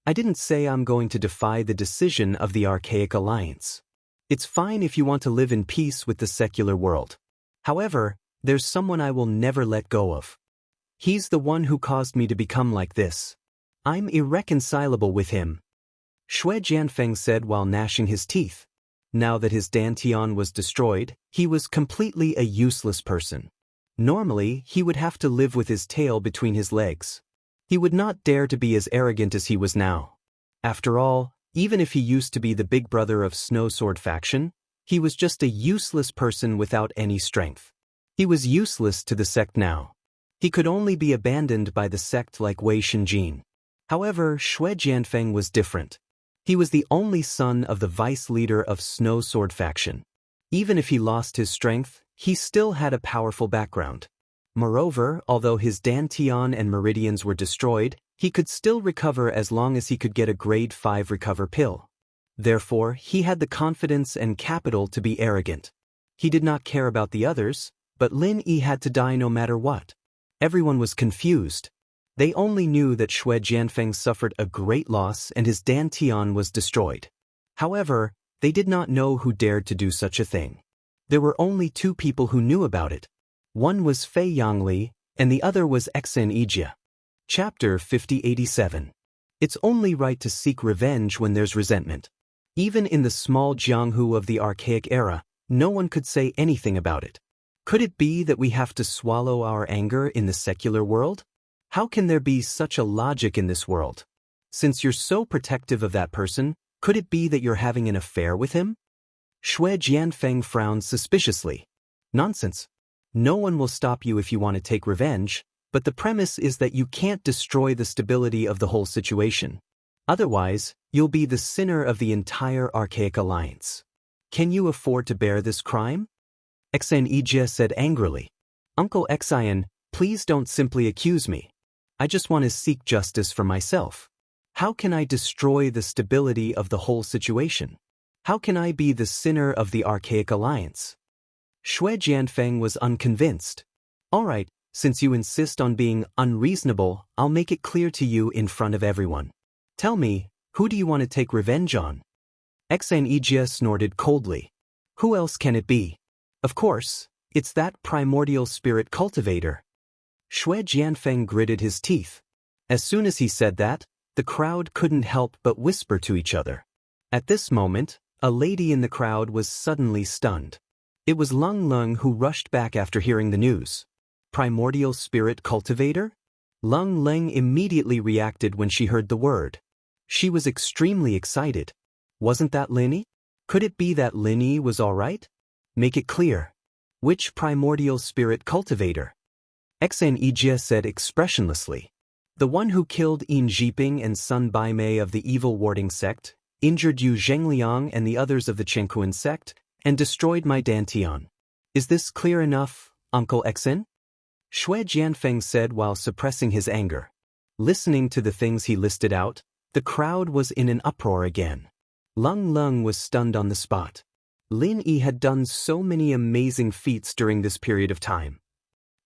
I didn't say I'm going to defy the decision of the Archaic Alliance. It's fine if you want to live in peace with the secular world. However, there's someone I will never let go of. He's the one who caused me to become like this. I'm irreconcilable with him. Shui Jianfeng said while gnashing his teeth. Now that his dantian was destroyed, he was completely a useless person. Normally, he would have to live with his tail between his legs. He would not dare to be as arrogant as he was now. After all, even if he used to be the big brother of Snow Sword faction, he was just a useless person without any strength. He was useless to the sect now. He could only be abandoned by the sect like Wei Shenjin. However, Shui Jianfeng was different. He was the only son of the vice leader of Snow Sword faction. Even if he lost his strength, he still had a powerful background. Moreover, although his dantian and meridians were destroyed, he could still recover as long as he could get a grade 5 recover pill. Therefore, he had the confidence and capital to be arrogant. He did not care about the others, but Lin Yi had to die no matter what. Everyone was confused. They only knew that Shui Jianfeng suffered a great loss and his dantian was destroyed. However, they did not know who dared to do such a thing. There were only two people who knew about it. One was Fei Yangli, and the other was Xianxia. Chapter 5087. It's only right to seek revenge when there's resentment. Even in the small Jianghu of the archaic era, no one could say anything about it. Could it be that we have to swallow our anger in the secular world? How can there be such a logic in this world? Since you're so protective of that person, could it be that you're having an affair with him? Shui Jianfeng frowned suspiciously. Nonsense. No one will stop you if you want to take revenge, but the premise is that you can't destroy the stability of the whole situation. Otherwise, you'll be the sinner of the entire Archaic Alliance. Can you afford to bear this crime? Xianxia said angrily. Uncle Xian, please don't simply accuse me. I just want to seek justice for myself. How can I destroy the stability of the whole situation? How can I be the sinner of the Archaic Alliance? Shui Jianfeng was unconvinced. All right, Since you insist on being unreasonable, I'll make it clear to you in front of everyone. Tell me, who do you want to take revenge on? Xianxia snorted coldly. Who else can it be? Of course, it's that primordial spirit cultivator. Shui Jianfeng gritted his teeth. As soon as he said that, the crowd couldn't help but whisper to each other. At this moment, a lady in the crowd was suddenly stunned. It was Lung Lung who rushed back after hearing the news. Primordial spirit cultivator? Lung Lung immediately reacted when she heard the word. She was extremely excited. Wasn't that Linny? Could it be that Linny was all right? Make it clear. Which primordial spirit cultivator? Xianxia said expressionlessly. The one who killed Yin Jiping and Sun Baimei of the evil warding sect, injured Yu Zhengliang and the others of the Chengkuan sect, and destroyed my Dantian. Is this clear enough, Uncle Xin? Shui Jianfeng said while suppressing his anger. Listening to the things he listed out, the crowd was in an uproar again. Lung Lung was stunned on the spot. Lin Yi had done so many amazing feats during this period of time.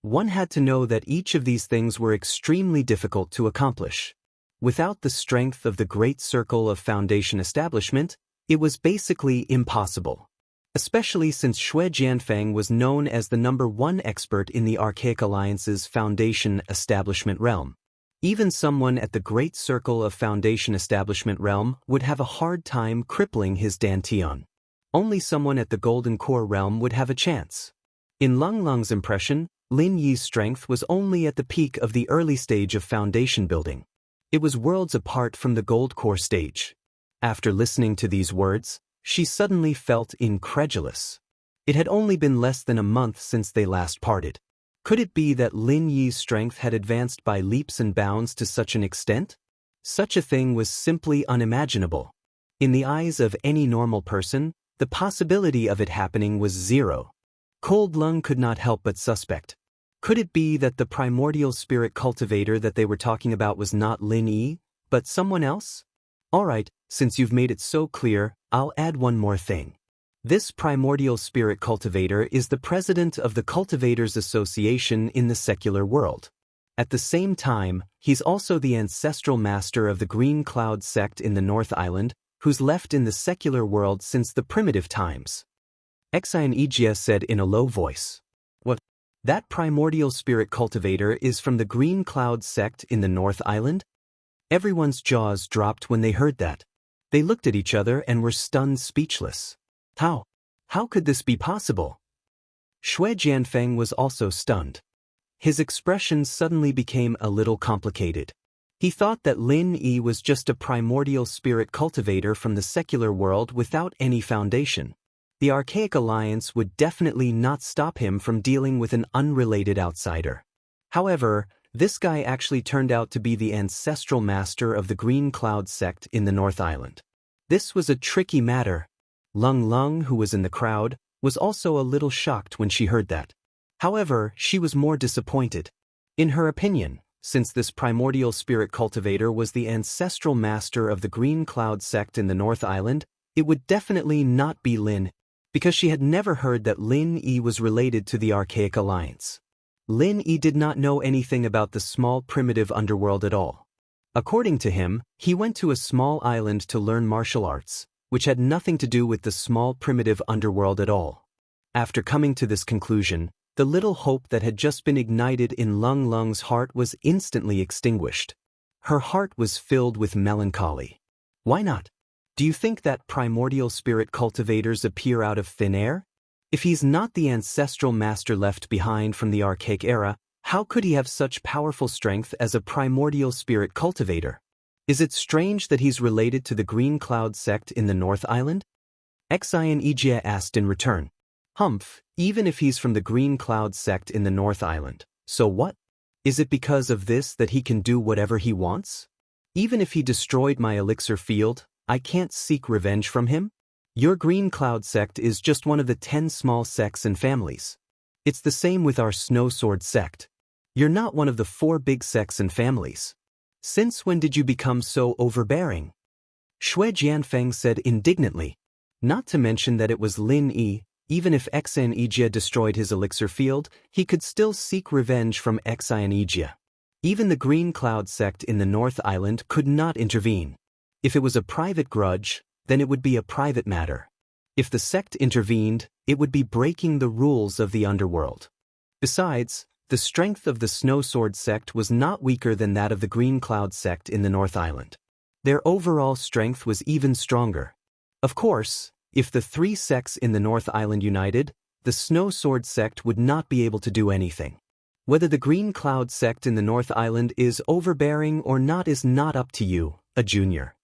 One had to know that each of these things were extremely difficult to accomplish. Without the strength of the Great Circle of Foundation establishment, it was basically impossible. Especially since Shui Jianfeng was known as the #1 expert in the Archaic Alliance's Foundation Establishment realm. Even someone at the Great Circle of Foundation Establishment realm would have a hard time crippling his Dantian. Only someone at the Golden Core realm would have a chance. In Lung Lung's impression, Lin Yi's strength was only at the peak of the early stage of foundation building. It was worlds apart from the Gold Core stage. After listening to these words, she suddenly felt incredulous. It had only been less than a month since they last parted. Could it be that Lin Yi's strength had advanced by leaps and bounds to such an extent? Such a thing was simply unimaginable. In the eyes of any normal person, the possibility of it happening was zero. Cold Lung could not help but suspect. Could it be that the primordial spirit cultivator that they were talking about was not Lin Yi, but someone else? Alright, since you've made it so clear, I'll add one more thing. This primordial spirit cultivator is the president of the Cultivators Association in the secular world. At the same time, he's also the ancestral master of the Green Cloud sect in the North Island, who's left in the secular world since the primitive times. Xianxia said in a low voice. What? That primordial spirit cultivator is from the Green Cloud sect in the North Island? Everyone's jaws dropped when they heard that. They looked at each other and were stunned speechless. How? How could this be possible? Shui Jianfeng was also stunned. His expression suddenly became a little complicated. He thought that Lin Yi was just a primordial spirit cultivator from the secular world without any foundation. The Archaic Alliance would definitely not stop him from dealing with an unrelated outsider. However, this guy actually turned out to be the ancestral master of the Green Cloud sect in the North Island. This was a tricky matter. Lung Lung, who was in the crowd, was also a little shocked when she heard that. However, she was more disappointed. In her opinion, since this primordial spirit cultivator was the ancestral master of the Green Cloud sect in the North Island, it would definitely not be Lin, because she had never heard that Lin Yi was related to the Archaic Alliance. Lin Yi did not know anything about the small primitive underworld at all. According to him, he went to a small island to learn martial arts, which had nothing to do with the small primitive underworld at all. After coming to this conclusion, the little hope that had just been ignited in Lung Lung's heart was instantly extinguished. Her heart was filled with melancholy. Why not? Do you think that primordial spirit cultivators appear out of thin air? If he's not the ancestral master left behind from the Archaic era, how could he have such powerful strength as a primordial spirit cultivator? Is it strange that he's related to the Green Cloud sect in the North Island? Xianxia asked in return. Humph, even if he's from the Green Cloud sect in the North Island, so what? Is it because of this that he can do whatever he wants? Even if he destroyed my elixir field, I can't seek revenge from him? Your Green Cloud sect is just one of the 10 small sects and families. It's the same with our Snow Sword sect. You're not one of the 4 big sects and families. Since when did you become so overbearing? Shui Jianfeng said indignantly. Not to mention that it was Lin Yi, Even if Xianxia destroyed his elixir field, he could still seek revenge from Xianxia. Even the Green Cloud sect in the North Island could not intervene. If it was a private grudge, then it would be a private matter. If the sect intervened, it would be breaking the rules of the underworld. Besides, the strength of the Snow Sword sect was not weaker than that of the Green Cloud sect in the North Island. Their overall strength was even stronger. Of course, if the three sects in the North Island united, the Snow Sword sect would not be able to do anything. Whether the Green Cloud sect in the North Island is overbearing or not is not up to you, a junior.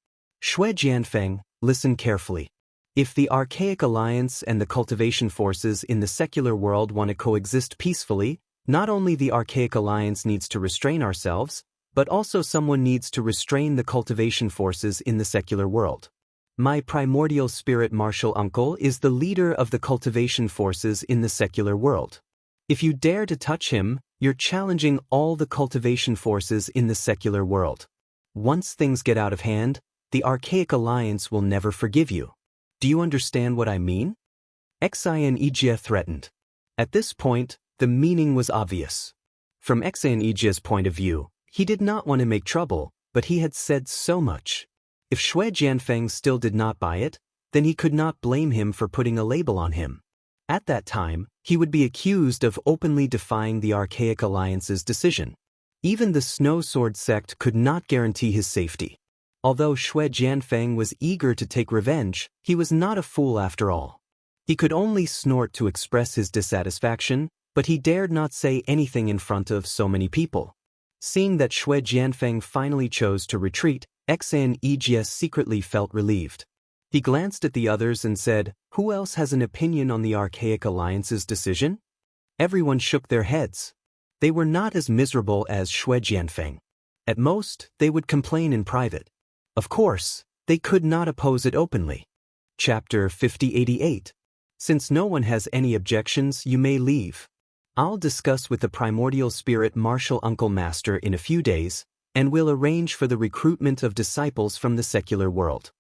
Shui Jianfeng, listen carefully. If the Archaic Alliance and the Cultivation forces in the secular world want to coexist peacefully, not only the Archaic Alliance needs to restrain ourselves, but also someone needs to restrain the Cultivation forces in the secular world. My primordial spirit martial uncle is the leader of the Cultivation forces in the secular world. If you dare to touch him, you're challenging all the Cultivation forces in the secular world. Once things get out of hand, the Archaic Alliance will never forgive you. Do you understand what I mean? Xianxia threatened. At this point, the meaning was obvious. From Xianxia's point of view, he did not want to make trouble, but he had said so much. If Shui Jianfeng still did not buy it, then he could not blame him for putting a label on him. At that time, he would be accused of openly defying the Archaic Alliance's decision. Even the Snow Sword sect could not guarantee his safety. Although Shui Jianfeng was eager to take revenge, he was not a fool after all. He could only snort to express his dissatisfaction, but he dared not say anything in front of so many people. Seeing that Shui Jianfeng finally chose to retreat, Xianxia secretly felt relieved. He glanced at the others and said, "Who else has an opinion on the Archaic Alliance's decision?" Everyone shook their heads. They were not as miserable as Shui Jianfeng. At most, they would complain in private. Of course, they could not oppose it openly. Chapter 5088. Since no one has any objections, you may leave. I'll discuss with the primordial spirit martial uncle master in a few days, and we'll arrange for the recruitment of disciples from the secular world.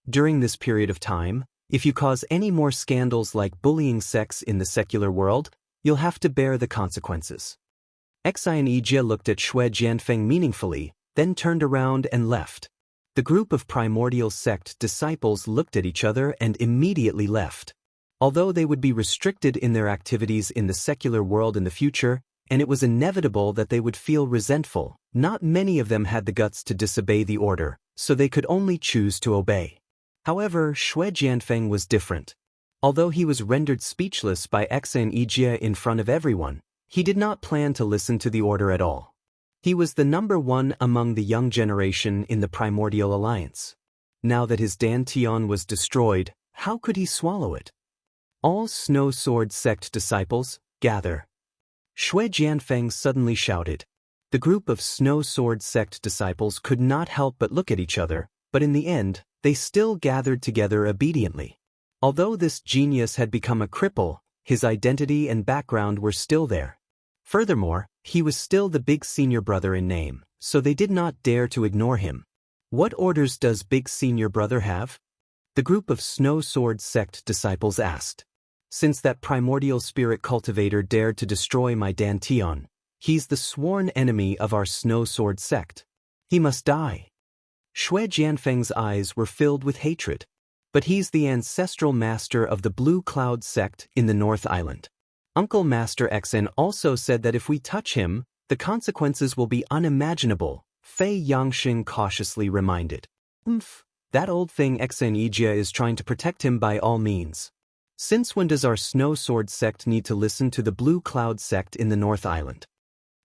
During this period of time, if you cause any more scandals like bullying sects in the secular world, you'll have to bear the consequences. Xianxia looked at Shui Jianfeng meaningfully, then turned around and left. The group of primordial sect disciples looked at each other and immediately left. Although they would be restricted in their activities in the secular world in the future, and it was inevitable that they would feel resentful, not many of them had the guts to disobey the order, so they could only choose to obey. However, Shui Jianfeng was different. Although he was rendered speechless by Xianxia in front of everyone, he did not plan to listen to the order at all. He was the number one among the young generation in the Primordial Alliance. Now that his dantian was destroyed, how could he swallow it? All Snow Sword sect disciples, gather. Shui Jianfeng suddenly shouted. The group of Snow Sword sect disciples could not help but look at each other, but in the end, they still gathered together obediently. Although this genius had become a cripple, his identity and background were still there. Furthermore, he was still the big senior brother in name, so they did not dare to ignore him. What orders does big senior brother have? The group of Snow Sword sect disciples asked. Since that primordial spirit cultivator dared to destroy my dantian, he's the sworn enemy of our Snow Sword sect. He must die. Shui Jianfeng's eyes were filled with hatred. But he's the ancestral master of the Blue Cloud sect in the North Island. Uncle Master Xen also said that if we touch him, the consequences will be unimaginable, Fei Yangxing cautiously reminded. That old thing Xianxia is trying to protect him by all means. Since when does our Snow Sword sect need to listen to the Blue Cloud sect in the North Island?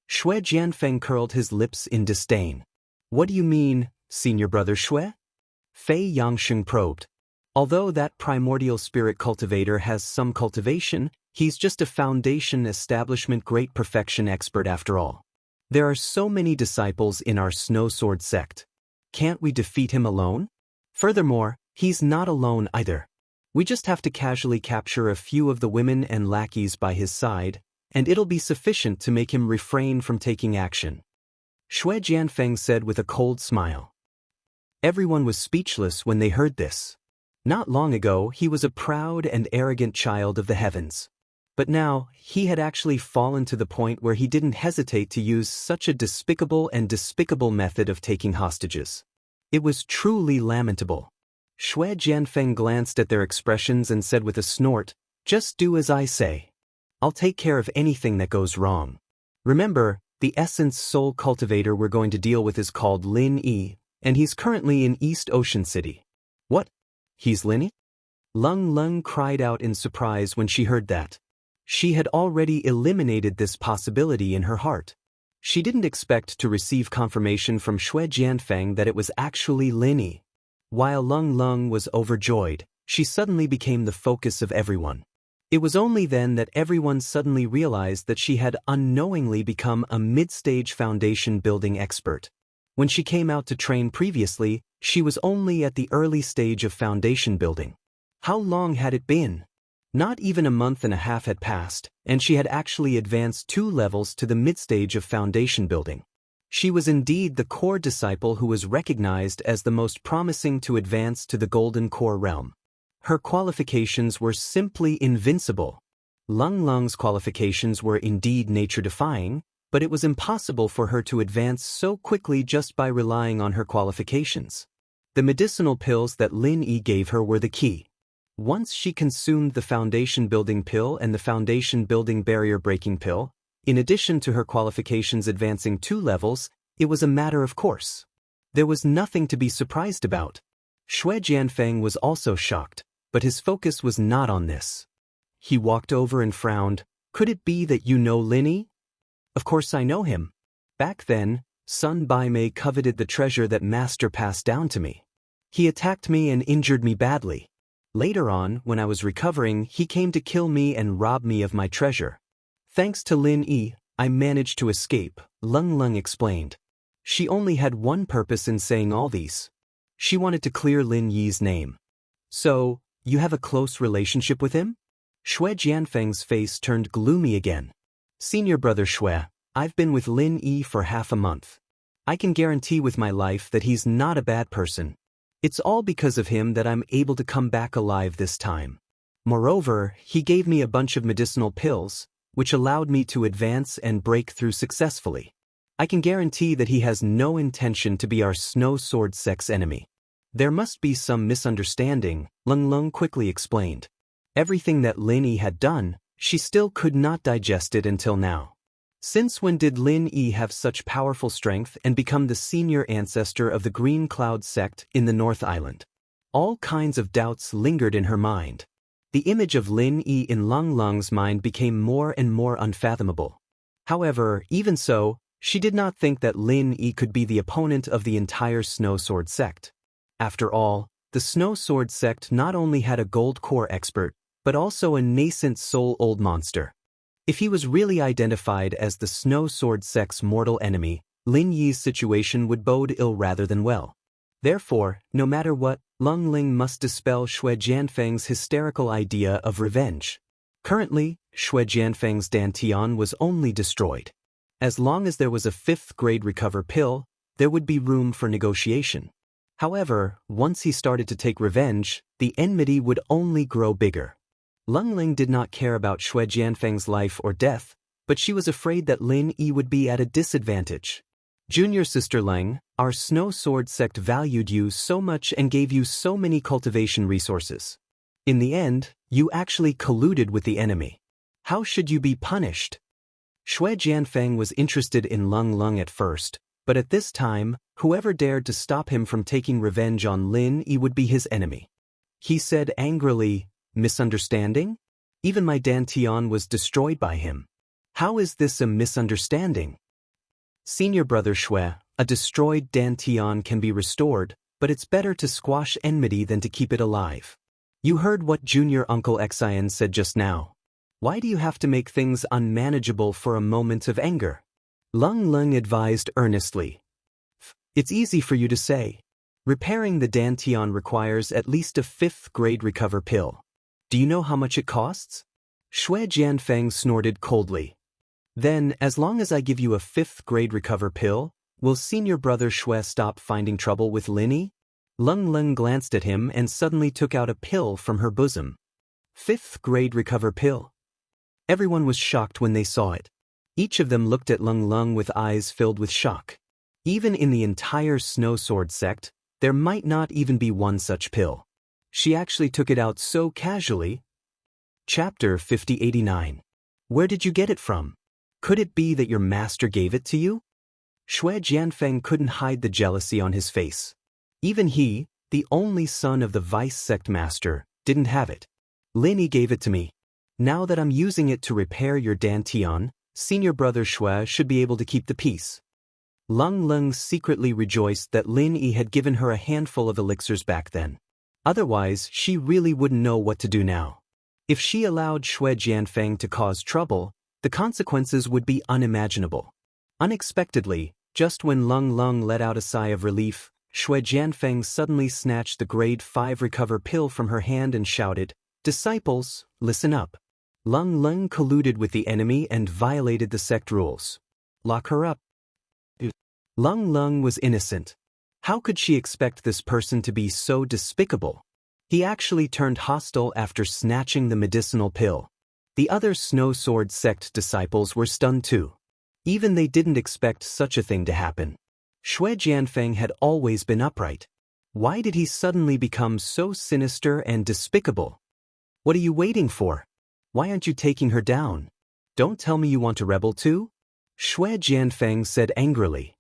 Shui Jianfeng curled his lips in disdain. What do you mean, senior brother Shui? Fei Yangxing probed. Although that primordial spirit cultivator has some cultivation, he's just a foundation establishment great perfection expert after all. There are so many disciples in our Snow Sword sect. Can't we defeat him alone? Furthermore, he's not alone either. We just have to casually capture a few of the women and lackeys by his side, and it'll be sufficient to make him refrain from taking action. Shui Jianfeng said with a cold smile. Everyone was speechless when they heard this. Not long ago, he was a proud and arrogant child of the heavens. But now, he had actually fallen to the point where he didn't hesitate to use such a despicable method of taking hostages. It was truly lamentable. Shui Jianfeng glanced at their expressions and said with a snort, "Just do as I say. I'll take care of anything that goes wrong. Remember, the essence soul cultivator we're going to deal with is called Lin Yi, and he's currently in East Ocean City." "What? He's Lin Yi?" Lung Lung cried out in surprise when she heard that. She had already eliminated this possibility in her heart. She didn't expect to receive confirmation from Shui Jianfeng that it was actually Lin Yi. While Lung Lung was overjoyed, she suddenly became the focus of everyone. It was only then that everyone suddenly realized that she had unknowingly become a mid-stage foundation building expert. When she came out to train previously, she was only at the early stage of foundation building. How long had it been? Not even a month and a half had passed, and she had actually advanced 2 levels to the mid-stage of foundation building. She was indeed the core disciple who was recognized as the most promising to advance to the golden core realm. Her qualifications were simply invincible. Lung Lung's qualifications were indeed nature-defying, but it was impossible for her to advance so quickly just by relying on her qualifications. The medicinal pills that Lin Yi gave her were the key. Once she consumed the foundation-building pill and the foundation-building barrier-breaking pill, in addition to her qualifications advancing 2 levels, it was a matter of course. There was nothing to be surprised about. Shui Jianfeng was also shocked, but his focus was not on this. He walked over and frowned. "Could it be that you know Lin Yi?" "Of course I know him. Back then, Sun Baimei coveted the treasure that Master passed down to me. He attacked me and injured me badly. Later on, when I was recovering, he came to kill me and rob me of my treasure. Thanks to Lin Yi, I managed to escape," Lung Lung explained. She only had one purpose in saying all these. She wanted to clear Lin Yi's name. "So, you have a close relationship with him?" Shui Jianfeng's face turned gloomy again. "Senior brother Shui, I've been with Lin Yi for half a month. I can guarantee with my life that he's not a bad person. It's all because of him that I'm able to come back alive this time. Moreover, he gave me a bunch of medicinal pills, which allowed me to advance and break through successfully. I can guarantee that he has no intention to be our Snow Sword Sect's enemy." "There must be some misunderstanding," Lung Lung quickly explained. Everything that Lin Yi had done, she still could not digest it until now. Since when did Lin Yi have such powerful strength and become the senior ancestor of the Green Cloud sect in the North Island? All kinds of doubts lingered in her mind. The image of Lin Yi in Lung Lung's mind became more and more unfathomable. However, even so, she did not think that Lin Yi could be the opponent of the entire Snow Sword sect. After all, the Snow Sword sect not only had a gold core expert, but also a nascent soul old monster. If he was really identified as the Snow Sword sect's mortal enemy, Lin Yi's situation would bode ill rather than well. Therefore, no matter what, Lung Ling must dispel Shui Jianfeng's hysterical idea of revenge. Currently, Shui Jianfeng's Dantian was only destroyed. As long as there was a 5th grade recover pill, there would be room for negotiation. However, once he started to take revenge, the enmity would only grow bigger. Lung Ling did not care about Shui Jianfeng's life or death, but she was afraid that Lin Yi would be at a disadvantage. "Junior Sister Lang, our Snow Sword sect valued you so much and gave you so many cultivation resources. In the end, you actually colluded with the enemy. How should you be punished?" Shui Jianfeng was interested in Lung Lung at first, but at this time, whoever dared to stop him from taking revenge on Lin Yi would be his enemy. He said angrily, "Misunderstanding? Even my Dantian was destroyed by him. How is this a misunderstanding?" "Senior brother Shui, a destroyed Dantian can be restored, but it's better to squash enmity than to keep it alive. You heard what Junior Uncle Xian said just now. Why do you have to make things unmanageable for a moment of anger?" Lung Lung advised earnestly. "It's easy for you to say. Repairing the Dantian requires at least a 5th grade recover pill. Do you know how much it costs?" Shui Jianfeng snorted coldly. "Then, as long as I give you a 5th grade recover pill, will senior brother Shui stop finding trouble with Lin Yi?" Lung Lung glanced at him and suddenly took out a pill from her bosom. 5th grade recover pill. Everyone was shocked when they saw it. Each of them looked at Lung Lung with eyes filled with shock. Even in the entire Snow Sword sect, there might not even be one such pill. She actually took it out so casually. Chapter 5089. Where did you get it from? Could it be that your master gave it to you? Shui Jianfeng couldn't hide the jealousy on his face. Even he, the only son of the vice sect master, didn't have it. Lin gave it to me. Now that I'm using it to repair your dantian, senior brother Shui should be able to keep the peace. Lung Lung secretly rejoiced that Lin Yi had given her a handful of elixirs back then. Otherwise, she really wouldn't know what to do now. If she allowed Shui Jianfeng to cause trouble, the consequences would be unimaginable. Unexpectedly, just when Lung Lung let out a sigh of relief, Shui Jianfeng suddenly snatched the grade 5 recover pill from her hand and shouted, "Disciples, listen up. Lung Lung colluded with the enemy and violated the sect rules. Lock her up." Lung Lung was innocent. How could she expect this person to be so despicable? He actually turned hostile after snatching the medicinal pill. The other Snow Sword sect disciples were stunned too. Even they didn't expect such a thing to happen. Shui Jianfeng had always been upright. Why did he suddenly become so sinister and despicable? What are you waiting for? Why aren't you taking her down? Don't tell me you want to rebel too? Shui Jianfeng said angrily.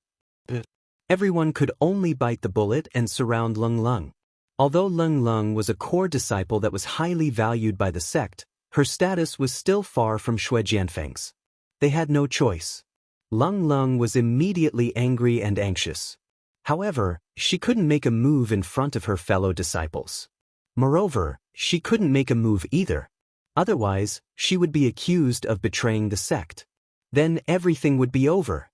Everyone could only bite the bullet and surround Lung Lung. Although Lung Lung was a core disciple that was highly valued by the sect, her status was still far from Shui Jianfeng's. They had no choice. Lung Lung was immediately angry and anxious. However, she couldn't make a move in front of her fellow disciples. Moreover, she couldn't make a move either. Otherwise, she would be accused of betraying the sect. Then everything would be over.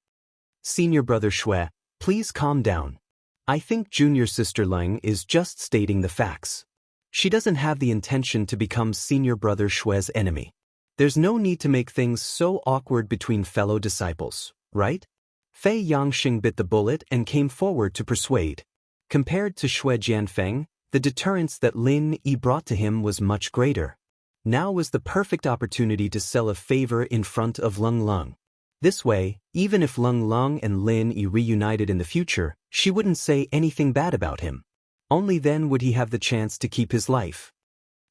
Senior brother Shui, please calm down. I think junior sister Lung is just stating the facts. She doesn't have the intention to become senior brother Shui's enemy. There's no need to make things so awkward between fellow disciples, right? Fei Yangxing bit the bullet and came forward to persuade. Compared to Shui Jianfeng, the deterrence that Lin Yi brought to him was much greater. Now was the perfect opportunity to sell a favor in front of Lung Lung. This way, even if Lung Lung and Lin Yi reunited in the future, she wouldn't say anything bad about him. Only then would he have the chance to keep his life.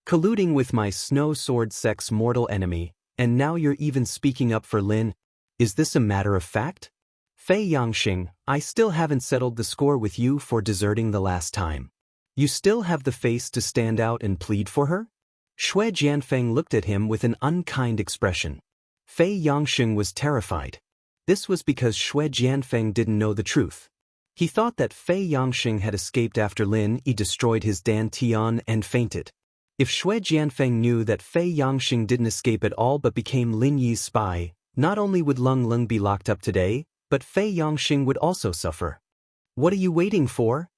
Colluding with my Snow Sword sect's mortal enemy, and now you're even speaking up for Lin. Is this a matter of fact? Fei Yangxing, I still haven't settled the score with you for deserting the last time. You still have the face to stand out and plead for her? Shui Jianfeng looked at him with an unkind expression. Fei Yangxing was terrified. This was because Shui Jianfeng didn't know the truth. He thought that Fei Yangxing had escaped after Lin Yi destroyed his dantian and fainted. If Shui Jianfeng knew that Fei Yangxing didn't escape at all but became Lin Yi's spy, not only would Lung Lung be locked up today, but Fei Yangxing would also suffer. What are you waiting for?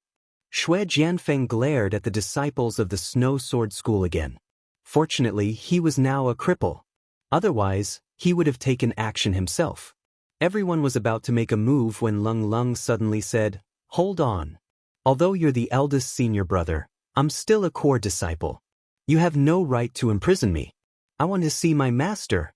Shui Jianfeng glared at the disciples of the Snow Sword School again. Fortunately, he was now a cripple. Otherwise, he would have taken action himself. Everyone was about to make a move when Lung Lung suddenly said, "Hold on. Although you're the eldest senior brother, I'm still a core disciple. You have no right to imprison me. I want to see my master.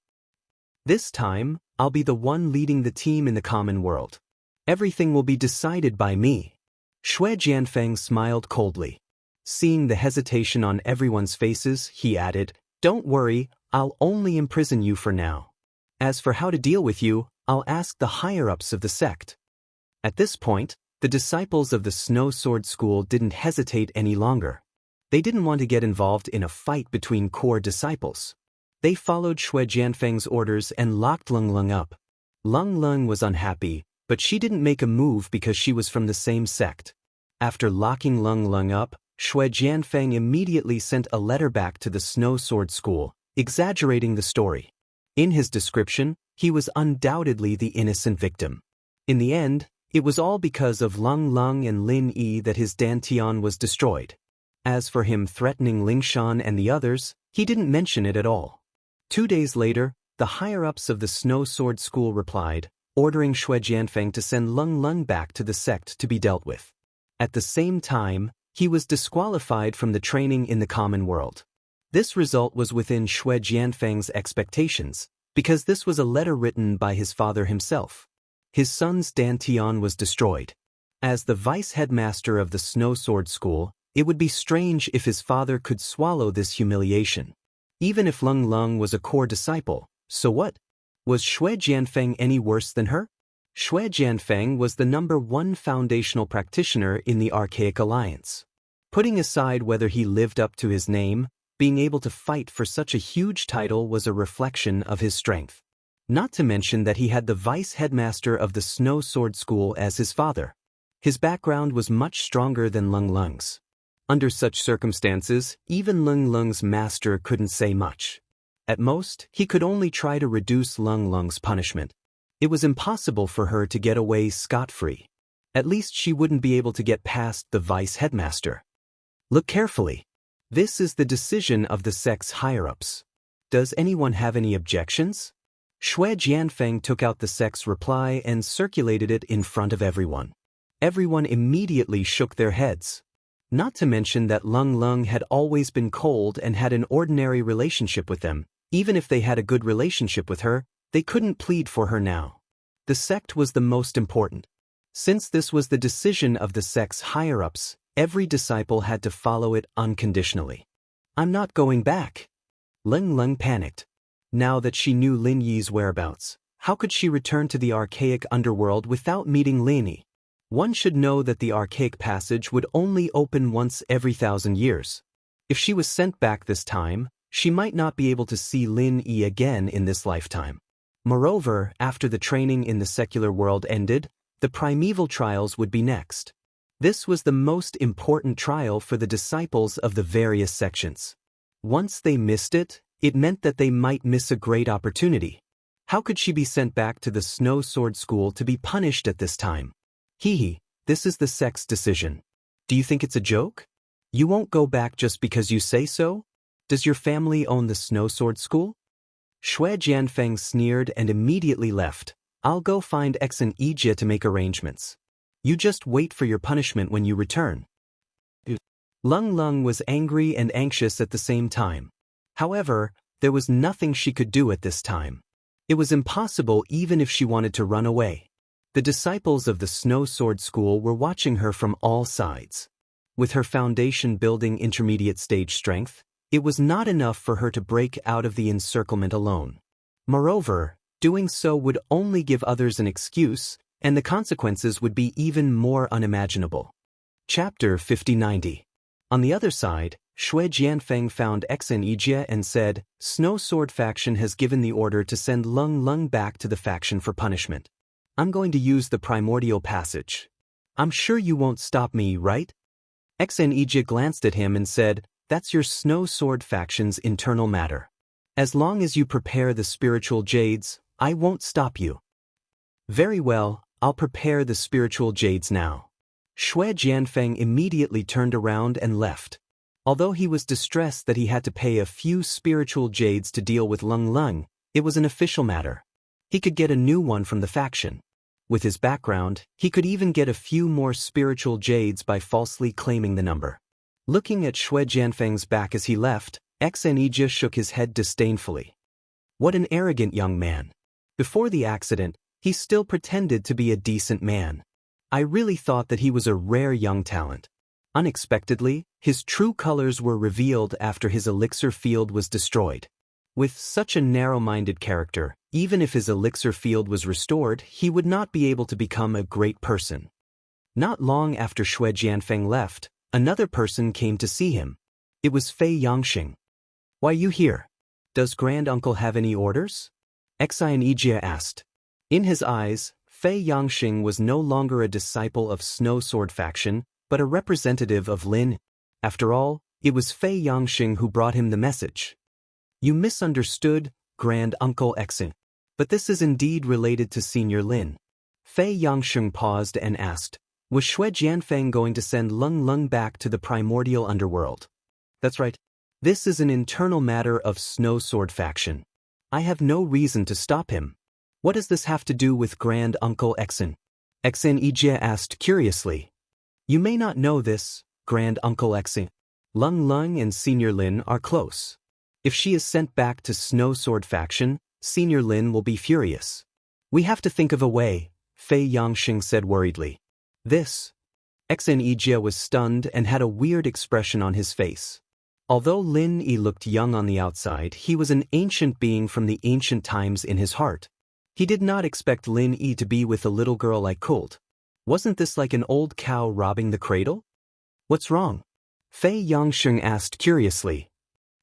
This time, I'll be the one leading the team in the common world. Everything will be decided by me." Shui Jianfeng smiled coldly. Seeing the hesitation on everyone's faces, he added, "Don't worry, I'll only imprison you for now. As for how to deal with you, I'll ask the higher-ups of the sect." At this point, the disciples of the Snow Sword School didn't hesitate any longer. They didn't want to get involved in a fight between core disciples. They followed Shui Jianfeng's orders and locked Lung Lung up. Lung Lung was unhappy, but she didn't make a move because she was from the same sect. After locking Lung Lung up, Shui Jianfeng immediately sent a letter back to the Snow Sword School, exaggerating the story. In his description, he was undoubtedly the innocent victim. In the end, it was all because of Lung Lung and Lin Yi that his dantian was destroyed. As for him threatening Lingshan and the others, he didn't mention it at all. 2 days later, the higher-ups of the Snow Sword School replied, ordering Shui Jianfeng to send Lung Lung back to the sect to be dealt with. At the same time, He was disqualified from the training in the common world. This result was within Shui Jianfeng's expectations, because this was a letter written by his father himself. His son's dantian was destroyed. As the vice-headmaster of the Snow Sword School, it would be strange if his father could swallow this humiliation. Even if Leng Leng was a core disciple, so what? Was Shui Jianfeng any worse than her? Shui Jianfeng was the #1 foundational practitioner in the Archaic Alliance. Putting aside whether he lived up to his name, being able to fight for such a huge title was a reflection of his strength. Not to mention that he had the vice-headmaster of the Snow Sword School as his father. His background was much stronger than Leng Leng's. Under such circumstances, even Leng Leng's master couldn't say much. At most, he could only try to reduce Leng Leng's punishment. It was impossible for her to get away scot-free. At least she wouldn't be able to get past the vice-headmaster. Look carefully. This is the decision of the sect's higher-ups. Does anyone have any objections? Shui Jianfeng took out the sect's reply and circulated it in front of everyone. Everyone immediately shook their heads. Not to mention that Leng Leng had always been cold and had an ordinary relationship with them. Even if they had a good relationship with her, they couldn't plead for her now. The sect was the most important. Since this was the decision of the sect's higher-ups, every disciple had to follow it unconditionally. I'm not going back. Leng Leng panicked. Now that she knew Lin Yi's whereabouts, how could she return to the archaic underworld without meeting Lin Yi? One should know that the archaic passage would only open once every 1,000 years. If she was sent back this time, she might not be able to see Lin Yi again in this lifetime. Moreover, after the training in the secular world ended, the primeval trials would be next. This was the most important trial for the disciples of the various sections. Once they missed it, it meant that they might miss a great opportunity. How could she be sent back to the Snow Sword School to be punished at this time? This is the sect's decision. Do you think it's a joke? You won't go back just because you say so? Does your family own the Snow Sword School? Shui Jianfeng sneered and immediately left. I'll go find Xianxia to make arrangements. You just wait for your punishment when you return. Leng Leng was angry and anxious at the same time. However, there was nothing she could do at this time. It was impossible even if she wanted to run away. The disciples of the Snow Sword School were watching her from all sides. With her foundation building intermediate stage strength, it was not enough for her to break out of the encirclement alone. Moreover, doing so would only give others an excuse, and the consequences would be even more unimaginable. Chapter 5090. On the other side, Shui Jianfeng found Xianxia and said, Snow Sword faction has given the order to send Leng Leng back to the faction for punishment. I'm going to use the primordial passage. I'm sure you won't stop me, right? Xianxia glanced at him and said, That's your Snow Sword faction's internal matter. As long as you prepare the spiritual jades, I won't stop you. Very well, I'll prepare the spiritual jades now. Shui Jianfeng immediately turned around and left. Although he was distressed that he had to pay a few spiritual jades to deal with Leng Leng, it was an official matter. He could get a new one from the faction. With his background, he could even get a few more spiritual jades by falsely claiming the number. Looking at Shui Jianfeng's back as he left, Xianxia shook his head disdainfully. What an arrogant young man. Before the accident, he still pretended to be a decent man. I really thought that he was a rare young talent. Unexpectedly, his true colors were revealed after his elixir field was destroyed. With such a narrow-minded character, even if his elixir field was restored, he would not be able to become a great person. Not long after Shui Jianfeng left, another person came to see him. It was Fei Yangxing. Why are you here? Does Grand Uncle have any orders? Xianxia asked. In his eyes, Fei Yangxing was no longer a disciple of Snow Sword faction, but a representative of Lin. After all, it was Fei Yangxing who brought him the message. You misunderstood, Grand Uncle Xin. But this is indeed related to Senior Lin. Fei Yangxing paused and asked, was Shui Jianfeng going to send Leng Leng back to the primordial underworld? That's right. This is an internal matter of Snow Sword faction. I have no reason to stop him. What does this have to do with Grand Uncle Xin? Xianxia asked curiously. You may not know this, Grand Uncle Xing. Lung and Senior Lin are close. If she is sent back to Snow Sword faction, Senior Lin will be furious. We have to think of a way, Fei Yangxing said worriedly. This. Xianxia was stunned and had a weird expression on his face. Although Lin Yi looked young on the outside, he was an ancient being from the ancient times in his heart. He did not expect Lin Yi to be with a little girl like Kult. Wasn't this like an old cow robbing the cradle? What's wrong? Fei Yangxing asked curiously.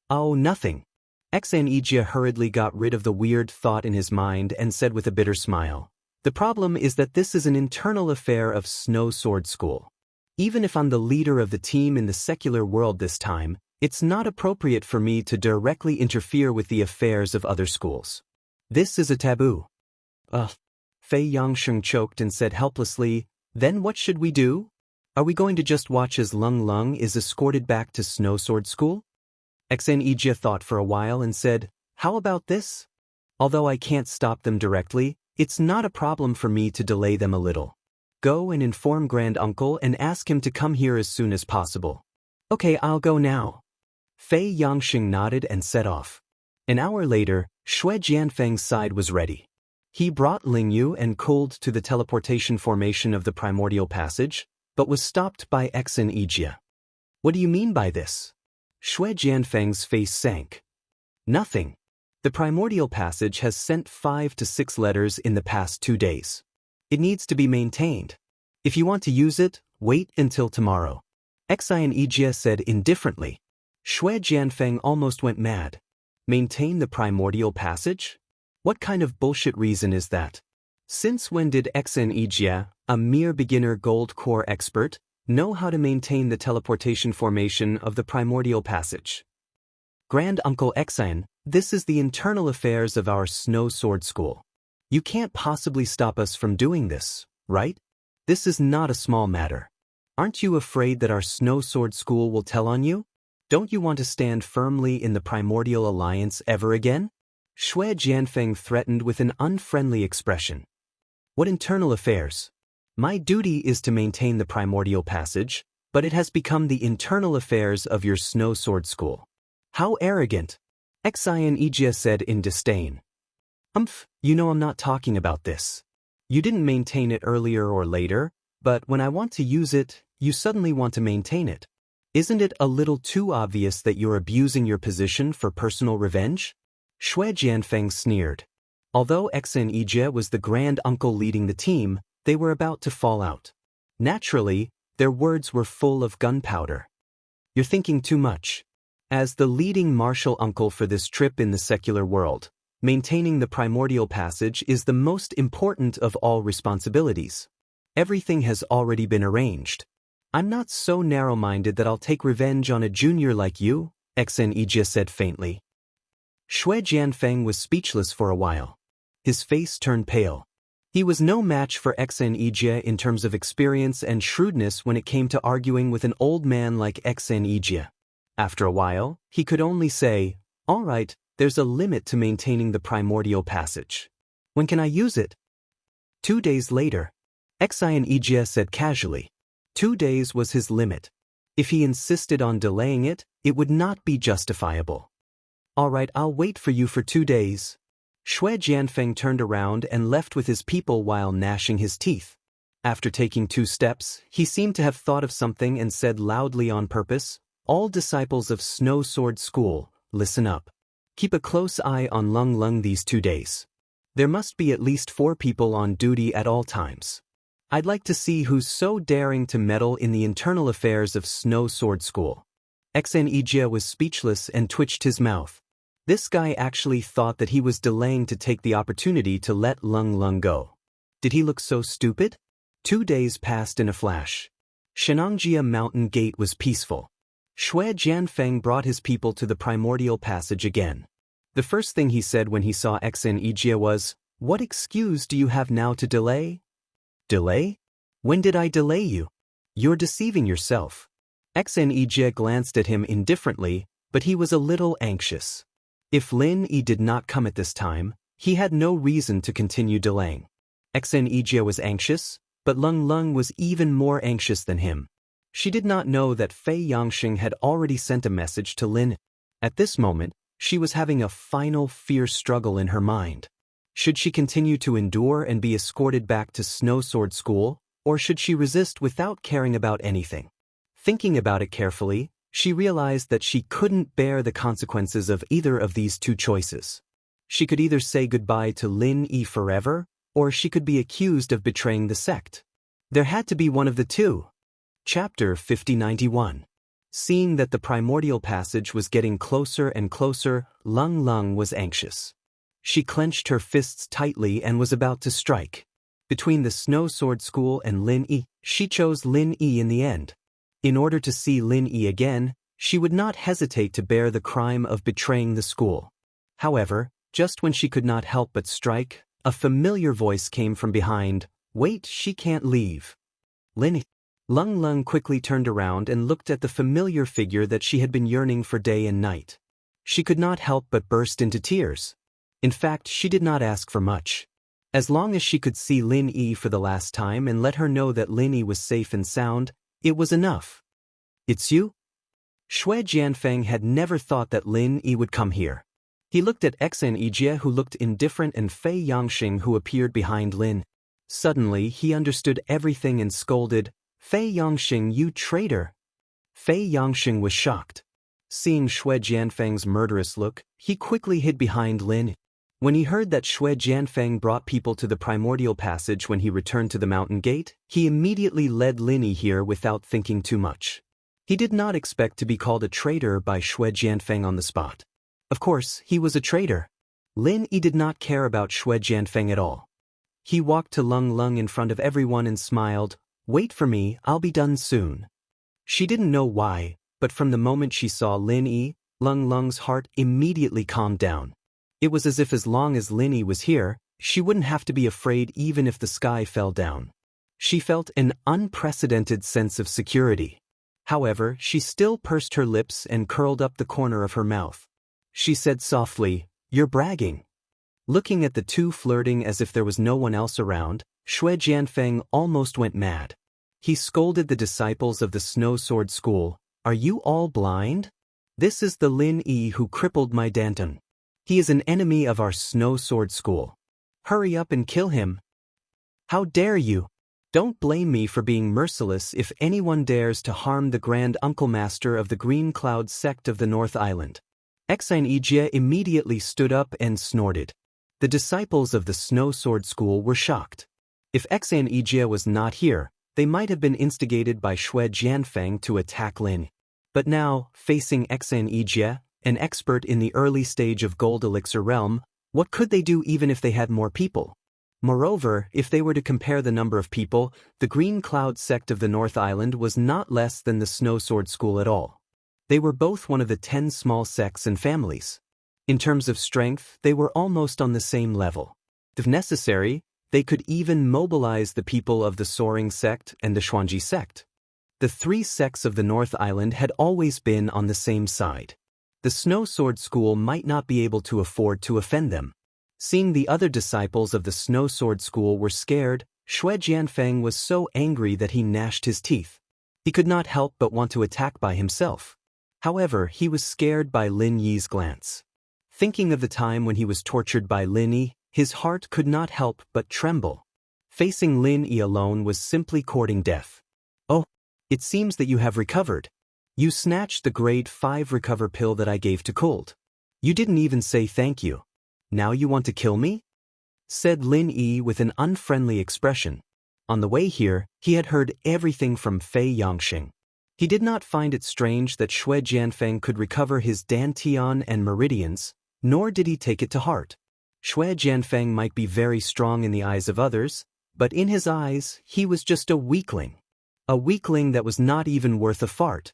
Oh, nothing. Xianxia hurriedly got rid of the weird thought in his mind and said with a bitter smile. The problem is that this is an internal affair of Snow Sword School. Even if I'm the leader of the team in the secular world this time, it's not appropriate for me to directly interfere with the affairs of other schools. This is a taboo. Fei Yangxing choked and said helplessly, then what should we do? Are we going to just watch as Lung is escorted back to Snow Sword School? Xianxia thought for a while and said, how about this? Although I can't stop them directly, it's not a problem for me to delay them a little. Go and inform Grand Uncle and ask him to come here as soon as possible. Okay, I'll go now. Fei Yangxing nodded and set off. An hour later, Shui Jianfeng's side was ready. He brought Lingyu and Kult to the teleportation formation of the primordial passage, but was stopped by Xianxia. What do you mean by this? Shui Jianfeng's face sank. Nothing. The primordial passage has sent 5 to 6 letters in the past 2 days. It needs to be maintained. If you want to use it, wait until tomorrow. Xianxia said indifferently. Shui Jianfeng almost went mad. Maintain the primordial passage? What kind of bullshit reason is that? Since when did Xianxia, a mere beginner gold core expert, know how to maintain the teleportation formation of the primordial passage? Grand Uncle Xian, this is the internal affairs of our Snow Sword School. You can't possibly stop us from doing this, right? This is not a small matter. Aren't you afraid that our Snow Sword School will tell on you? Don't you want to stand firmly in the primordial alliance ever again? Shui Jianfeng threatened with an unfriendly expression. What internal affairs? My duty is to maintain the primordial passage, but it has become the internal affairs of your Snow Sword School. How arrogant! Xianxia said in disdain. You know I'm not talking about this. You didn't maintain it earlier or later, but when I want to use it, you suddenly want to maintain it. Isn't it a little too obvious that you're abusing your position for personal revenge? Shui Jianfeng sneered. Although Xianxia was the grand uncle leading the team, they were about to fall out. Naturally, their words were full of gunpowder. You're thinking too much. As the leading martial uncle for this trip in the secular world, maintaining the primordial passage is the most important of all responsibilities. Everything has already been arranged. I'm not so narrow-minded that I'll take revenge on a junior like you, Xianxia said faintly. Shui Jianfeng was speechless for a while. His face turned pale. He was no match for Xianxia in terms of experience and shrewdness when it came to arguing with an old man like Xianxia. After a while, he could only say, all right, there's a limit to maintaining the primordial passage. When can I use it? 2 days later. Xianxia said casually. 2 days was his limit. If he insisted on delaying it, it would not be justifiable. All right, I'll wait for you for 2 days. Shui Jianfeng turned around and left with his people while gnashing his teeth. After taking 2 steps, he seemed to have thought of something and said loudly on purpose, all disciples of Snow Sword School, listen up. Keep a close eye on Lung these 2 days. There must be at least 4 people on duty at all times. I'd like to see who's so daring to meddle in the internal affairs of Snow Sword School. Xianxia was speechless and twitched his mouth. This guy actually thought that he was delaying to take the opportunity to let Lung go. Did he look so stupid? 2 days passed in a flash. Xianxia Mountain Gate was peaceful. Shui Jianfeng brought his people to the primordial passage again. The first thing he said when he saw Xianxia was, "What excuse do you have now to delay?" Delay? When did I delay you? You're deceiving yourself. Xianxia glanced at him indifferently, but he was a little anxious. If Lin Yi did not come at this time, he had no reason to continue delaying. Xianxia was anxious, but Lung was even more anxious than him. She did not know that Fei Yangxing had already sent a message to Lin. At this moment, she was having a final fierce struggle in her mind. Should she continue to endure and be escorted back to Snow Sword School, or should she resist without caring about anything? Thinking about it carefully, she realized that she couldn't bear the consequences of either of these two choices. She could either say goodbye to Lin Yi forever, or she could be accused of betraying the sect. There had to be one of the two. Chapter 5091. Seeing that the primordial passage was getting closer and closer, Lung Lung was anxious. She clenched her fists tightly and was about to strike. Between the Snow Sword School and Lin Yi, she chose Lin Yi in the end. In order to see Lin Yi again, she would not hesitate to bear the crime of betraying the school. However, just when she could not help but strike, a familiar voice came from behind. "Wait, she can't leave." Lin Yi. Lung Lung quickly turned around and looked at the familiar figure that she had been yearning for day and night. She could not help but burst into tears. In fact, she did not ask for much. As long as she could see Lin Yi for the last time and let her know that Lin Yi was safe and sound, it was enough. "It's you?" Xue Jianfeng had never thought that Lin Yi would come here. He looked at Xianxia, who looked indifferent, and Fei Yangxing, who appeared behind Lin. Suddenly, he understood everything and scolded, "Fei Yangxing, you traitor!" Fei Yangxing was shocked. Seeing Xue Jianfeng's murderous look, he quickly hid behind Lin. When he heard that Xue Jianfeng brought people to the primordial passage when he returned to the mountain gate, he immediately led Lin Yi here without thinking too much. He did not expect to be called a traitor by Xue Jianfeng on the spot. Of course, he was a traitor. Lin Yi did not care about Xue Jianfeng at all. He walked to Lung Lung in front of everyone and smiled, "Wait for me, I'll be done soon." She didn't know why, but from the moment she saw Lin Yi, Lung Lung's heart immediately calmed down. It was as if as long as Lin Yi was here, she wouldn't have to be afraid even if the sky fell down. She felt an unprecedented sense of security. However, she still pursed her lips and curled up the corner of her mouth. She said softly, "You're bragging." Looking at the two flirting as if there was no one else around, Xue Jianfeng almost went mad. He scolded the disciples of the Snow Sword School, "Are you all blind? This is the Lin Yi who crippled my Danton. He is an enemy of our Snow Sword School. Hurry up and kill him. How dare you? Don't blame me for being merciless if anyone dares to harm the Grand Uncle Master of the Green Cloud sect of the North Island." Xianxia immediately stood up and snorted. The disciples of the Snow Sword School were shocked. If Xianxia was not here, they might have been instigated by Xue Jianfeng to attack Lin. But now, facing Xianxia, an expert in the early stage of Gold Elixir realm, what could they do even if they had more people? Moreover, if they were to compare the number of people, the Green Cloud sect of the North Island was not less than the Snow Sword School at all. They were both one of the 10 small sects and families. In terms of strength, they were almost on the same level. If necessary, they could even mobilize the people of the Soaring sect and the Xuanji sect. The three sects of the North Island had always been on the same side. The Snow Sword School might not be able to afford to offend them. Seeing the other disciples of the Snow Sword School were scared, Xue Jianfeng was so angry that he gnashed his teeth. He could not help but want to attack by himself. However, he was scared by Lin Yi's glance. Thinking of the time when he was tortured by Lin Yi, his heart could not help but tremble. Facing Lin Yi alone was simply courting death. "Oh, it seems that you have recovered. You snatched the grade 5 recover pill that I gave to Cold. You didn't even say thank you. Now you want to kill me?" said Lin Yi with an unfriendly expression. On the way here, he had heard everything from Fei Yangxing. He did not find it strange that Xue Jianfeng could recover his dantian and meridians, nor did he take it to heart. Xue Jianfeng might be very strong in the eyes of others, but in his eyes, he was just a weakling. A weakling that was not even worth a fart.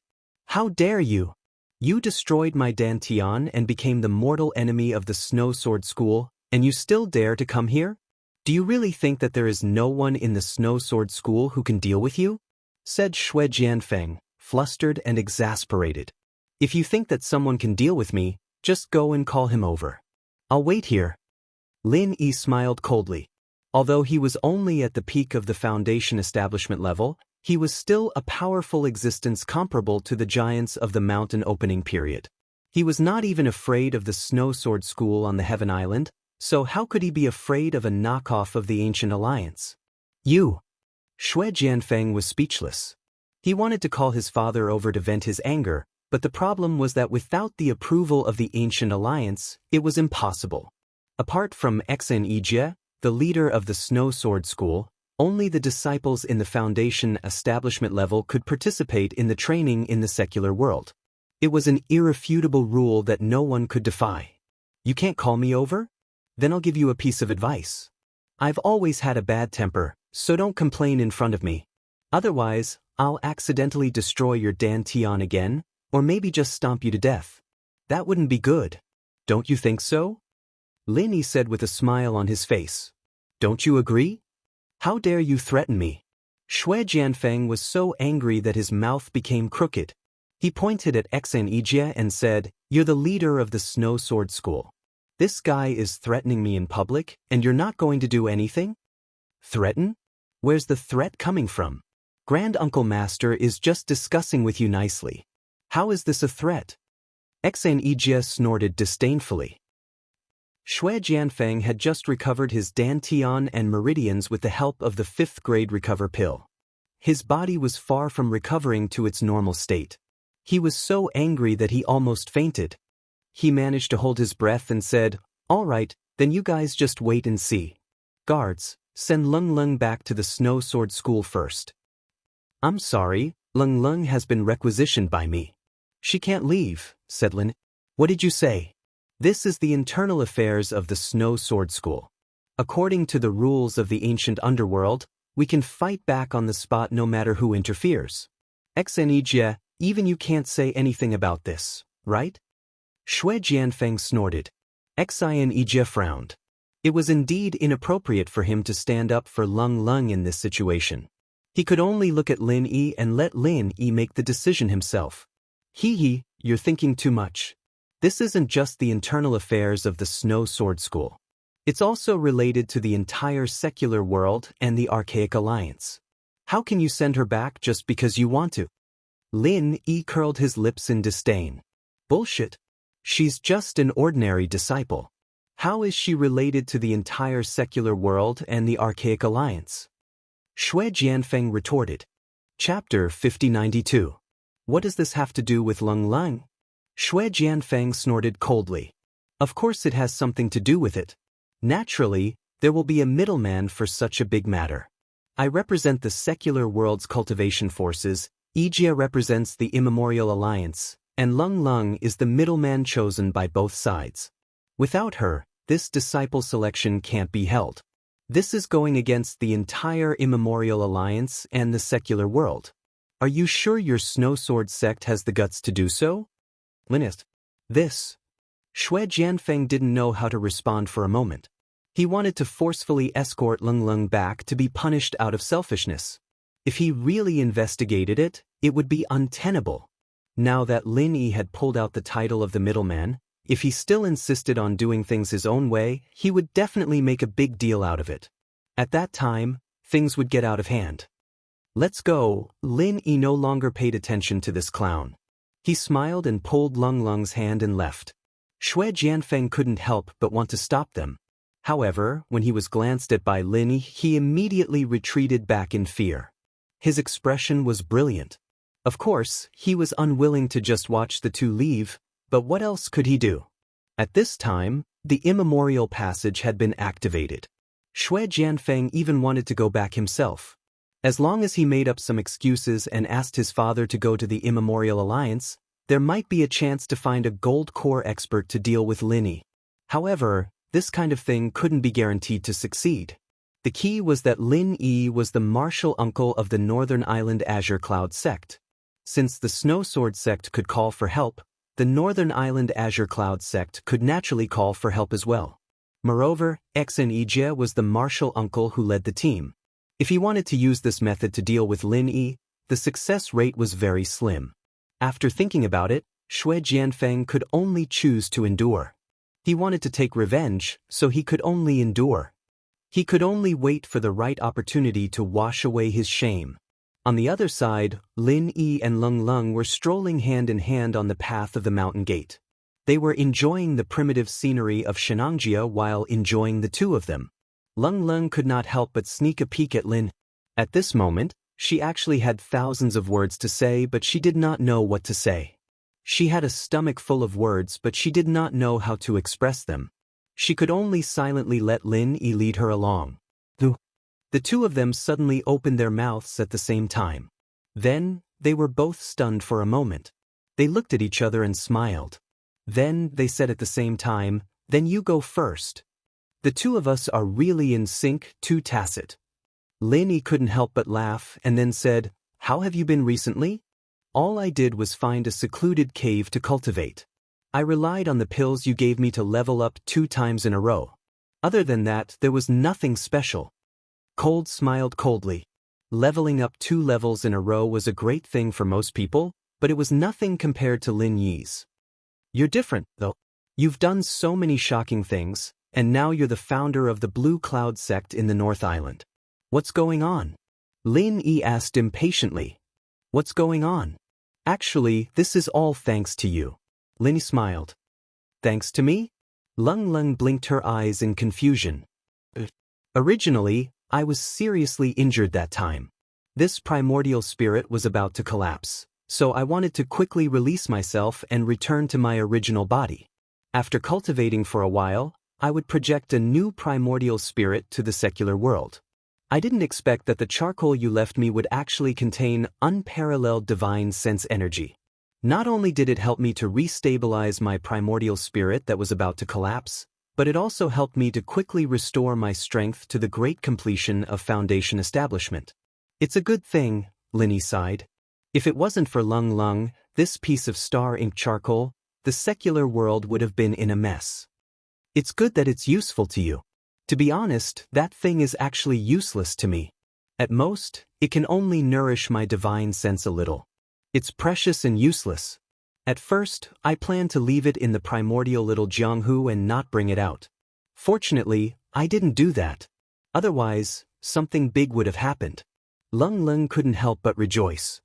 "How dare you? You destroyed my dantian and became the mortal enemy of the Snow Sword School, and you still dare to come here? Do you really think that there is no one in the Snow Sword School who can deal with you?" said Xue Jianfeng, flustered and exasperated. "If you think that someone can deal with me, just go and call him over. I'll wait here." Lin Yi smiled coldly. Although he was only at the peak of the foundation establishment level, He was still a powerful existence comparable to the giants of the mountain opening period. He was not even afraid of the Snow Sword School on the Heaven Island, so how could he be afraid of a knockoff of the Ancient Alliance? You! Shui Jianfeng was speechless. He wanted to call his father over to vent his anger, but the problem was that without the approval of the Ancient Alliance, it was impossible. Apart from Xianxia, the leader of the Snow Sword School, only the disciples in the Foundation establishment level could participate in the training in the secular world. It was an irrefutable rule that no one could defy. You can't call me over? Then I'll give you a piece of advice. I've always had a bad temper, so don't complain in front of me. Otherwise, I'll accidentally destroy your dantian again, or maybe just stomp you to death. That wouldn't be good. Don't you think so? Lin Yi said with a smile on his face. Don't you agree? How dare you threaten me? Shui Jianfeng was so angry that his mouth became crooked. He pointed at Xianxia and said, You're the leader of the Snow Sword School. This guy is threatening me in public, and you're not going to do anything? Threaten? Where's the threat coming from? Grand Uncle Master is just discussing with you nicely. How is this a threat? Xianxia snorted disdainfully. Shui Jianfeng had just recovered his dantian and meridians with the help of the 5th grade recover pill. His body was far from recovering to its normal state. He was so angry that he almost fainted. He managed to hold his breath and said, All right, then you guys just wait and see. Guards, send Lung Lung back to the Snow Sword School first. I'm sorry, Lung Lung has been requisitioned by me. She can't leave, said Lin. What did you say? This is the internal affairs of the Snow Sword School. According to the rules of the ancient underworld, we can fight back on the spot no matter who interferes. Xianxia, even you can't say anything about this, right? Shui Jianfeng snorted. Xianxia frowned. It was indeed inappropriate for him to stand up for Lung Lung in this situation. He could only look at Lin Yi and let Lin Yi make the decision himself. Hee, you're thinking too much. This isn't just the internal affairs of the Snow Sword School. It's also related to the entire secular world and the Archaic Alliance. How can you send her back just because you want to? Lin Yi curled his lips in disdain. Bullshit. She's just an ordinary disciple. How is she related to the entire secular world and the Archaic Alliance? Shui Jianfeng retorted. Chapter 5092. What does this have to do with Lung Lung? Shui Jianfeng snorted coldly. Of course it has something to do with it. Naturally, there will be a middleman for such a big matter. I represent the secular world's cultivation forces, Ijia represents the Immemorial Alliance, and Lung Lung is the middleman chosen by both sides. Without her, this disciple selection can't be held. This is going against the entire Immemorial Alliance and the secular world. Are you sure your Snow Sword sect has the guts to do so? Linist. This. Shui Jianfeng didn't know how to respond for a moment. He wanted to forcefully escort Lung Lung back to be punished out of selfishness. If he really investigated it, it would be untenable. Now that Lin Yi had pulled out the title of the middleman, if he still insisted on doing things his own way, he would definitely make a big deal out of it. At that time, things would get out of hand. Let's go. Lin Yi no longer paid attention to this clown. He smiled and pulled Lung Lung's hand and left. Shui Jianfeng couldn't help but want to stop them. However, when he was glanced at by Lin Yi, he immediately retreated back in fear. His expression was brilliant. Of course, he was unwilling to just watch the two leave, but what else could he do? At this time, the immemorial passage had been activated. Shui Jianfeng even wanted to go back himself. As long as he made up some excuses and asked his father to go to the Immemorial Alliance, there might be a chance to find a gold core expert to deal with Lin Yi. However, this kind of thing couldn't be guaranteed to succeed. The key was that Lin Yi was the martial uncle of the Northern Island Azure Cloud sect. Since the Snow Sword sect could call for help, the Northern Island Azure Cloud sect could naturally call for help as well. Moreover, Xianxia was the martial uncle who led the team. If he wanted to use this method to deal with Lin Yi, the success rate was very slim. After thinking about it, Shui Jianfeng could only choose to endure. He wanted to take revenge, so he could only endure. He could only wait for the right opportunity to wash away his shame. On the other side, Lin Yi and Leng Leng were strolling hand in hand on the path of the mountain gate. They were enjoying the primitive scenery of Xianxia while enjoying the two of them. Leng Leng could not help but sneak a peek at Lin. At this moment, she actually had thousands of words to say, but she did not know what to say. She had a stomach full of words, but she did not know how to express them. She could only silently let Lin Yi lead her along. The two of them suddenly opened their mouths at the same time. Then, they were both stunned for a moment. They looked at each other and smiled. Then, they said at the same time, "Then you go first." The two of us are really in sync, too tacit. Lin Yi couldn't help but laugh and then said, "How have you been recently?" "All I did was find a secluded cave to cultivate. I relied on the pills you gave me to level up 2 times in a row. Other than that, there was nothing special." Cold smiled coldly. Leveling up 2 levels in a row was a great thing for most people, but it was nothing compared to Lin Yi's. "You're different, though. You've done so many shocking things, and now you're the founder of the Blue Cloud sect in the North Island. What's going on?" Lin Yi asked impatiently. "What's going on? Actually, this is all thanks to you." Lin Yi smiled. "Thanks to me?" Leng Leng blinked her eyes in confusion. "Originally, I was seriously injured that time. This primordial spirit was about to collapse, so I wanted to quickly release myself and return to my original body. After cultivating for a while, I would project a new primordial spirit to the secular world. I didn't expect that the charcoal you left me would actually contain unparalleled divine sense energy. Not only did it help me to restabilize my primordial spirit that was about to collapse, but it also helped me to quickly restore my strength to the great completion of Foundation establishment. It's a good thing," Lin Yi sighed. "If it wasn't for Leng Leng, this piece of star ink charcoal, the secular world would have been in a mess. It's good that it's useful to you. To be honest, that thing is actually useless to me. At most, it can only nourish my divine sense a little. It's precious and useless. At first, I planned to leave it in the primordial little Jianghu and not bring it out. Fortunately, I didn't do that. Otherwise, something big would have happened." Leng Leng couldn't help but rejoice.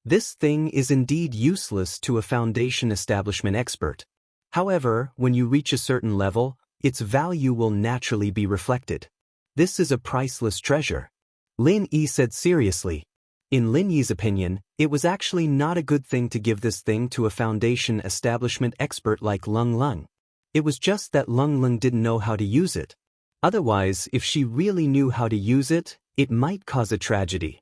This thing is indeed useless to a Foundation establishment expert. However, when you reach a certain level, its value will naturally be reflected. This is a priceless treasure. Lin Yi said seriously. In Lin Yi's opinion, it was actually not a good thing to give this thing to a Foundation establishment expert like Leng Leng. It was just that Leng Leng didn't know how to use it. Otherwise, if she really knew how to use it, it might cause a tragedy.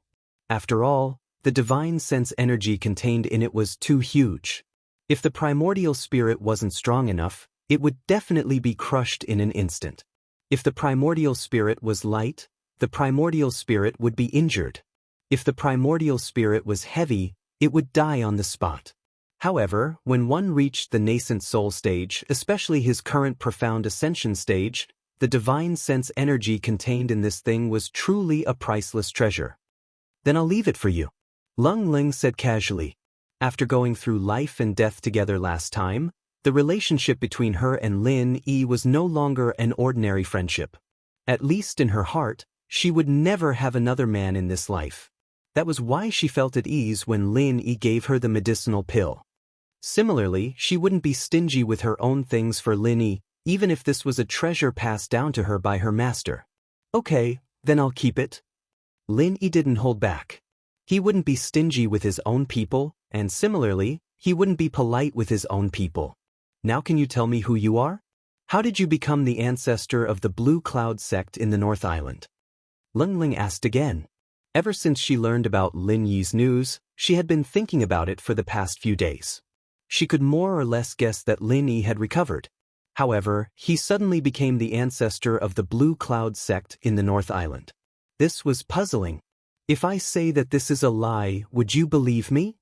After all, the divine sense energy contained in it was too huge. If the primordial spirit wasn't strong enough, it would definitely be crushed in an instant. If the primordial spirit was light, the primordial spirit would be injured. If the primordial spirit was heavy, it would die on the spot. However, when one reached the nascent soul stage, especially his current profound ascension stage, the divine sense energy contained in this thing was truly a priceless treasure. "Then I'll leave it for you," Leng Leng said casually. After going through life and death together last time, the relationship between her and Lin Yi was no longer an ordinary friendship. At least in her heart, she would never have another man in this life. That was why she felt at ease when Lin Yi gave her the medicinal pill. Similarly, she wouldn't be stingy with her own things for Lin Yi, even if this was a treasure passed down to her by her master. "Okay, then I'll keep it." Lin Yi didn't hold back. He wouldn't be stingy with his own people, and similarly, he wouldn't be polite with his own people. "Now can you tell me who you are? How did you become the ancestor of the Blue Cloud sect in the North Island?" Leng Leng asked again. Ever since she learned about Lin Yi's news, she had been thinking about it for the past few days. She could more or less guess that Lin Yi had recovered. However, he suddenly became the ancestor of the Blue Cloud sect in the North Island. This was puzzling. "If I say that this is a lie, would you believe me?"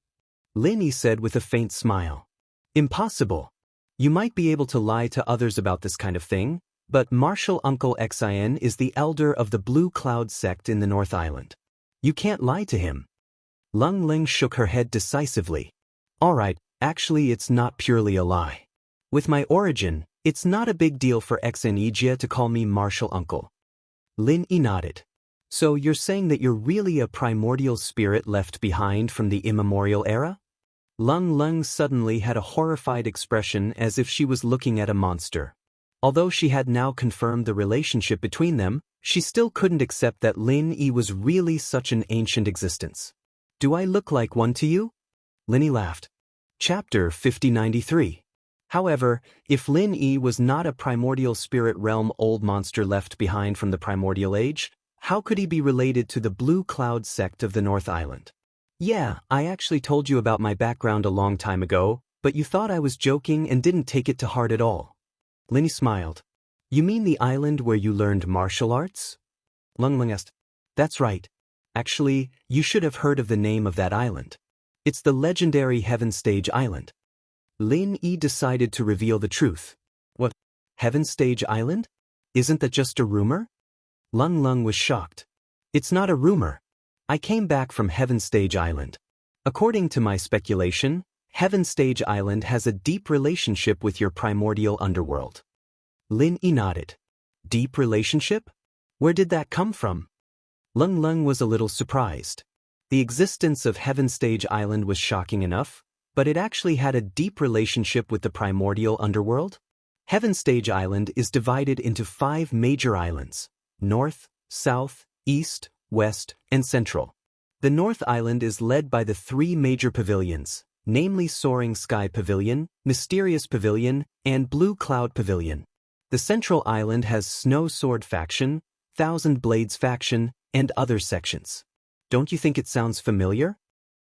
Lin Yi said with a faint smile. "Impossible. You might be able to lie to others about this kind of thing, but Martial Uncle Xian is the elder of the Blue Cloud sect in the North Island. You can't lie to him." Leng Leng shook her head decisively. "All right, actually it's not purely a lie. With my origin, it's not a big deal for Xianxia to call me Martial Uncle." Lin Yi nodded. So you're saying that you're really a primordial spirit left behind from the immemorial era? Lung Lung suddenly had a horrified expression as if she was looking at a monster. Although she had now confirmed the relationship between them, she still couldn't accept that Lin Yi was really such an ancient existence. Do I look like one to you? Lin Yi laughed. Chapter 5093. However, if Lin Yi was not a primordial spirit realm old monster left behind from the primordial age, how could he be related to the Blue Cloud sect of the North Island? Yeah, I actually told you about my background a long time ago, but you thought I was joking and didn't take it to heart at all. Lin Yi smiled. You mean the island where you learned martial arts? Lung Lung asked. That's right. Actually, you should have heard of the name of that island. It's the legendary Heaven Stage Island. Lin Yi decided to reveal the truth. What? Heaven Stage Island? Isn't that just a rumor? Lung Lung was shocked. It's not a rumor. I came back from Heaven Stage Island. According to my speculation, Heaven Stage Island has a deep relationship with your primordial underworld. Lin Yi nodded. Deep relationship? Where did that come from? Lung Lung was a little surprised. The existence of Heaven Stage Island was shocking enough, but it actually had a deep relationship with the primordial underworld. Heaven Stage Island is divided into 5 major islands: North, South, East, West, and Central. The North Island is led by the 3 major pavilions, namely Soaring Sky Pavilion, Mysterious Pavilion, and Blue Cloud Pavilion. The Central Island has Snow Sword Faction, Thousand Blades Faction, and other sections. Don't you think it sounds familiar?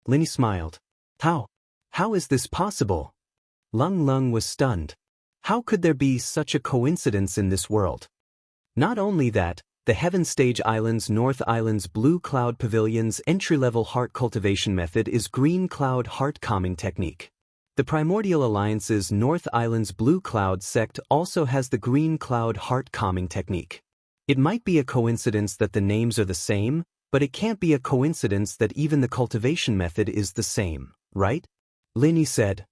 Lin Yi smiled. How is this possible? Lung Lung was stunned. How could there be such a coincidence in this world? Not only that, the Heaven Stage Island's North Island's Blue Cloud Pavilion's entry-level heart cultivation method is Green Cloud Heart Calming Technique. The Primordial Alliance's North Island's Blue Cloud sect also has the Green Cloud Heart Calming Technique. It might be a coincidence that the names are the same, but it can't be a coincidence that even the cultivation method is the same, right? Lin Yi said.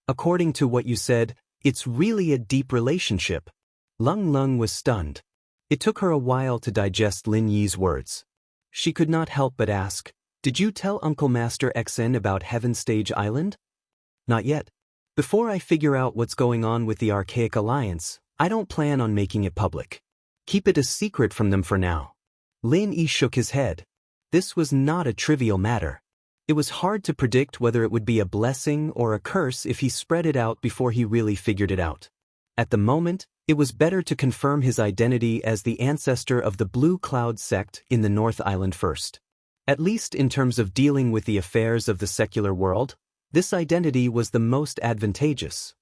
According to what you said, it's really a deep relationship. Lung Lung was stunned. It took her a while to digest Lin Yi's words. She could not help but ask, did you tell Uncle Master XN about Heaven Stage Island? Not yet. Before I figure out what's going on with the Archaic Alliance, I don't plan on making it public. Keep it a secret from them for now. Lin Yi shook his head. This was not a trivial matter. It was hard to predict whether it would be a blessing or a curse if he spread it out before he really figured it out. At the moment, it was better to confirm his identity as the ancestor of the Blue Cloud sect in the North Island first. At least in terms of dealing with the affairs of the secular world, this identity was the most advantageous.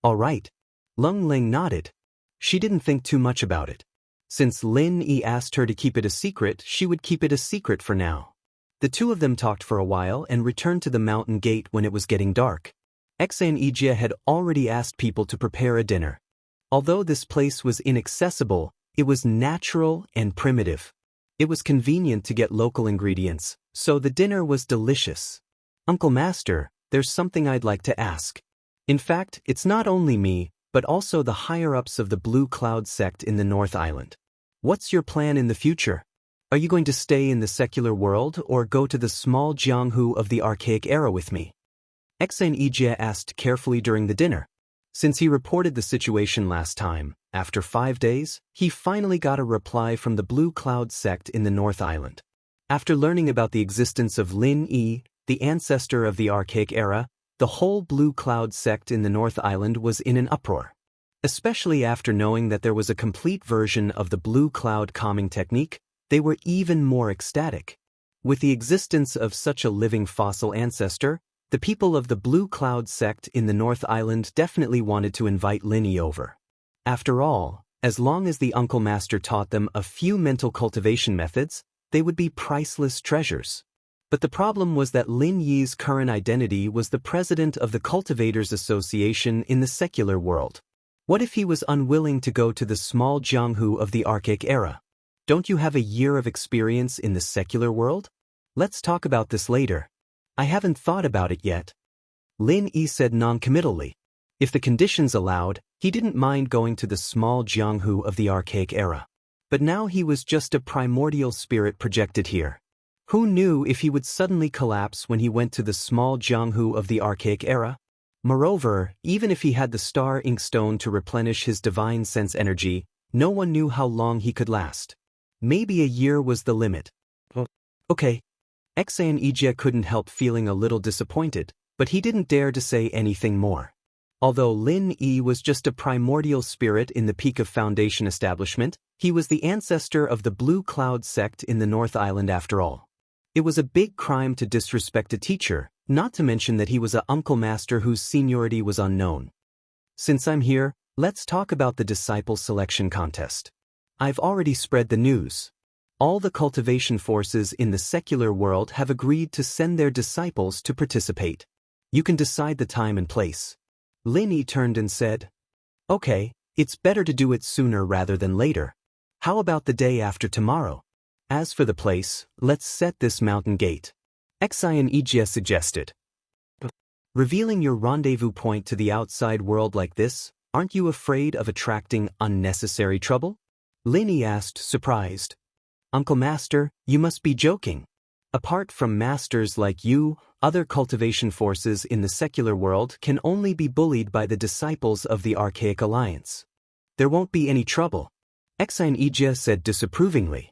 All right. Lung Ling nodded. She didn't think too much about it. Since Lin Yi asked her to keep it a secret, she would keep it a secret for now. The two of them talked for a while and returned to the mountain gate when it was getting dark. Xianxia had already asked people to prepare a dinner. Although this place was inaccessible, it was natural and primitive. It was convenient to get local ingredients, so the dinner was delicious. Uncle Master, there's something I'd like to ask. In fact, it's not only me, but also the higher-ups of the Blue Cloud sect in the North Island. What's your plan in the future? Are you going to stay in the secular world or go to the small Jianghu of the Archaic era with me? Xianxia asked carefully during the dinner. Since he reported the situation last time, after 5 days, he finally got a reply from the Blue Cloud sect in the North Island. After learning about the existence of Lin Yi, the ancestor of the Archaic era, the whole Blue Cloud sect in the North Island was in an uproar. Especially after knowing that there was a complete version of the Blue Cloud calming technique, they were even more ecstatic. With the existence of such a living fossil ancestor, the people of the Blue Cloud sect in the North Island definitely wanted to invite Lin Yi over. After all, as long as the Uncle Master taught them a few mental cultivation methods, they would be priceless treasures. But the problem was that Lin Yi's current identity was the president of the Cultivators Association in the secular world. What if he was unwilling to go to the small Jianghu of the Archaic era? Don't you have a year of experience in the secular world? Let's talk about this later. I haven't thought about it yet. Lin Yi said noncommittally. If the conditions allowed, he didn't mind going to the small Jianghu of the Archaic era. But now he was just a primordial spirit projected here. Who knew if he would suddenly collapse when he went to the small Jianghu of the archaic era? Moreover, even if he had the star inkstone to replenish his divine sense energy, no one knew how long he could last. Maybe a year was the limit. Okay. Xianxia couldn't help feeling a little disappointed, but he didn't dare to say anything more. Although Lin Yi was just a primordial spirit in the peak of Foundation establishment, he was the ancestor of the Blue Cloud sect in the North Island after all. It was a big crime to disrespect a teacher, not to mention that he was a uncle master whose seniority was unknown. Since I'm here, let's talk about the disciple selection contest. I've already spread the news. All the cultivation forces in the secular world have agreed to send their disciples to participate. You can decide the time and place. Lin Yi turned and said, "Okay, it's better to do it sooner rather than later. How about the day after tomorrow? As for the place, let's set this mountain gate." Xianxia suggested. Revealing your rendezvous point to the outside world like this, aren't you afraid of attracting unnecessary trouble? Lin Yi asked, surprised. Uncle Master, you must be joking. Apart from masters like you, other cultivation forces in the secular world can only be bullied by the disciples of the Archaic Alliance. There won't be any trouble. Xianxia said disapprovingly.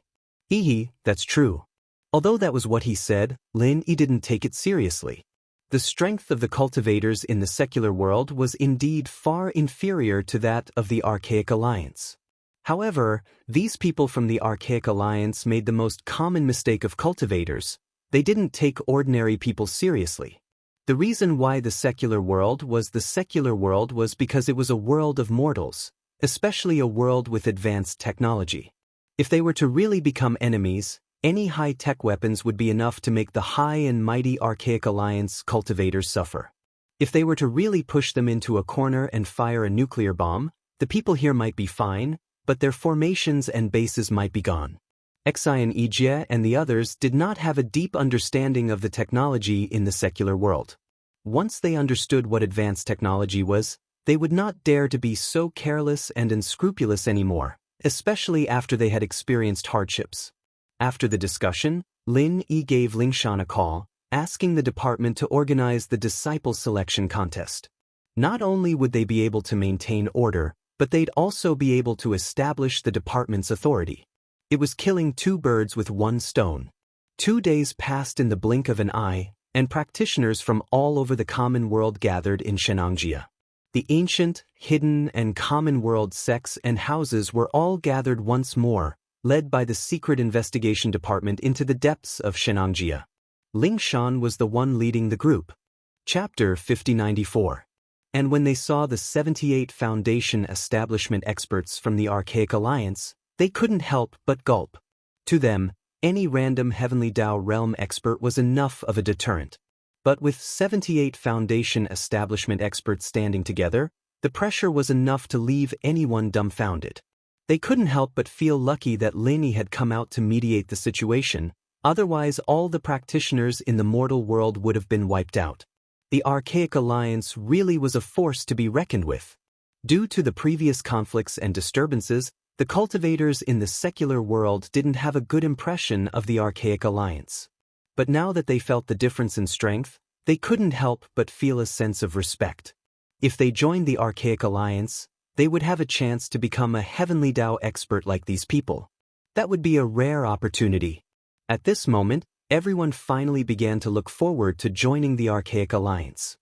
That's true. Although that was what he said, Lin Yi didn't take it seriously. The strength of the cultivators in the secular world was indeed far inferior to that of the Archaic Alliance. However, these people from the Archaic Alliance made the most common mistake of cultivators. They didn't take ordinary people seriously. The reason why the secular world was because it was a world of mortals, especially a world with advanced technology. If they were to really become enemies, any high-tech weapons would be enough to make the high and mighty Archaic Alliance cultivators suffer. If they were to really push them into a corner and fire a nuclear bomb, the people here might be fine, but their formations and bases might be gone. Xianxia and the others did not have a deep understanding of the technology in the secular world. Once they understood what advanced technology was, they would not dare to be so careless and unscrupulous anymore, especially after they had experienced hardships. After the discussion, Lin Yi gave Lingshan a call, asking the department to organize the disciple selection contest. Not only would they be able to maintain order, but they'd also be able to establish the department's authority. It was killing two birds with one stone. 2 days passed in the blink of an eye, and practitioners from all over the common world gathered in Xianxia. The ancient, hidden, and common world sects and houses were all gathered once more, led by the secret investigation department into the depths of Xianxia. Lingshan was the one leading the group. Chapter 5094. And when they saw the 78 Foundation establishment experts from the Archaic Alliance, they couldn't help but gulp. To them, any random Heavenly Dao realm expert was enough of a deterrent. But with 78 Foundation establishment experts standing together, the pressure was enough to leave anyone dumbfounded. They couldn't help but feel lucky that Lin Yi had come out to mediate the situation, otherwise all the practitioners in the mortal world would have been wiped out. The Archaic Alliance really was a force to be reckoned with. Due to the previous conflicts and disturbances, the cultivators in the secular world didn't have a good impression of the Archaic Alliance. But now that they felt the difference in strength, they couldn't help but feel a sense of respect. If they joined the Archaic Alliance, they would have a chance to become a Heavenly Dao expert like these people. That would be a rare opportunity. At this moment, everyone finally began to look forward to joining the Archaic Alliance.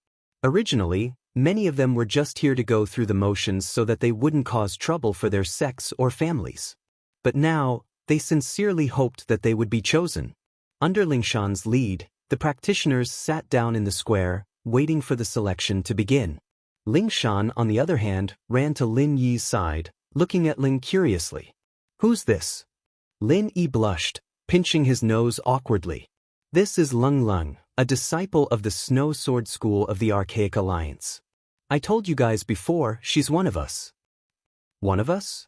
Originally, many of them were just here to go through the motions so that they wouldn't cause trouble for their sects or families. But now, they sincerely hoped that they would be chosen. Under Lingshan's lead, the practitioners sat down in the square, waiting for the selection to begin. Lingshan, on the other hand, ran to Lin Yi's side, looking at Ling curiously. "Who's this?" Lin Yi blushed, pinching his nose awkwardly. "This is Lung, a disciple of the Snow Sword School of the Archaic Alliance. I told you guys before, she's one of us." "One of us?"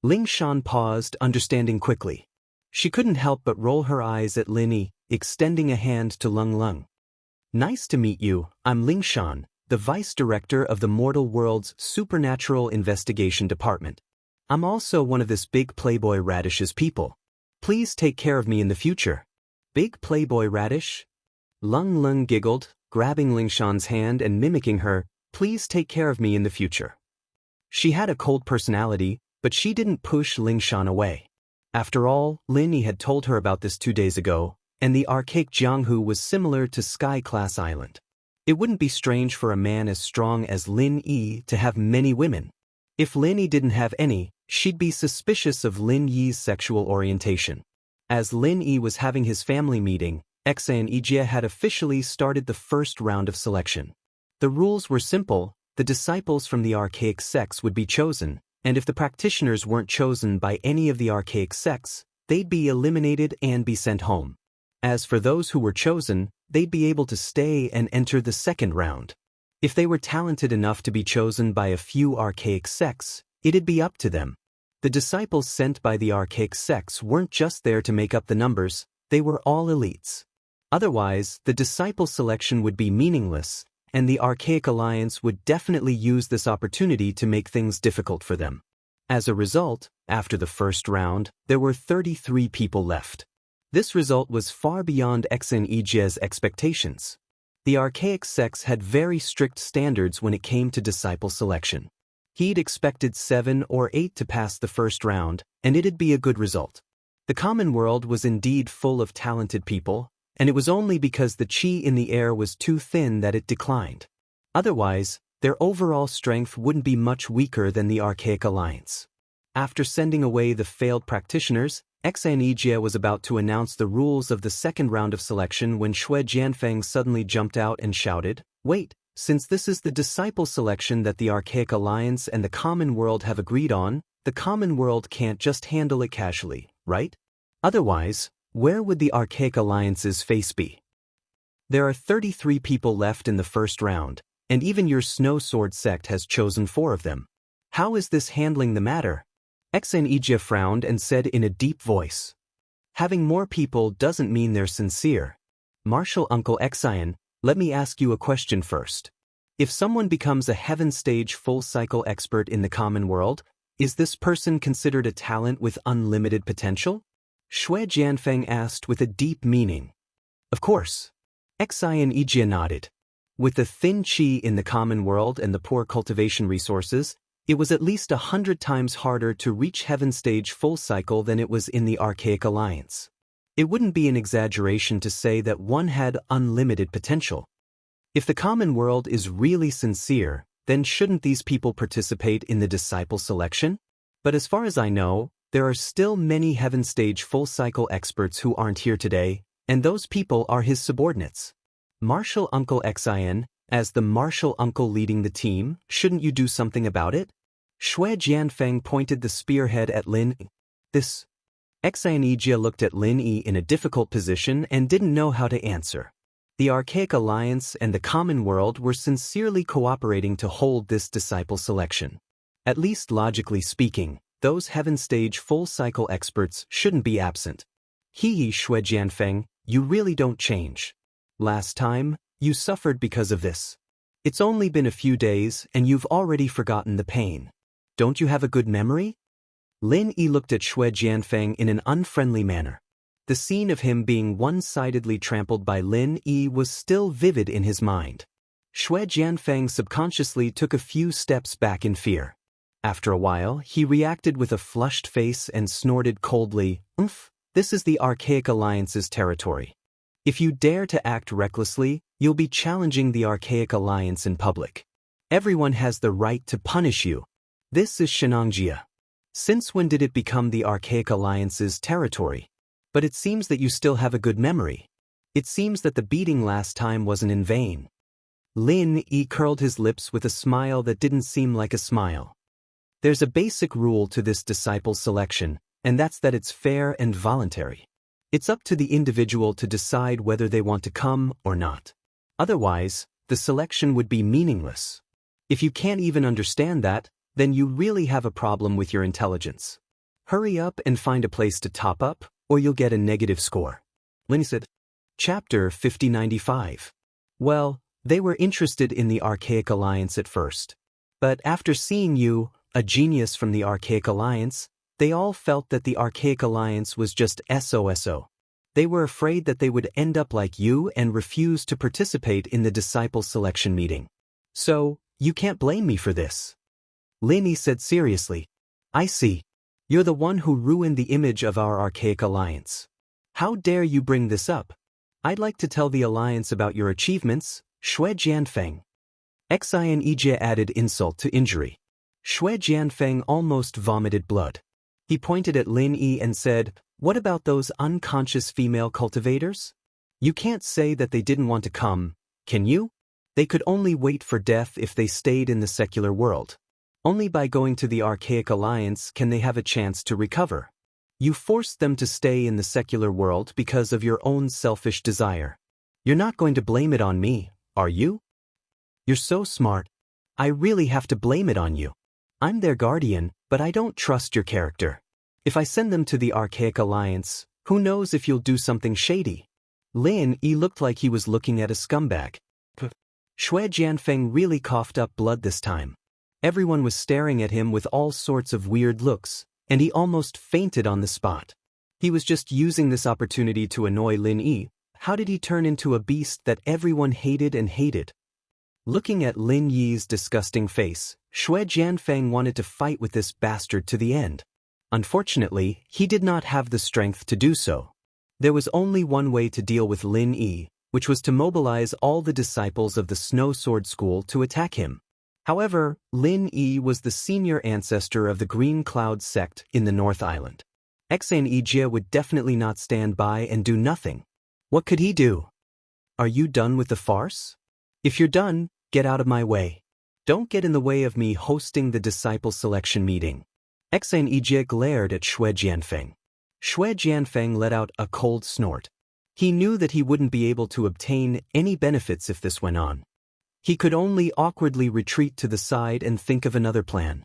Lingshan paused, understanding quickly. She couldn't help but roll her eyes at Lin Yi, extending a hand to Lung. "Nice to meet you, I'm Lingshan, the Vice Director of the Mortal World's Supernatural Investigation Department. I'm also one of this big Playboy Radish's people. Please take care of me in the future. Big Playboy Radish? Lung Lung giggled, grabbing Lingshan's hand and mimicking her, please take care of me in the future. She had a cold personality, but she didn't push Lingshan away. After all, Lin Yi had told her about this 2 days ago, and the archaic Jianghu was similar to Sky-class island. It wouldn't be strange for a man as strong as Lin Yi to have many women. If Lin Yi didn't have any, she'd be suspicious of Lin Yi's sexual orientation. As Lin Yi was having his family meeting, Wuxia and Xianxia had officially started the first round of selection. The rules were simple: the disciples from the archaic sects would be chosen, and if the practitioners weren't chosen by any of the archaic sects, they'd be eliminated and be sent home. As for those who were chosen, they'd be able to stay and enter the second round. If they were talented enough to be chosen by a few archaic sects, it'd be up to them. The disciples sent by the archaic sects weren't just there to make up the numbers, they were all elites. Otherwise, the disciple selection would be meaningless, and the Archaic Alliance would definitely use this opportunity to make things difficult for them. As a result, after the first round, there were 33 people left. This result was far beyond Wuxia and Xianxia's expectations. The archaic sects had very strict standards when it came to disciple selection. He'd expected 7 or 8 to pass the first round, and it'd be a good result. The common world was indeed full of talented people, and it was only because the qi in the air was too thin that it declined. Otherwise, their overall strength wouldn't be much weaker than the Archaic Alliance. After sending away the failed practitioners, Wuxia and Xianxia was about to announce the rules of the second round of selection when Shui Jianfeng suddenly jumped out and shouted, "Wait, since this is the disciple selection that the Archaic Alliance and the common world have agreed on, the common world can't just handle it casually, right? Otherwise, where would the Archaic Alliance's face be? There are 33 people left in the first round, and even your Snow Sword sect has chosen 4 of them. How is this handling the matter?" Wuxia and Xianxia frowned and said in a deep voice, "Having more people doesn't mean they're sincere. Martial Uncle Xian, let me ask you a question first. If someone becomes a heaven stage full cycle expert in the common world, is this person considered a talent with unlimited potential?" Shui Jianfeng asked with a deep meaning. Of course. Wuxia and Xianxia nodded. With the thin qi in the common world and the poor cultivation resources, it was at least 100 times harder to reach heaven stage full cycle than it was in the Archaic Alliance. It wouldn't be an exaggeration to say that one had unlimited potential. If the common world is really sincere, then shouldn't these people participate in the disciple selection? But as far as I know, there are still many heaven stage full cycle experts who aren't here today, and those people are his subordinates. Martial Uncle Xian, as the martial uncle leading the team, shouldn't you do something about it? Shui Jianfeng pointed the spearhead at Lin Yi. Wuxia and Xianxia looked at Lin Yi in a difficult position and didn't know how to answer. The Archaic Alliance and the common world were sincerely cooperating to hold this disciple selection. At least logically speaking, those heaven stage full cycle experts shouldn't be absent. Shui Jianfeng, you really don't change. Last time, you suffered because of this. It's only been a few days and you've already forgotten the pain. Don't you have a good memory? Lin Yi looked at Shui Jianfeng in an unfriendly manner. The scene of him being one-sidedly trampled by Lin Yi was still vivid in his mind. Shui Jianfeng subconsciously took a few steps back in fear. After a while, he reacted with a flushed face and snorted coldly, this is the Archaic Alliance's territory. If you dare to act recklessly, you'll be challenging the Archaic Alliance in public. Everyone has the right to punish you. This is Xianxia. Since when did it become the Archaic Alliance's territory? But it seems that you still have a good memory. It seems that the beating last time wasn't in vain. Lin Yi curled his lips with a smile that didn't seem like a smile. There's a basic rule to this disciple selection, and that's that it's fair and voluntary. It's up to the individual to decide whether they want to come or not. Otherwise, the selection would be meaningless. If you can't even understand that, then you really have a problem with your intelligence. Hurry up and find a place to top up, or you'll get a negative score. Lin said. Chapter 5095. Well, they were interested in the Archaic Alliance at first. But after seeing you, a genius from the Archaic Alliance, they all felt that the Archaic Alliance was just SOSO. They were afraid that they would end up like you and refuse to participate in the disciple selection meeting. So, you can't blame me for this. Lin said seriously. I see. You're the one who ruined the image of our Archaic Alliance. How dare you bring this up? I'd like to tell the Alliance about your achievements, Shui Jianfeng. Xianxia added insult to injury. Shui Jianfeng almost vomited blood. He pointed at Lin and said, "What about those unconscious female cultivators? You can't say that they didn't want to come, can you? They could only wait for death if they stayed in the secular world. Only by going to the Archaic Alliance can they have a chance to recover. You forced them to stay in the secular world because of your own selfish desire. You're not going to blame it on me, are you? You're so smart. I really have to blame it on you. I'm their guardian, but I don't trust your character. If I send them to the Archaic Alliance, who knows if you'll do something shady?" Lin looked like he was looking at a scumbag. Shui Jianfeng really coughed up blood this time. Everyone was staring at him with all sorts of weird looks, and he almost fainted on the spot. He was just using this opportunity to annoy Lin. How did he turn into a beast that everyone hated and hated? Looking at Lin Yi's disgusting face, Shui Jianfeng wanted to fight with this bastard to the end. Unfortunately, he did not have the strength to do so. There was only one way to deal with Lin, which was to mobilize all the disciples of the Snow Sword School to attack him. However, Lin was the senior ancestor of the Green Cloud sect in the North Island. Xianxia would definitely not stand by and do nothing. What could he do? Are you done with the farce? If you're done, get out of my way. Don't get in the way of me hosting the disciple selection meeting. Xianxia glared at Shui Jianfeng. Shui Jianfeng let out a cold snort. He knew that he wouldn't be able to obtain any benefits if this went on. He could only awkwardly retreat to the side and think of another plan.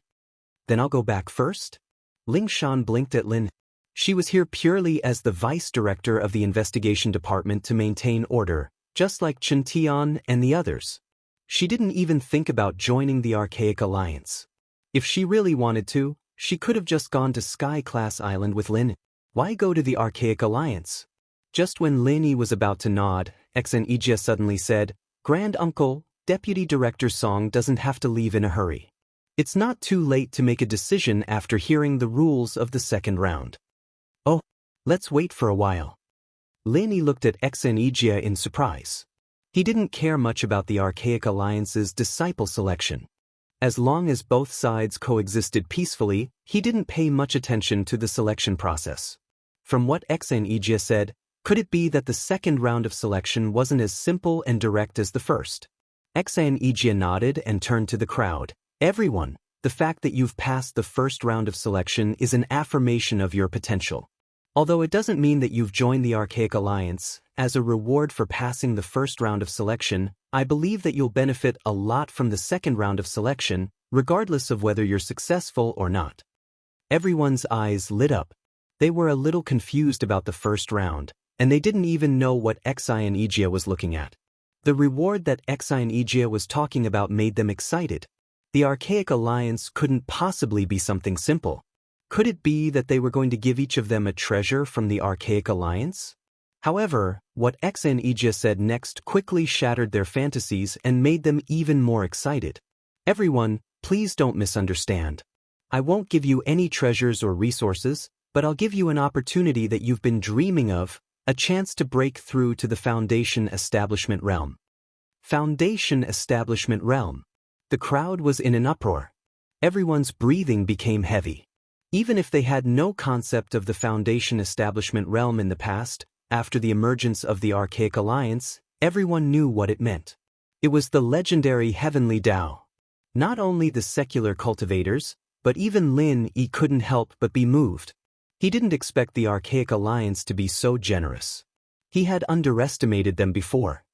Then I'll go back first? Ling Shan blinked at Lin. She was here purely as the vice director of the investigation department to maintain order, just like Chen Tian and the others. She didn't even think about joining the Archaic Alliance. If she really wanted to, she could have just gone to Sky Class Island with Lin. Why go to the Archaic Alliance? Just when Lin was about to nod, Xianxia suddenly said, "Grand Uncle, Deputy Director Song doesn't have to leave in a hurry. It's not too late to make a decision after hearing the rules of the second round." "Oh, let's wait for a while." Lin looked at Xianxia in surprise. He didn't care much about the Archaic Alliance's disciple selection. As long as both sides coexisted peacefully, he didn't pay much attention to the selection process. From what Xianxia said, could it be that the second round of selection wasn't as simple and direct as the first? Xianxia nodded and turned to the crowd. "Everyone, the fact that you've passed the first round of selection is an affirmation of your potential. Although it doesn't mean that you've joined the Archaic Alliance, as a reward for passing the first round of selection, I believe that you'll benefit a lot from the second round of selection, regardless of whether you're successful or not." Everyone's eyes lit up. They were a little confused about the first round, and they didn't even know what Xianxia was looking at. The reward that Xianxia was talking about made them excited. The Archaic Alliance couldn't possibly be something simple. Could it be that they were going to give each of them a treasure from the Archaic Alliance? However, what Xianxia said next quickly shattered their fantasies and made them even more excited. "Everyone, please don't misunderstand. I won't give you any treasures or resources, but I'll give you an opportunity that you've been dreaming of, a chance to break through to the Foundation Establishment Realm." Foundation Establishment Realm. The crowd was in an uproar. Everyone's breathing became heavy. Even if they had no concept of the Foundation Establishment Realm in the past, after the emergence of the Archaic Alliance, everyone knew what it meant. It was the legendary Heavenly Dao. Not only the secular cultivators, but even Lin couldn't help but be moved. He didn't expect the Archaic Alliance to be so generous. He had underestimated them before.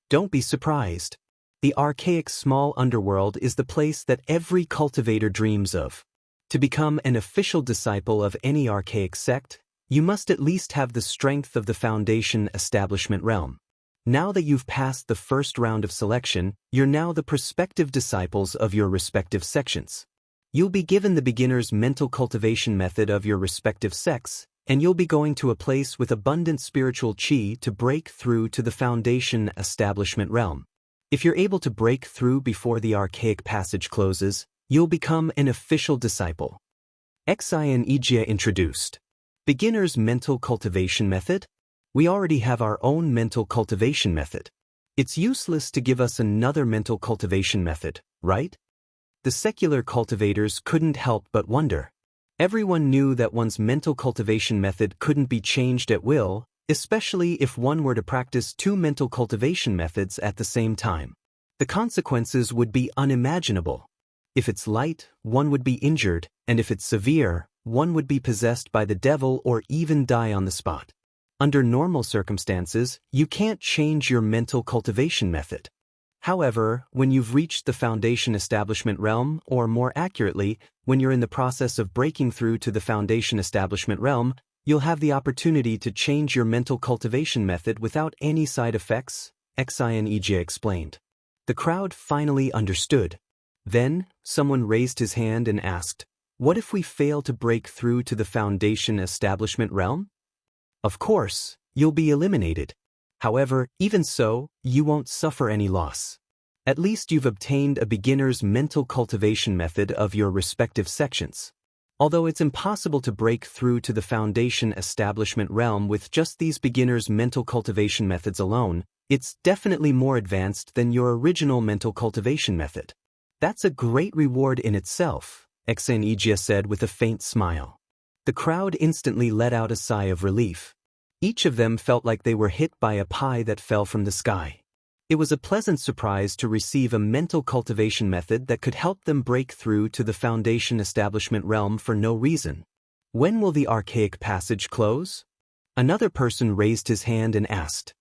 Don't be surprised. The Archaic Small Underworld is the place that every cultivator dreams of. To become an official disciple of any Archaic sect, you must at least have the strength of the Foundation Establishment Realm. Now that you've passed the first round of selection, you're now the prospective disciples of your respective sections. You'll be given the beginner's mental cultivation method of your respective sects, and you'll be going to a place with abundant spiritual chi to break through to the foundation establishment realm. If you're able to break through before the archaic passage closes, you'll become an official disciple. Xianxia introduced. Beginner's mental cultivation method? We already have our own mental cultivation method. It's useless to give us another mental cultivation method, right? The secular cultivators couldn't help but wonder. Everyone knew that one's mental cultivation method couldn't be changed at will, especially if one were to practice two mental cultivation methods at the same time. The consequences would be unimaginable. If it's light, one would be injured, and if it's severe, one would be possessed by the devil or even die on the spot. Under normal circumstances, you can't change your mental cultivation method. However, when you've reached the foundation establishment realm, or more accurately, when you're in the process of breaking through to the foundation establishment realm, you'll have the opportunity to change your mental cultivation method without any side effects, Xianxia explained. The crowd finally understood. Then, someone raised his hand and asked, "What if we fail to break through to the foundation establishment realm?" Of course, you'll be eliminated. However, even so, you won't suffer any loss. At least you've obtained a beginner's mental cultivation method of your respective sections. Although it's impossible to break through to the foundation establishment realm with just these beginner's mental cultivation methods alone, it's definitely more advanced than your original mental cultivation method. That's a great reward in itself, Xianxia said with a faint smile. The crowd instantly let out a sigh of relief. Each of them felt like they were hit by a pie that fell from the sky. It was a pleasant surprise to receive a mental cultivation method that could help them break through to the foundation establishment realm for no reason. When will the archaic passage close? Another person raised his hand and asked.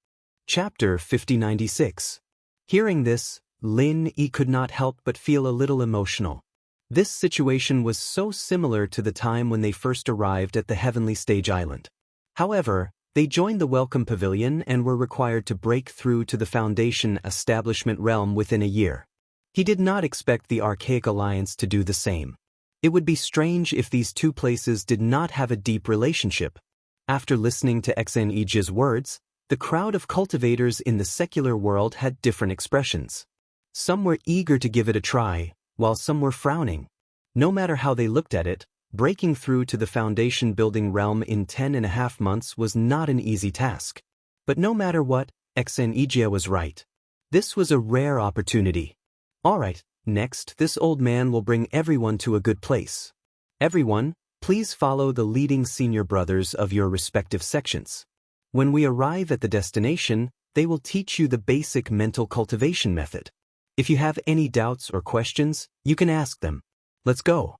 Chapter 5096. Hearing this, Lin Yi could not help but feel a little emotional. This situation was so similar to the time when they first arrived at the Heavenly Stage Island. However, they joined the Welcome Pavilion and were required to break through to the Foundation establishment realm within a year. He did not expect the Archaic Alliance to do the same. It would be strange if these two places did not have a deep relationship. After listening to Xianxia's words, the crowd of cultivators in the secular world had different expressions. Some were eager to give it a try, while some were frowning. No matter how they looked at it, breaking through to the foundation building realm in 10.5 months was not an easy task. But no matter what, Xianxia was right. This was a rare opportunity. Alright, next, this old man will bring everyone to a good place. Everyone, please follow the leading senior brothers of your respective sections. When we arrive at the destination, they will teach you the basic mental cultivation method. If you have any doubts or questions, you can ask them. Let's go.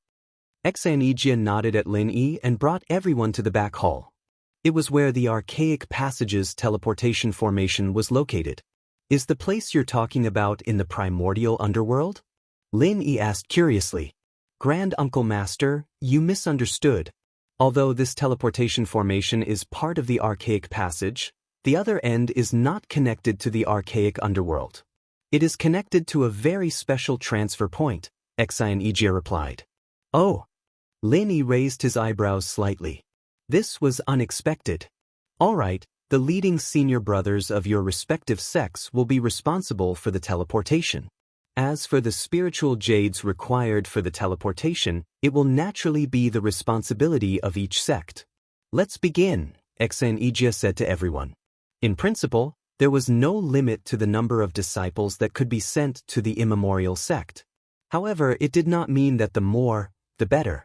Xianxia nodded at Lin Yi and brought everyone to the back hall. It was where the Archaic Passage's teleportation formation was located. Is the place you're talking about in the primordial underworld? Lin Yi asked curiously. Grand Uncle Master, you misunderstood. Although this teleportation formation is part of the Archaic Passage, the other end is not connected to the Archaic underworld. It is connected to a very special transfer point, Xianxia replied. Oh. Lin Yi raised his eyebrows slightly. This was unexpected. Alright, the leading senior brothers of your respective sects will be responsible for the teleportation. As for the spiritual jades required for the teleportation, it will naturally be the responsibility of each sect. Let's begin, Xianxia said to everyone. In principle, there was no limit to the number of disciples that could be sent to the immemorial sect. However, it did not mean that the more, the better.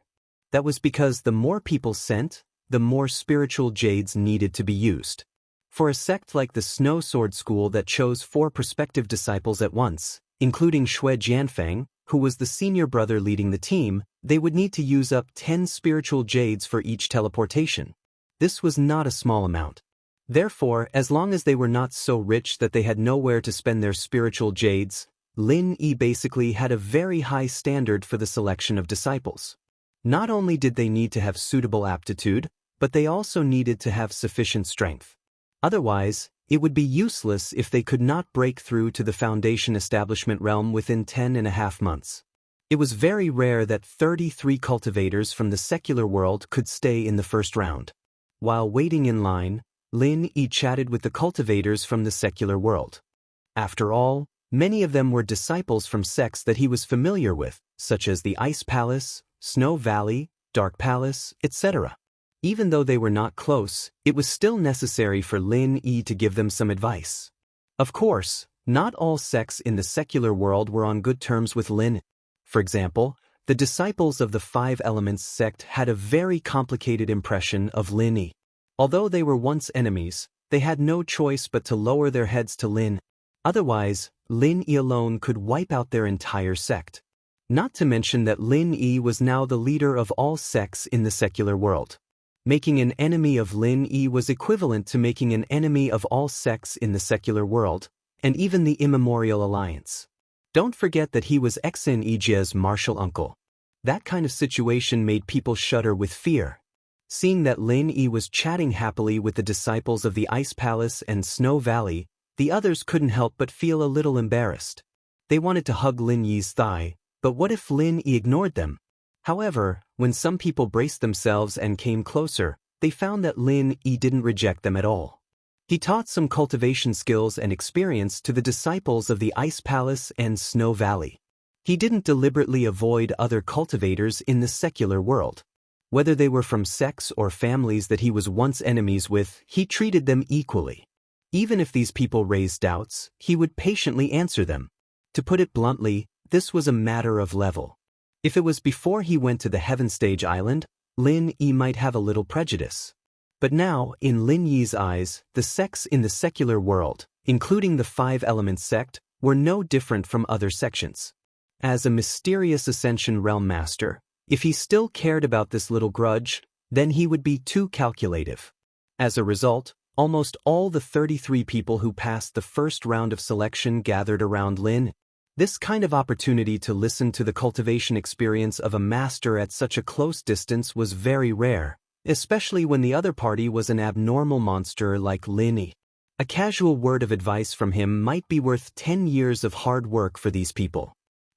That was because the more people sent, the more spiritual jades needed to be used. For a sect like the Snow Sword School that chose 4 prospective disciples at once, including Shui Jianfeng, who was the senior brother leading the team, they would need to use up 10 spiritual jades for each teleportation. This was not a small amount. Therefore, as long as they were not so rich that they had nowhere to spend their spiritual jades, Lin Yi basically had a very high standard for the selection of disciples. Not only did they need to have suitable aptitude, but they also needed to have sufficient strength. Otherwise, it would be useless if they could not break through to the foundation establishment realm within 10.5 months. It was very rare that 33 cultivators from the secular world could stay in the first round. While waiting in line, Lin Yi chatted with the cultivators from the secular world. After all, many of them were disciples from sects that he was familiar with, such as the Ice Palace, Snow Valley, Dark Palace, etc. Even though they were not close, it was still necessary for Lin Yi to give them some advice. Of course, not all sects in the secular world were on good terms with Lin. For example, the disciples of the Five Elements sect had a very complicated impression of Lin Yi. Although they were once enemies, they had no choice but to lower their heads to Lin. Otherwise, Lin Yi alone could wipe out their entire sect. Not to mention that Lin Yi was now the leader of all sects in the secular world. Making an enemy of Lin Yi was equivalent to making an enemy of all sects in the secular world, and even the Immemorial Alliance. Don't forget that he was Xianxia's martial uncle. That kind of situation made people shudder with fear. Seeing that Lin Yi was chatting happily with the disciples of the Ice Palace and Snow Valley, the others couldn't help but feel a little embarrassed. They wanted to hug Lin Yi's thigh, but what if Lin Yi ignored them? However, when some people braced themselves and came closer, they found that Lin Yi didn't reject them at all. He taught some cultivation skills and experience to the disciples of the Ice Palace and Snow Valley. He didn't deliberately avoid other cultivators in the secular world. Whether they were from sects or families that he was once enemies with, he treated them equally. Even if these people raised doubts, he would patiently answer them. To put it bluntly, this was a matter of level. If it was before he went to the Heaven Stage Island, Lin Yi might have a little prejudice. But now, in Lin Yi's eyes, the sects in the secular world, including the Five Elements sect, were no different from other sections. As a mysterious Ascension Realm Master, if he still cared about this little grudge, then he would be too calculative. As a result, almost all the 33 people who passed the first round of selection gathered around Lin. This kind of opportunity to listen to the cultivation experience of a master at such a close distance was very rare, especially when the other party was an abnormal monster like Lin Yi. A casual word of advice from him might be worth 10 years of hard work for these people.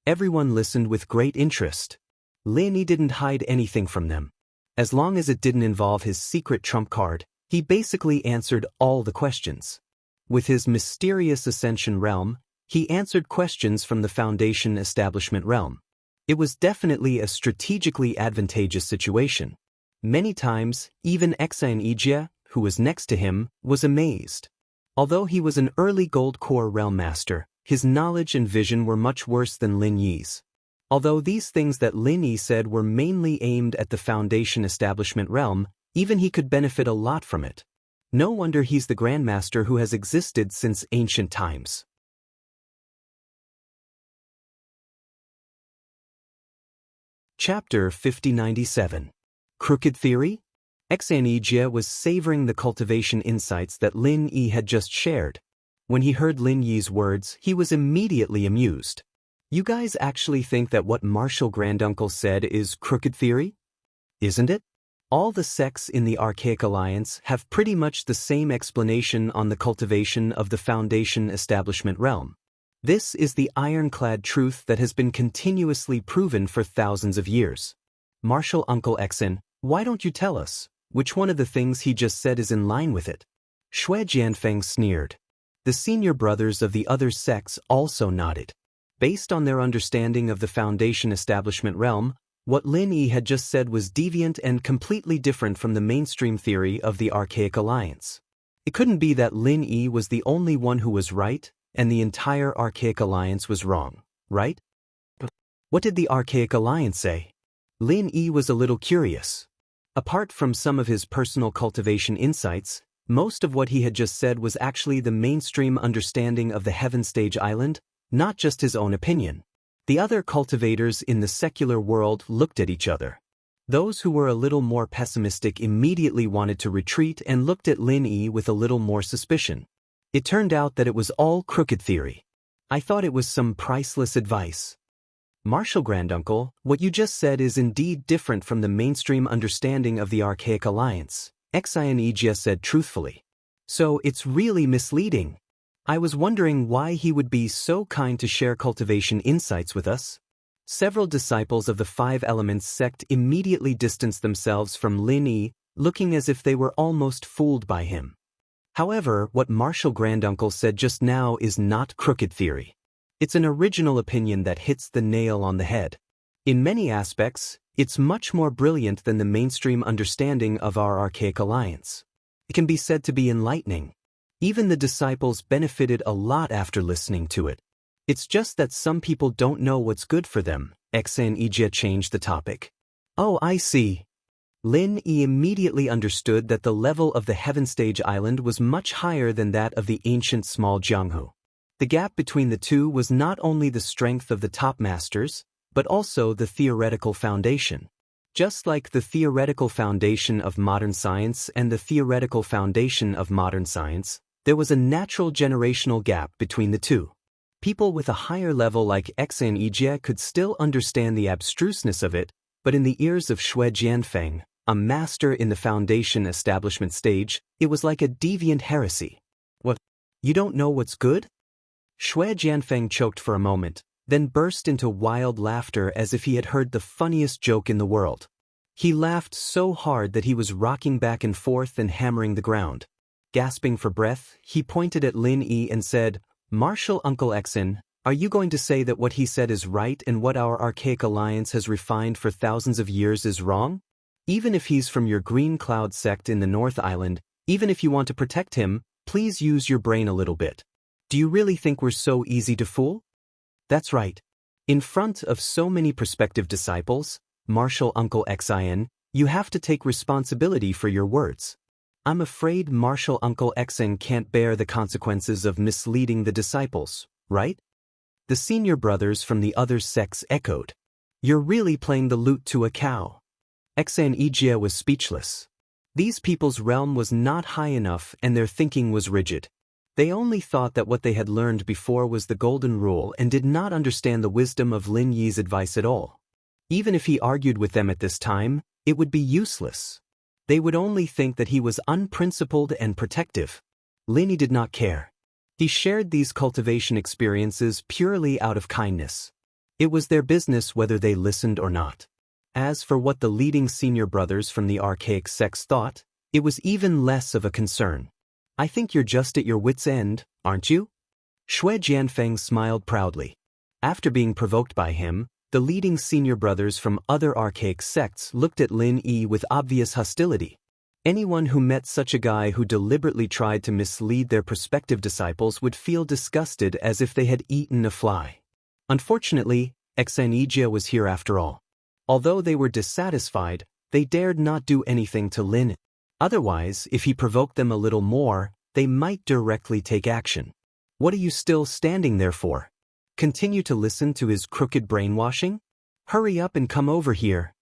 Everyone listened with great interest. Lin Yi didn't hide anything from them. As long as it didn't involve his secret trump card, he basically answered all the questions. With his mysterious Ascension realm, he answered questions from the Foundation Establishment realm. It was definitely a strategically advantageous situation. Many times, even Xianxia, who was next to him, was amazed. Although he was an early Gold Core Realm Master, his knowledge and vision were much worse than Lin Yi's. Although these things that Lin Yi said were mainly aimed at the Foundation Establishment realm, even he could benefit a lot from it. No wonder he's the Grandmaster who has existed since ancient times. Chapter 5097. Crooked Theory? Xianxia was savoring the cultivation insights that Lin Yi had just shared. When he heard Lin Yi's words, he was immediately amused. You guys actually think that what Martial Granduncle said is crooked theory? Isn't it? All the sects in the Archaic Alliance have pretty much the same explanation on the cultivation of the Foundation Establishment realm. This is the ironclad truth that has been continuously proven for thousands of years. Martial Uncle Xen, why don't you tell us, which one of the things he just said is in line with it? Shui Jianfeng sneered. The senior brothers of the other sects also nodded. Based on their understanding of the Foundation Establishment realm, what Lin Yi had just said was deviant and completely different from the mainstream theory of the Archaic Alliance. It couldn't be that Lin Yi was the only one who was right, and the entire Archaic Alliance was wrong, right? What did the Archaic Alliance say? Lin Yi was a little curious. Apart from some of his personal cultivation insights, most of what he had just said was actually the mainstream understanding of the Heaven Stage Island, not just his own opinion. The other cultivators in the secular world looked at each other. Those who were a little more pessimistic immediately wanted to retreat and looked at Lin Yi with a little more suspicion. It turned out that it was all crooked theory. I thought it was some priceless advice. Martial Granduncle, what you just said is indeed different from the mainstream understanding of the Archaic Alliance, Xianxia said truthfully. So it's really misleading. I was wondering why he would be so kind to share cultivation insights with us. Several disciples of the Five Elements sect immediately distanced themselves from Lin Yi, looking as if they were almost fooled by him. However, what Martial Granduncle said just now is not crooked theory. It's an original opinion that hits the nail on the head. In many aspects, it's much more brilliant than the mainstream understanding of our archaic alliance. It can be said to be enlightening. Even the disciples benefited a lot after listening to it. It's just that some people don't know what's good for them. Xianxia changed the topic. Oh, I see. Lin Yi immediately understood that the level of the Heaven Stage Island was much higher than that of the ancient small Jianghu. The gap between the two was not only the strength of the top masters, but also the theoretical foundation. Just like the theoretical foundation of modern science and the theoretical foundation of modern science, there was a natural generational gap between the two. People with a higher level like Xianxia could still understand the abstruseness of it, but in the ears of Shui Jianfeng, a master in the foundation establishment stage, it was like a deviant heresy. What? You don't know what's good? Shui Jianfeng choked for a moment, then burst into wild laughter as if he had heard the funniest joke in the world. He laughed so hard that he was rocking back and forth and hammering the ground. Gasping for breath, he pointed at Lin Yi and said, "Martial Uncle Xin, are you going to say that what he said is right and what our archaic alliance has refined for thousands of years is wrong? Even if he's from your Green Cloud sect in the North Island, even if you want to protect him, please use your brain a little bit. Do you really think we're so easy to fool?" That's right. In front of so many prospective disciples, Martial Uncle Xin, you have to take responsibility for your words. I'm afraid Martial Uncle Xin can't bear the consequences of misleading the disciples, right? The senior brothers from the other sects echoed. You're really playing the lute to a cow. Xianxia was speechless. These people's realm was not high enough and their thinking was rigid. They only thought that what they had learned before was the golden rule and did not understand the wisdom of Lin Yi's advice at all. Even if he argued with them at this time, it would be useless. They would only think that he was unprincipled and protective. Lin Yi did not care. He shared these cultivation experiences purely out of kindness. It was their business whether they listened or not. As for what the leading senior brothers from the archaic sects thought, it was even less of a concern. I think you're just at your wits' end, aren't you? Shui Jianfeng smiled proudly. After being provoked by him, the leading senior brothers from other archaic sects looked at Lin Yi with obvious hostility. Anyone who met such a guy who deliberately tried to mislead their prospective disciples would feel disgusted as if they had eaten a fly. Unfortunately, Xianxia was here after all. Although they were dissatisfied, they dared not do anything to Lin. Otherwise, if he provoked them a little more, they might directly take action. What are you still standing there for? Continue to listen to his crooked brainwashing? Hurry up and come over here.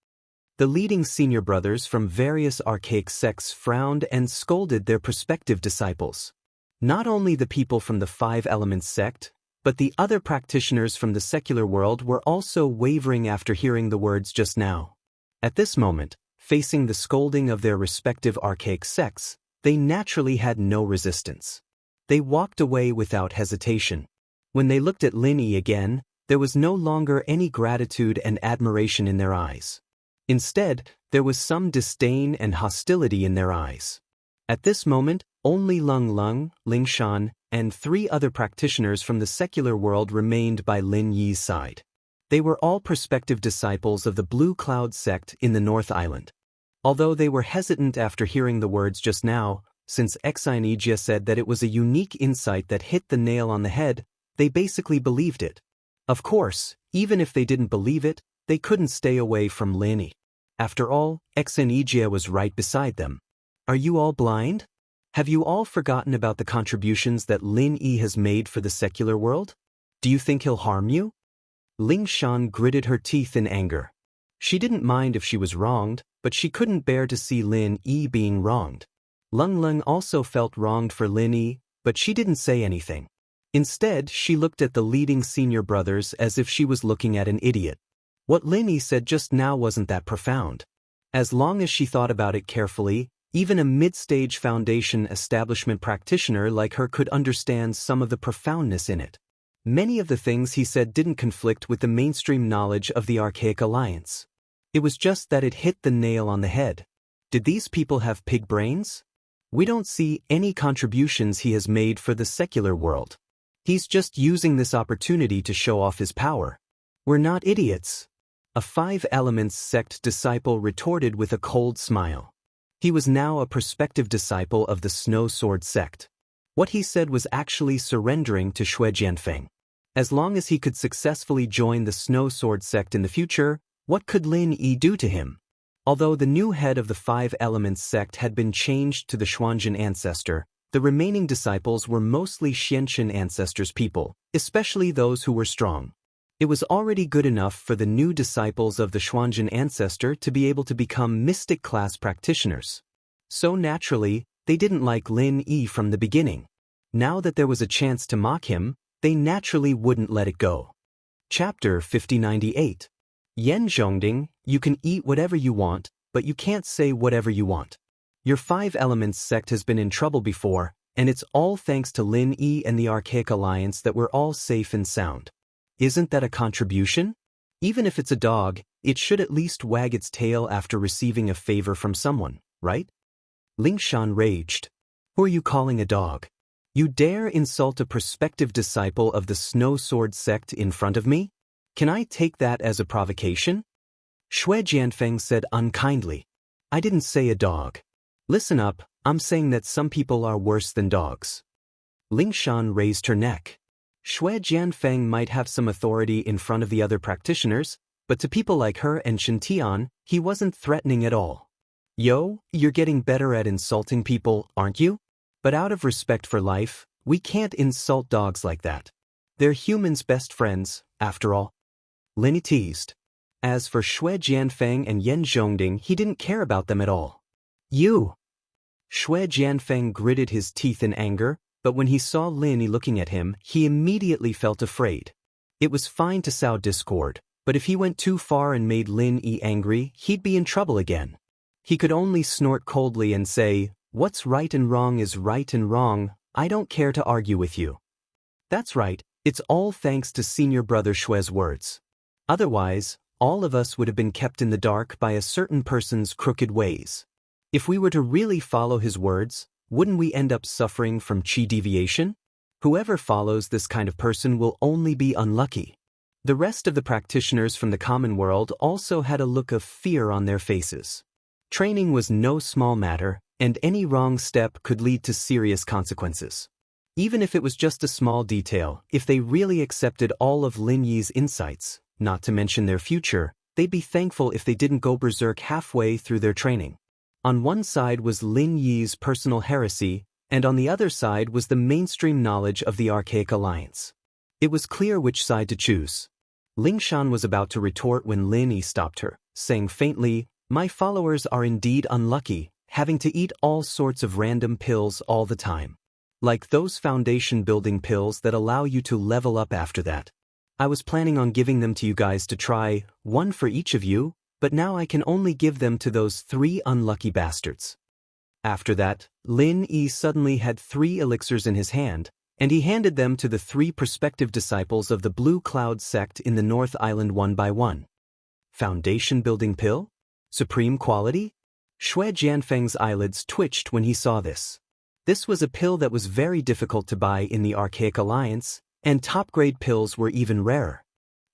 The leading senior brothers from various archaic sects frowned and scolded their prospective disciples. Not only the people from the Five Elements sect, but the other practitioners from the secular world were also wavering after hearing the words just now. At this moment, facing the scolding of their respective archaic sects, they naturally had no resistance. They walked away without hesitation. When they looked at Lin Yi again, there was no longer any gratitude and admiration in their eyes. Instead, there was some disdain and hostility in their eyes. At this moment, only Lung, Lingshan, and 3 other practitioners from the secular world remained by Lin Yi's side. They were all prospective disciples of the Blue Cloud sect in the North Island. Although they were hesitant after hearing the words just now, since Xianxia said that it was a unique insight that hit the nail on the head, they basically believed it. Of course, even if they didn't believe it, they couldn't stay away from Lin Yi. After all, Xianxia was right beside them. Are you all blind? Have you all forgotten about the contributions that Lin Yi has made for the secular world? Do you think he'll harm you? Lingshan gritted her teeth in anger. She didn't mind if she was wronged, but she couldn't bear to see Lin Yi being wronged. Lung also felt wronged for Lin Yi, but she didn't say anything. Instead, she looked at the leading senior brothers as if she was looking at an idiot. What Lin Yi said just now wasn't that profound. As long as she thought about it carefully, even a mid-stage foundation establishment practitioner like her could understand some of the profoundness in it. Many of the things he said didn't conflict with the mainstream knowledge of the Archaic Alliance. It was just that it hit the nail on the head. Did these people have pig brains? We don't see any contributions he has made for the secular world. He's just using this opportunity to show off his power. We're not idiots. A Five Elements sect disciple retorted with a cold smile. He was now a prospective disciple of the Snow Sword sect. What he said was actually surrendering to Shui Jianfeng. As long as he could successfully join the Snow Sword sect in the future, what could Lin Yi do to him? Although the new head of the Five Elements sect had been changed to the Xuanzhen ancestor, the remaining disciples were mostly Xianxia ancestors' people, especially those who were strong. It was already good enough for the new disciples of the Xuanzhen ancestor to be able to become mystic class practitioners. So naturally, they didn't like Lin Yi from the beginning. Now that there was a chance to mock him, they naturally wouldn't let it go. Chapter 5098. Yan Zhongding, you can eat whatever you want, but you can't say whatever you want. Your Five Elements sect has been in trouble before, and it's all thanks to Lin Yi and the Archaic Alliance that we're all safe and sound. Isn't that a contribution? Even if it's a dog, it should at least wag its tail after receiving a favor from someone, right? Ling Shan raged. Who are you calling a dog? You dare insult a prospective disciple of the Snow Sword sect in front of me? Can I take that as a provocation? Shui Jianfeng said unkindly. I didn't say a dog. Listen up, I'm saying that some people are worse than dogs. Ling Shan raised her neck. Shui Jianfeng might have some authority in front of the other practitioners, but to people like her and Shen Tian, he wasn't threatening at all. Yo, you're getting better at insulting people, aren't you? But out of respect for life, we can't insult dogs like that. They're humans' best friends, after all. Lin teased. As for Shui Jianfeng and Yan Zhongding, he didn't care about them at all. You! Shui Jianfeng gritted his teeth in anger, but when he saw Lin Yi looking at him, he immediately felt afraid. It was fine to sow discord, but if he went too far and made Lin Yi angry, he'd be in trouble again. He could only snort coldly and say, "What's right and wrong is right and wrong, I don't care to argue with you." That's right, it's all thanks to senior brother Shui's words. Otherwise, all of us would have been kept in the dark by a certain person's crooked ways. If we were to really follow his words, wouldn't we end up suffering from chi deviation? Whoever follows this kind of person will only be unlucky. The rest of the practitioners from the common world also had a look of fear on their faces. Training was no small matter, and any wrong step could lead to serious consequences. Even if it was just a small detail, if they really accepted all of Lin Yi's insights, not to mention their future, they'd be thankful if they didn't go berserk halfway through their training. On one side was Lin Yi's personal heresy, and on the other side was the mainstream knowledge of the Archaic Alliance. It was clear which side to choose. Ling Shan was about to retort when Lin Yi stopped her, saying faintly, "My followers are indeed unlucky, having to eat all sorts of random pills all the time. Like those foundation-building pills that allow you to level up after that. I was planning on giving them to you guys to try, one for each of you, but now I can only give them to those 3 unlucky bastards." After that, Lin Yi suddenly had 3 elixirs in his hand, and he handed them to the 3 prospective disciples of the Blue Cloud sect in the North Island one by one. Foundation-building pill? Supreme quality? Shui Jianfeng's eyelids twitched when he saw this. This was a pill that was very difficult to buy in the Archaic Alliance, and top-grade pills were even rarer.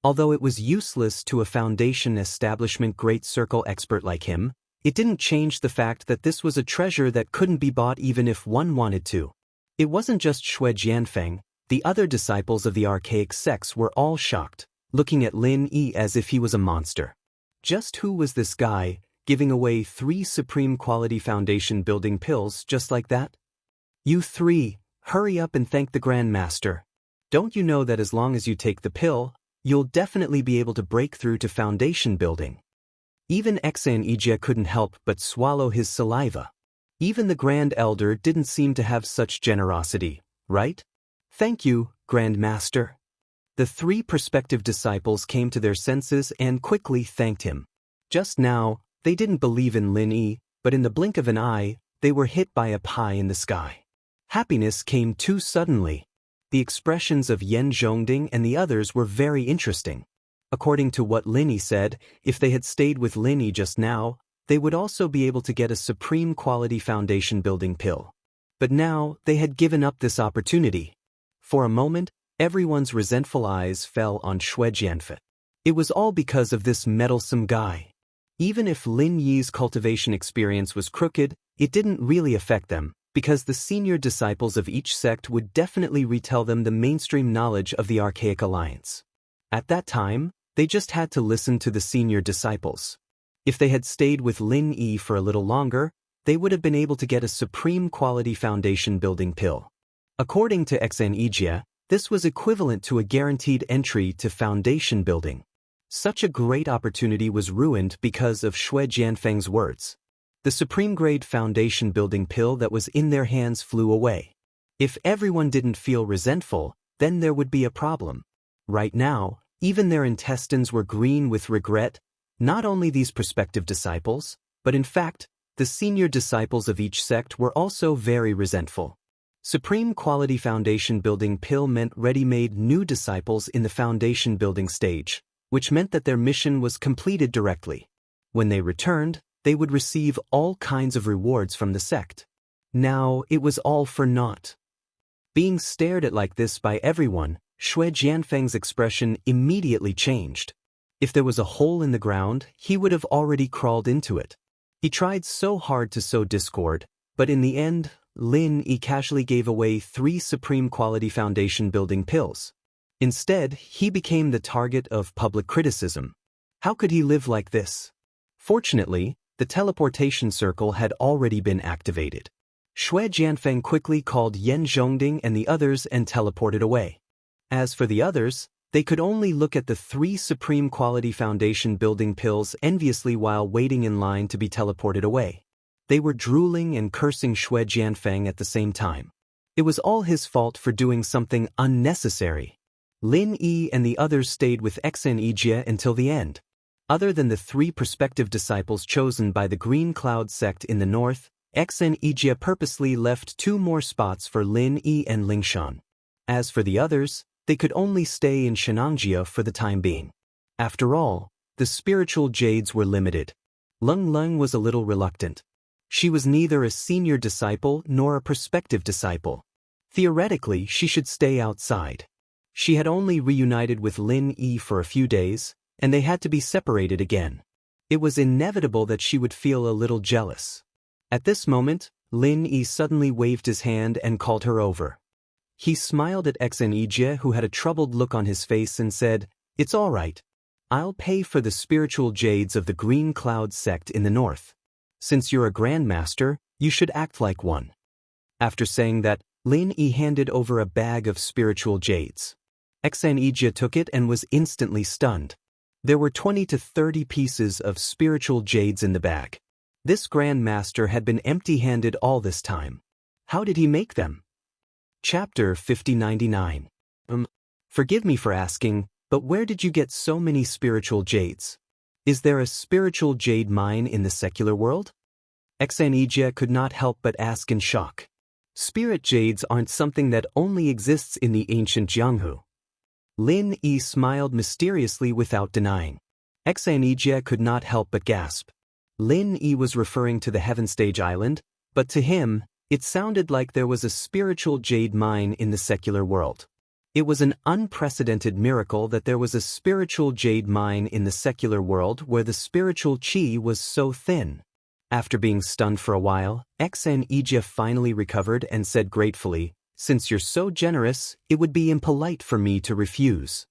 Although it was useless to a Foundation establishment Great Circle expert like him, it didn't change the fact that this was a treasure that couldn't be bought even if one wanted to. It wasn't just Shui Jianfeng, the other disciples of the Archaic sects were all shocked, looking at Lin Yi as if he was a monster. Just who was this guy, giving away 3 supreme quality foundation building pills just like that? You 3, hurry up and thank the Grand Master. Don't you know that as long as you take the pill, you'll definitely be able to break through to foundation building? Even Xan Yijie couldn't help but swallow his saliva. Even the Grand Elder didn't seem to have such generosity, right? Thank you, Grand Master. The 3 prospective disciples came to their senses and quickly thanked him. Just now, they didn't believe in Lin Yi, but in the blink of an eye, they were hit by a pie in the sky. Happiness came too suddenly. The expressions of Yan Zhongding and the others were very interesting. According to what Lin Yi said, if they had stayed with Lin Yi just now, they would also be able to get a supreme quality foundation building pill. But now, they had given up this opportunity. For a moment, everyone's resentful eyes fell on Xue Jianfe. It was all because of this meddlesome guy. Even if Lin Yi's cultivation experience was crooked, it didn't really affect them, because the senior disciples of each sect would definitely retell them the mainstream knowledge of the Archaic Alliance. At that time, they just had to listen to the senior disciples. If they had stayed with Lin Yi for a little longer, they would have been able to get a supreme quality foundation building pill. According to Xianxia, this was equivalent to a guaranteed entry to foundation building. Such a great opportunity was ruined because of Xue Jianfeng's words. The supreme-grade foundation building pill that was in their hands flew away. If everyone didn't feel resentful, then there would be a problem. Right now, even their intestines were green with regret, not only these prospective disciples, but in fact, the senior disciples of each sect were also very resentful. Supreme quality foundation building pill meant ready-made new disciples in the foundation building stage, which meant that their mission was completed directly. When they returned, they would receive all kinds of rewards from the sect. Now, it was all for naught. Being stared at like this by everyone, Xue Jianfeng's expression immediately changed. If there was a hole in the ground, he would have already crawled into it. He tried so hard to sow discord, but in the end, Lin Yi casually gave away 3 supreme quality foundation building pills. Instead, he became the target of public criticism. How could he live like this? Fortunately, the teleportation circle had already been activated. Xue Jianfeng quickly called Yan Zhongding and the others and teleported away. As for the others, they could only look at the 3 supreme quality foundation building pills enviously while waiting in line to be teleported away. They were drooling and cursing Xue Jianfeng at the same time. It was all his fault for doing something unnecessary. Lin Yi and the others stayed with Xianxia until the end. Other than the 3 prospective disciples chosen by the Green Cloud sect in the north, Xianxia purposely left 2 more spots for Lin Yi and Lingshan. As for the others, they could only stay in Xianxia for the time being. After all, the spiritual jades were limited. Leng was a little reluctant. She was neither a senior disciple nor a prospective disciple. Theoretically, she should stay outside. She had only reunited with Lin Yi for a few days, and they had to be separated again. It was inevitable that she would feel a little jealous. At this moment, Lin Yi suddenly waved his hand and called her over. He smiled at Xianxia, who had a troubled look on his face, and said, "It's all right. I'll pay for the spiritual jades of the Green Cloud sect in the north. Since you're a grandmaster, you should act like one." After saying that, Lin Yi handed over a bag of spiritual jades. Xianxia took it and was instantly stunned. There were 20 to 30 pieces of spiritual jades in the bag. This grandmaster had been empty-handed all this time. How did he make them? Chapter 5099. Forgive me for asking, but where did you get so many spiritual jades? Is there a spiritual jade mine in the secular world? Xianxia could not help but ask in shock. Spirit jades aren't something that only exists in the ancient Jianghu. Lin Yi smiled mysteriously without denying. Xianxia could not help but gasp. Lin Yi was referring to the Heaven Stage Island, but to him, it sounded like there was a spiritual jade mine in the secular world. It was an unprecedented miracle that there was a spiritual jade mine in the secular world where the spiritual qi was so thin. After being stunned for a while, Xianxia finally recovered and said gratefully, "Since you're so generous, it would be impolite for me to refuse."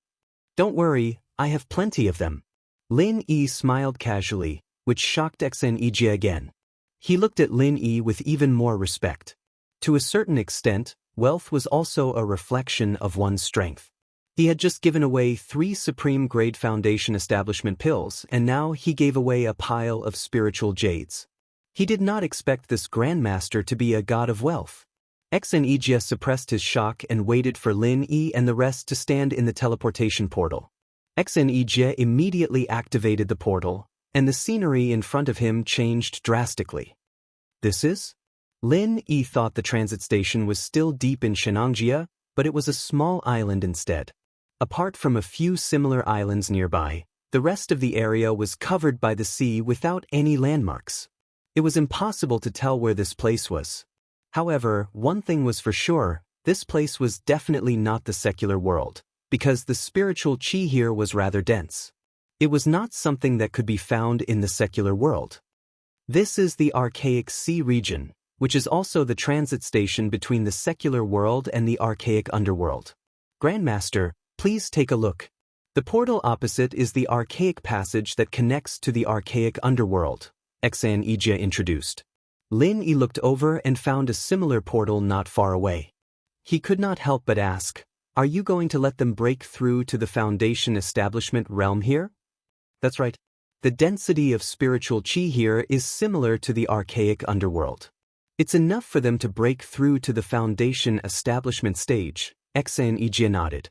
"Don't worry, I have plenty of them." Lin Yi smiled casually, which shocked Xianxia again. He looked at Lin Yi with even more respect. To a certain extent, wealth was also a reflection of one's strength. He had just given away 3 supreme-grade foundation establishment pills, and now he gave away a pile of spiritual jades. He did not expect this grandmaster to be a god of wealth. Xianxia suppressed his shock and waited for Lin Yi and the rest to stand in the teleportation portal. Xianxia immediately activated the portal, and the scenery in front of him changed drastically. This is? Lin Yi thought the transit station was still deep in Xianxia, but it was a small island instead. Apart from a few similar islands nearby, the rest of the area was covered by the sea without any landmarks. It was impossible to tell where this place was. However, one thing was for sure, this place was definitely not the secular world, because the spiritual chi here was rather dense. It was not something that could be found in the secular world. This is the archaic sea region, which is also the transit station between the secular world and the archaic underworld. Grandmaster, please take a look. The portal opposite is the archaic passage that connects to the archaic underworld, Xianxia introduced. Lin Yi looked over and found a similar portal not far away. He could not help but ask, "Are you going to let them break through to the Foundation establishment realm here?" That's right. The density of spiritual chi here is similar to the archaic underworld. It's enough for them to break through to the Foundation establishment stage, Xianxia nodded.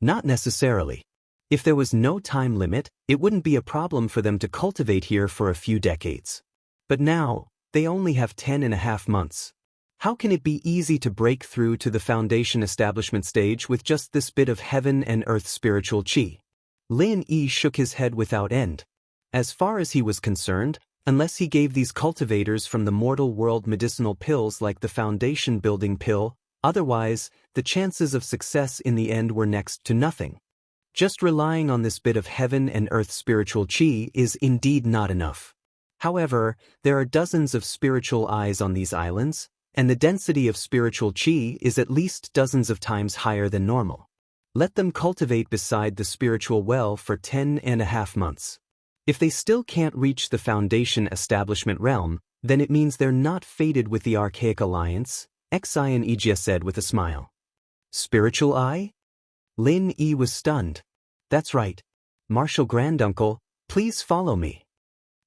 Not necessarily. If there was no time limit, it wouldn't be a problem for them to cultivate here for a few decades. But now, they only have 10.5 months. How can it be easy to break through to the Foundation establishment stage with just this bit of heaven and earth spiritual chi? Lin Yi shook his head without end. As far as he was concerned, unless he gave these cultivators from the mortal world medicinal pills like the Foundation building pill, otherwise, the chances of success in the end were next to nothing. Just relying on this bit of heaven and earth spiritual chi is indeed not enough. However, there are dozens of spiritual eyes on these islands, and the density of spiritual chi is at least dozens of times higher than normal. Let them cultivate beside the spiritual well for 10.5 months. If they still can't reach the Foundation establishment realm, then it means they're not fated with the Archaic Alliance, Xianxia said with a smile. Spiritual eye? Lin Yi was stunned. That's right. Martial Granduncle, please follow me.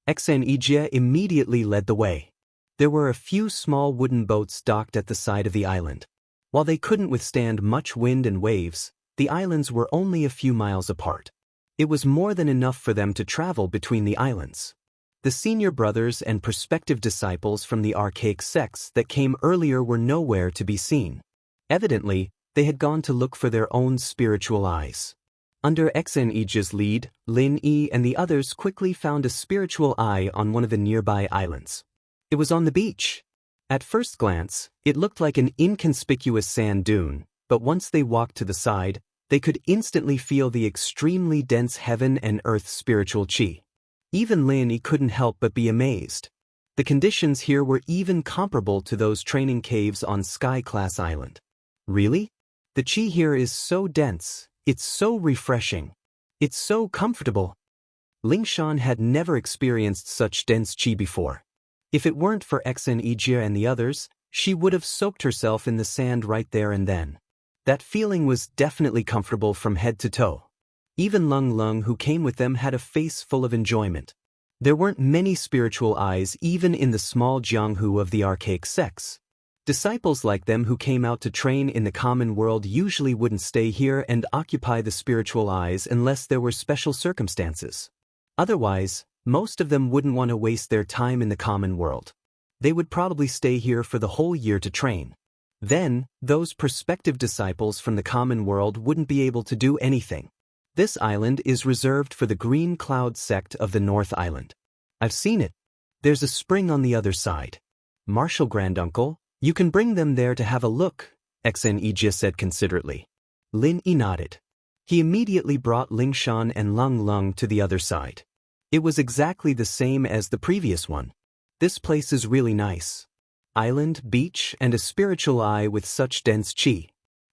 Xianxia immediately led the way. There were a few small wooden boats docked at the side of the island. While they couldn't withstand much wind and waves, the islands were only a few miles apart. It was more than enough for them to travel between the islands. The senior brothers and prospective disciples from the archaic sects that came earlier were nowhere to be seen. Evidently, they had gone to look for their own spiritual eyes. Under Xianxia's lead, Lin Yi and the others quickly found a spiritual eye on one of the nearby islands. It was on the beach. At first glance, it looked like an inconspicuous sand dune, but once they walked to the side, they could instantly feel the extremely dense heaven and earth spiritual chi. Even Lin Yi couldn't help but be amazed. The conditions here were even comparable to those training caves on Sky-class Island. Really? The chi here is so dense, it's so refreshing. It's so comfortable. Lingshan had never experienced such dense chi before. If it weren't for Xianxia and the others, she would have soaked herself in the sand right there and then. That feeling was definitely comfortable from head to toe. Even Lung, who came with them, had a face full of enjoyment. There weren't many spiritual eyes even in the small Jianghu of the archaic sects. Disciples like them who came out to train in the common world usually wouldn't stay here and occupy the spiritual eyes unless there were special circumstances. Otherwise, most of them wouldn't want to waste their time in the common world. They would probably stay here for the whole year to train. Then, those prospective disciples from the common world wouldn't be able to do anything. This island is reserved for the Green Cloud sect of the North Island. I've seen it. There's a spring on the other side. Martial Granduncle, you can bring them there to have a look, Xianxia said considerately. Lin Yi nodded. He immediately brought Lingshan and Lung to the other side. It was exactly the same as the previous one. This place is really nice. Island, beach, and a spiritual eye with such dense chi.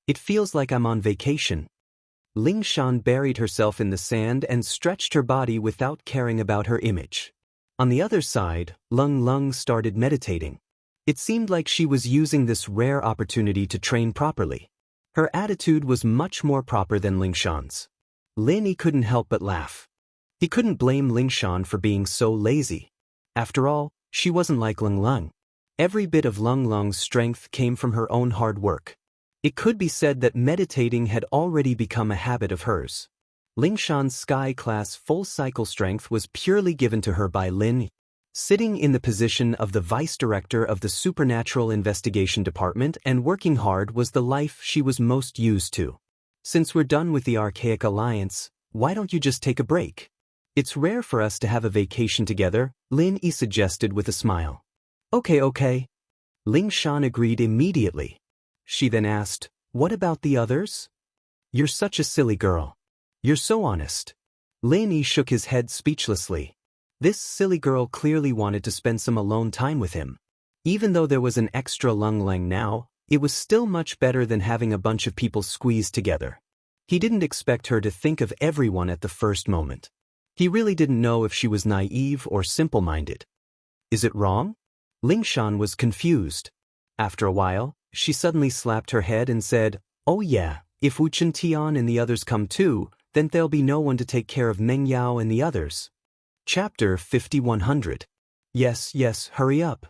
It feels like I'm on vacation. Lingshan buried herself in the sand and stretched her body without caring about her image. On the other side, Lung started meditating. It seemed like she was using this rare opportunity to train properly. Her attitude was much more proper than Lingshan's. Lin Yi couldn't help but laugh. He couldn't blame Lingshan for being so lazy. After all, she wasn't like Lung. Every bit of Lung's strength came from her own hard work. It could be said that meditating had already become a habit of hers. Lingshan's Sky-class full-cycle strength was purely given to her by Lin Yi. sitting in the position of the vice director of the Supernatural Investigation Department and working hard was the life she was most used to. Since we're done with the Archaic Alliance, why don't you just take a break? It's rare for us to have a vacation together, Lin Yi suggested with a smile. Okay. Ling Shan agreed immediately. She then asked, what about the others? You're such a silly girl. You're so honest. Lin Yi shook his head speechlessly. This silly girl clearly wanted to spend some alone time with him. Even though there was an extra Lung Lang now, it was still much better than having a bunch of people squeezed together. He didn't expect her to think of everyone at the first moment. He really didn't know if she was naive or simple-minded. Is it wrong? Ling Shan was confused. After a while, she suddenly slapped her head and said, oh yeah, if Wu Chintian and the others come too, then there'll be no one to take care of Meng Yao and the others. Chapter 5100. Yes, hurry up.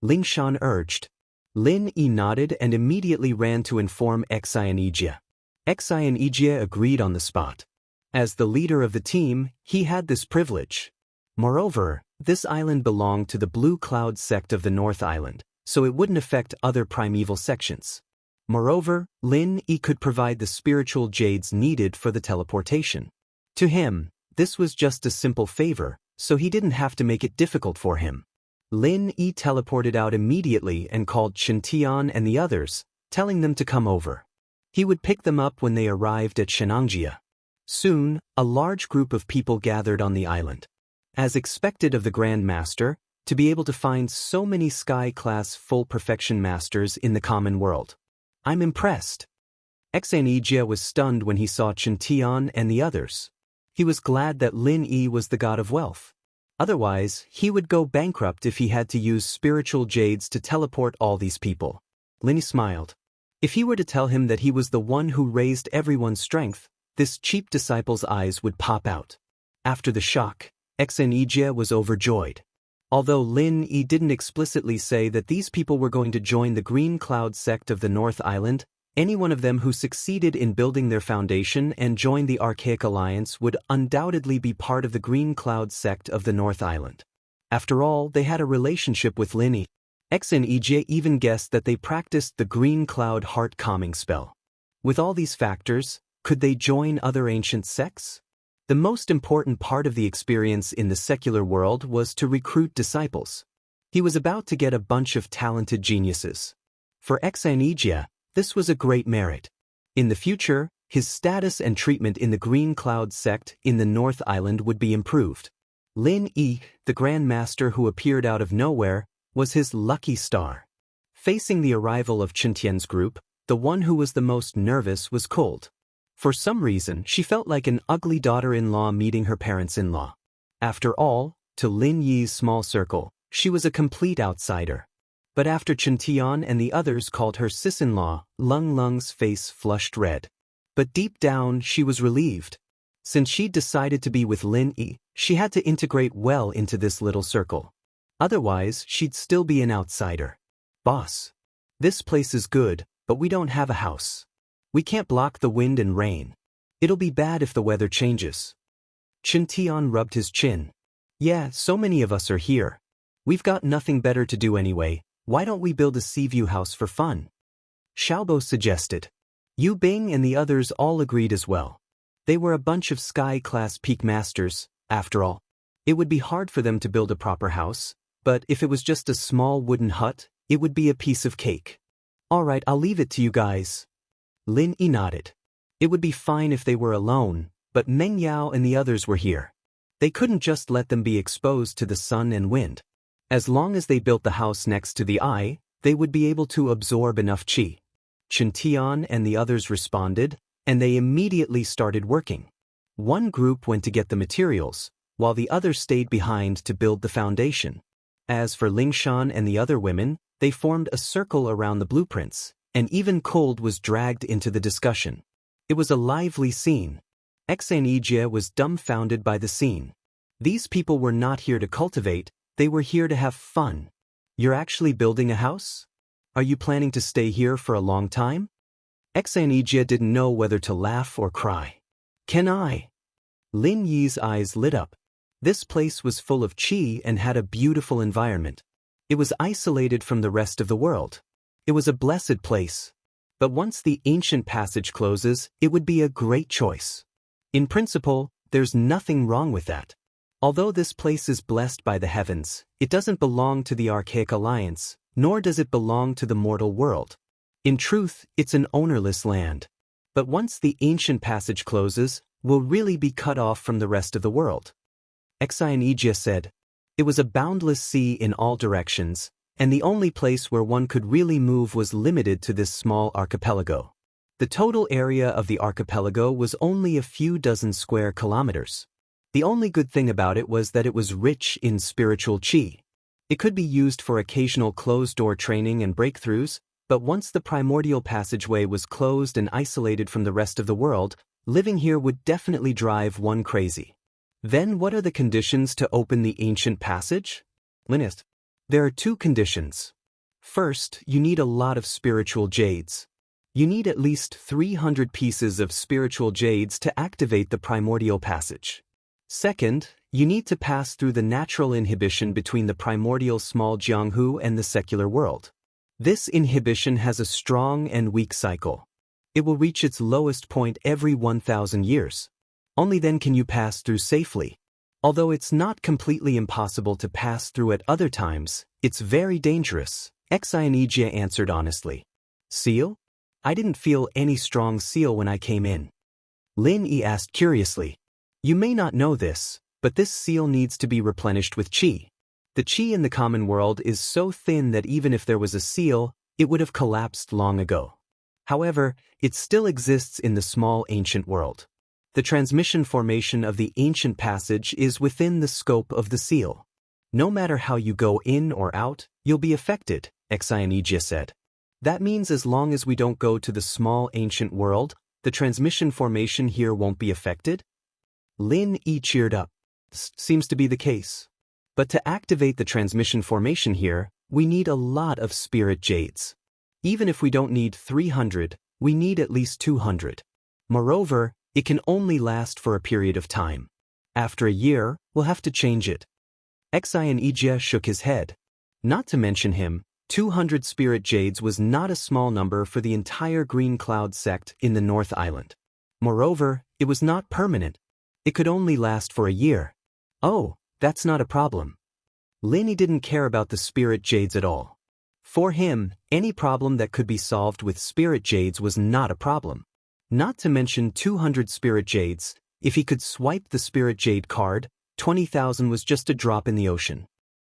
Ling Shan urged. Lin Yi nodded and immediately ran to inform Xianxia. Xianxia agreed on the spot. As the leader of the team, he had this privilege. Moreover, this island belonged to the Blue Cloud sect of the North Island, so it wouldn't affect other primeval sections. Moreover, Lin Yi could provide the spiritual jades needed for the teleportation. To him, this was just a simple favor, so he didn't have to make it difficult for him. Lin Yi teleported out immediately and called Xintian and the others, telling them to come over. He would pick them up when they arrived at Xianxia. Soon, a large group of people gathered on the island. As expected of the Grand Master, to be able to find so many Sky-class full perfection masters in the common world. I'm impressed. Xianxia was stunned when he saw Xintian and the others. He was glad that Lin Yi was the god of wealth. Otherwise, he would go bankrupt if he had to use spiritual jades to teleport all these people. Lin Yi smiled. If he were to tell him that he was the one who raised everyone's strength, this cheap disciple's eyes would pop out. After the shock, Xianxia was overjoyed. Although Lin Yi didn't explicitly say that these people were going to join the Green Cloud sect of the North Island, any one of them who succeeded in building their foundation and joined the Archaic Alliance would undoubtedly be part of the Green Cloud sect of the North Island. After all, they had a relationship with Lin Yi. Xianxia even guessed that they practiced the Green Cloud heart calming spell. With all these factors, could they join other ancient sects? The most important part of the experience in the secular world was to recruit disciples. He was about to get a bunch of talented geniuses. For Xianxia, this was a great merit. In the future, his status and treatment in the Green Cloud sect in the North Island would be improved. Lin Yi, the Grand Master who appeared out of nowhere, was his lucky star. Facing the arrival of Qintian's group, the one who was the most nervous was cold. For some reason, she felt like an ugly daughter-in-law meeting her parents-in-law. After all, to Lin Yi's small circle, she was a complete outsider. But after Qintian and the others called her sis-in-law, Lung Lung's face flushed red. But deep down, she was relieved. Since she'd decided to be with Lin Yi, she had to integrate well into this little circle. Otherwise, she'd still be an outsider. Boss. This place is good, but we don't have a house. We can't block the wind and rain. It'll be bad if the weather changes. Qintian rubbed his chin. Yeah, so many of us are here. We've got nothing better to do anyway. Why don't we build a Seaview house for fun? Xiaobo suggested. Yu Bing and the others all agreed as well. They were a bunch of Sky-class peak masters, after all. It would be hard for them to build a proper house, but if it was just a small wooden hut, it would be a piece of cake. All right, I'll leave it to you guys. Lin Yi nodded. It would be fine if they were alone, but Meng Yao and the others were here. They couldn't just let them be exposed to the sun and wind. As long as they built the house next to the eye, they would be able to absorb enough qi. Qintian and the others responded, and they immediately started working. One group went to get the materials, while the others stayed behind to build the foundation. As for Lingshan and the other women, they formed a circle around the blueprints, and even Cold was dragged into the discussion. It was a lively scene. Xianxia was dumbfounded by the scene. These people were not here to cultivate, they were here to have fun. You're actually building a house? Are you planning to stay here for a long time? Xianxia didn't know whether to laugh or cry. Can I? Lin Yi's eyes lit up. This place was full of qi and had a beautiful environment. It was isolated from the rest of the world. It was a blessed place. But once the ancient passage closes, it would be a great choice. In principle, there's nothing wrong with that. Although this place is blessed by the heavens, it doesn't belong to the Archaic Alliance, nor does it belong to the mortal world. In truth, it's an ownerless land. But once the ancient passage closes, we'll really be cut off from the rest of the world. Xianxia said. It was a boundless sea in all directions, and the only place where one could really move was limited to this small archipelago. The total area of the archipelago was only a few dozen square kilometers. The only good thing about it was that it was rich in spiritual qi. It could be used for occasional closed-door training and breakthroughs, but once the primordial passageway was closed and isolated from the rest of the world, living here would definitely drive one crazy. Then what are the conditions to open the ancient passage? Linist. There are 2 conditions. First, you need a lot of spiritual jades. You need at least 300 pieces of spiritual jades to activate the primordial passage. Second, you need to pass through the natural inhibition between the primordial small Jianghu and the secular world. This inhibition has a strong and weak cycle. It will reach its lowest point every 1,000 years. Only then can you pass through safely. Although it's not completely impossible to pass through at other times, it's very dangerous, Xianxia answered honestly. Seal? I didn't feel any strong seal when I came in. Lin Yi asked curiously. You may not know this, but this seal needs to be replenished with qi. The qi in the common world is so thin that even if there was a seal, it would have collapsed long ago. However, it still exists in the small ancient world. The transmission formation of the ancient passage is within the scope of the seal. No matter how you go in or out, you'll be affected, Xianxia said. That means as long as we don't go to the small ancient world, the transmission formation here won't be affected? Lin Yi cheered up. Seems to be the case. But to activate the transmission formation here, we need a lot of spirit jades. Even if we don't need 300, we need at least 200. Moreover, it can only last for a period of time. After a year, we'll have to change it. Xianxia shook his head. Not to mention him, 200 spirit jades was not a small number for the entire Green Cloud sect in the North Island. Moreover, it was not permanent. It could only last for a year. Oh, that's not a problem. Lin Yi didn't care about the spirit jades at all. For him, any problem that could be solved with spirit jades was not a problem. Not to mention 200 spirit jades, if he could swipe the spirit jade card, 20,000 was just a drop in the ocean.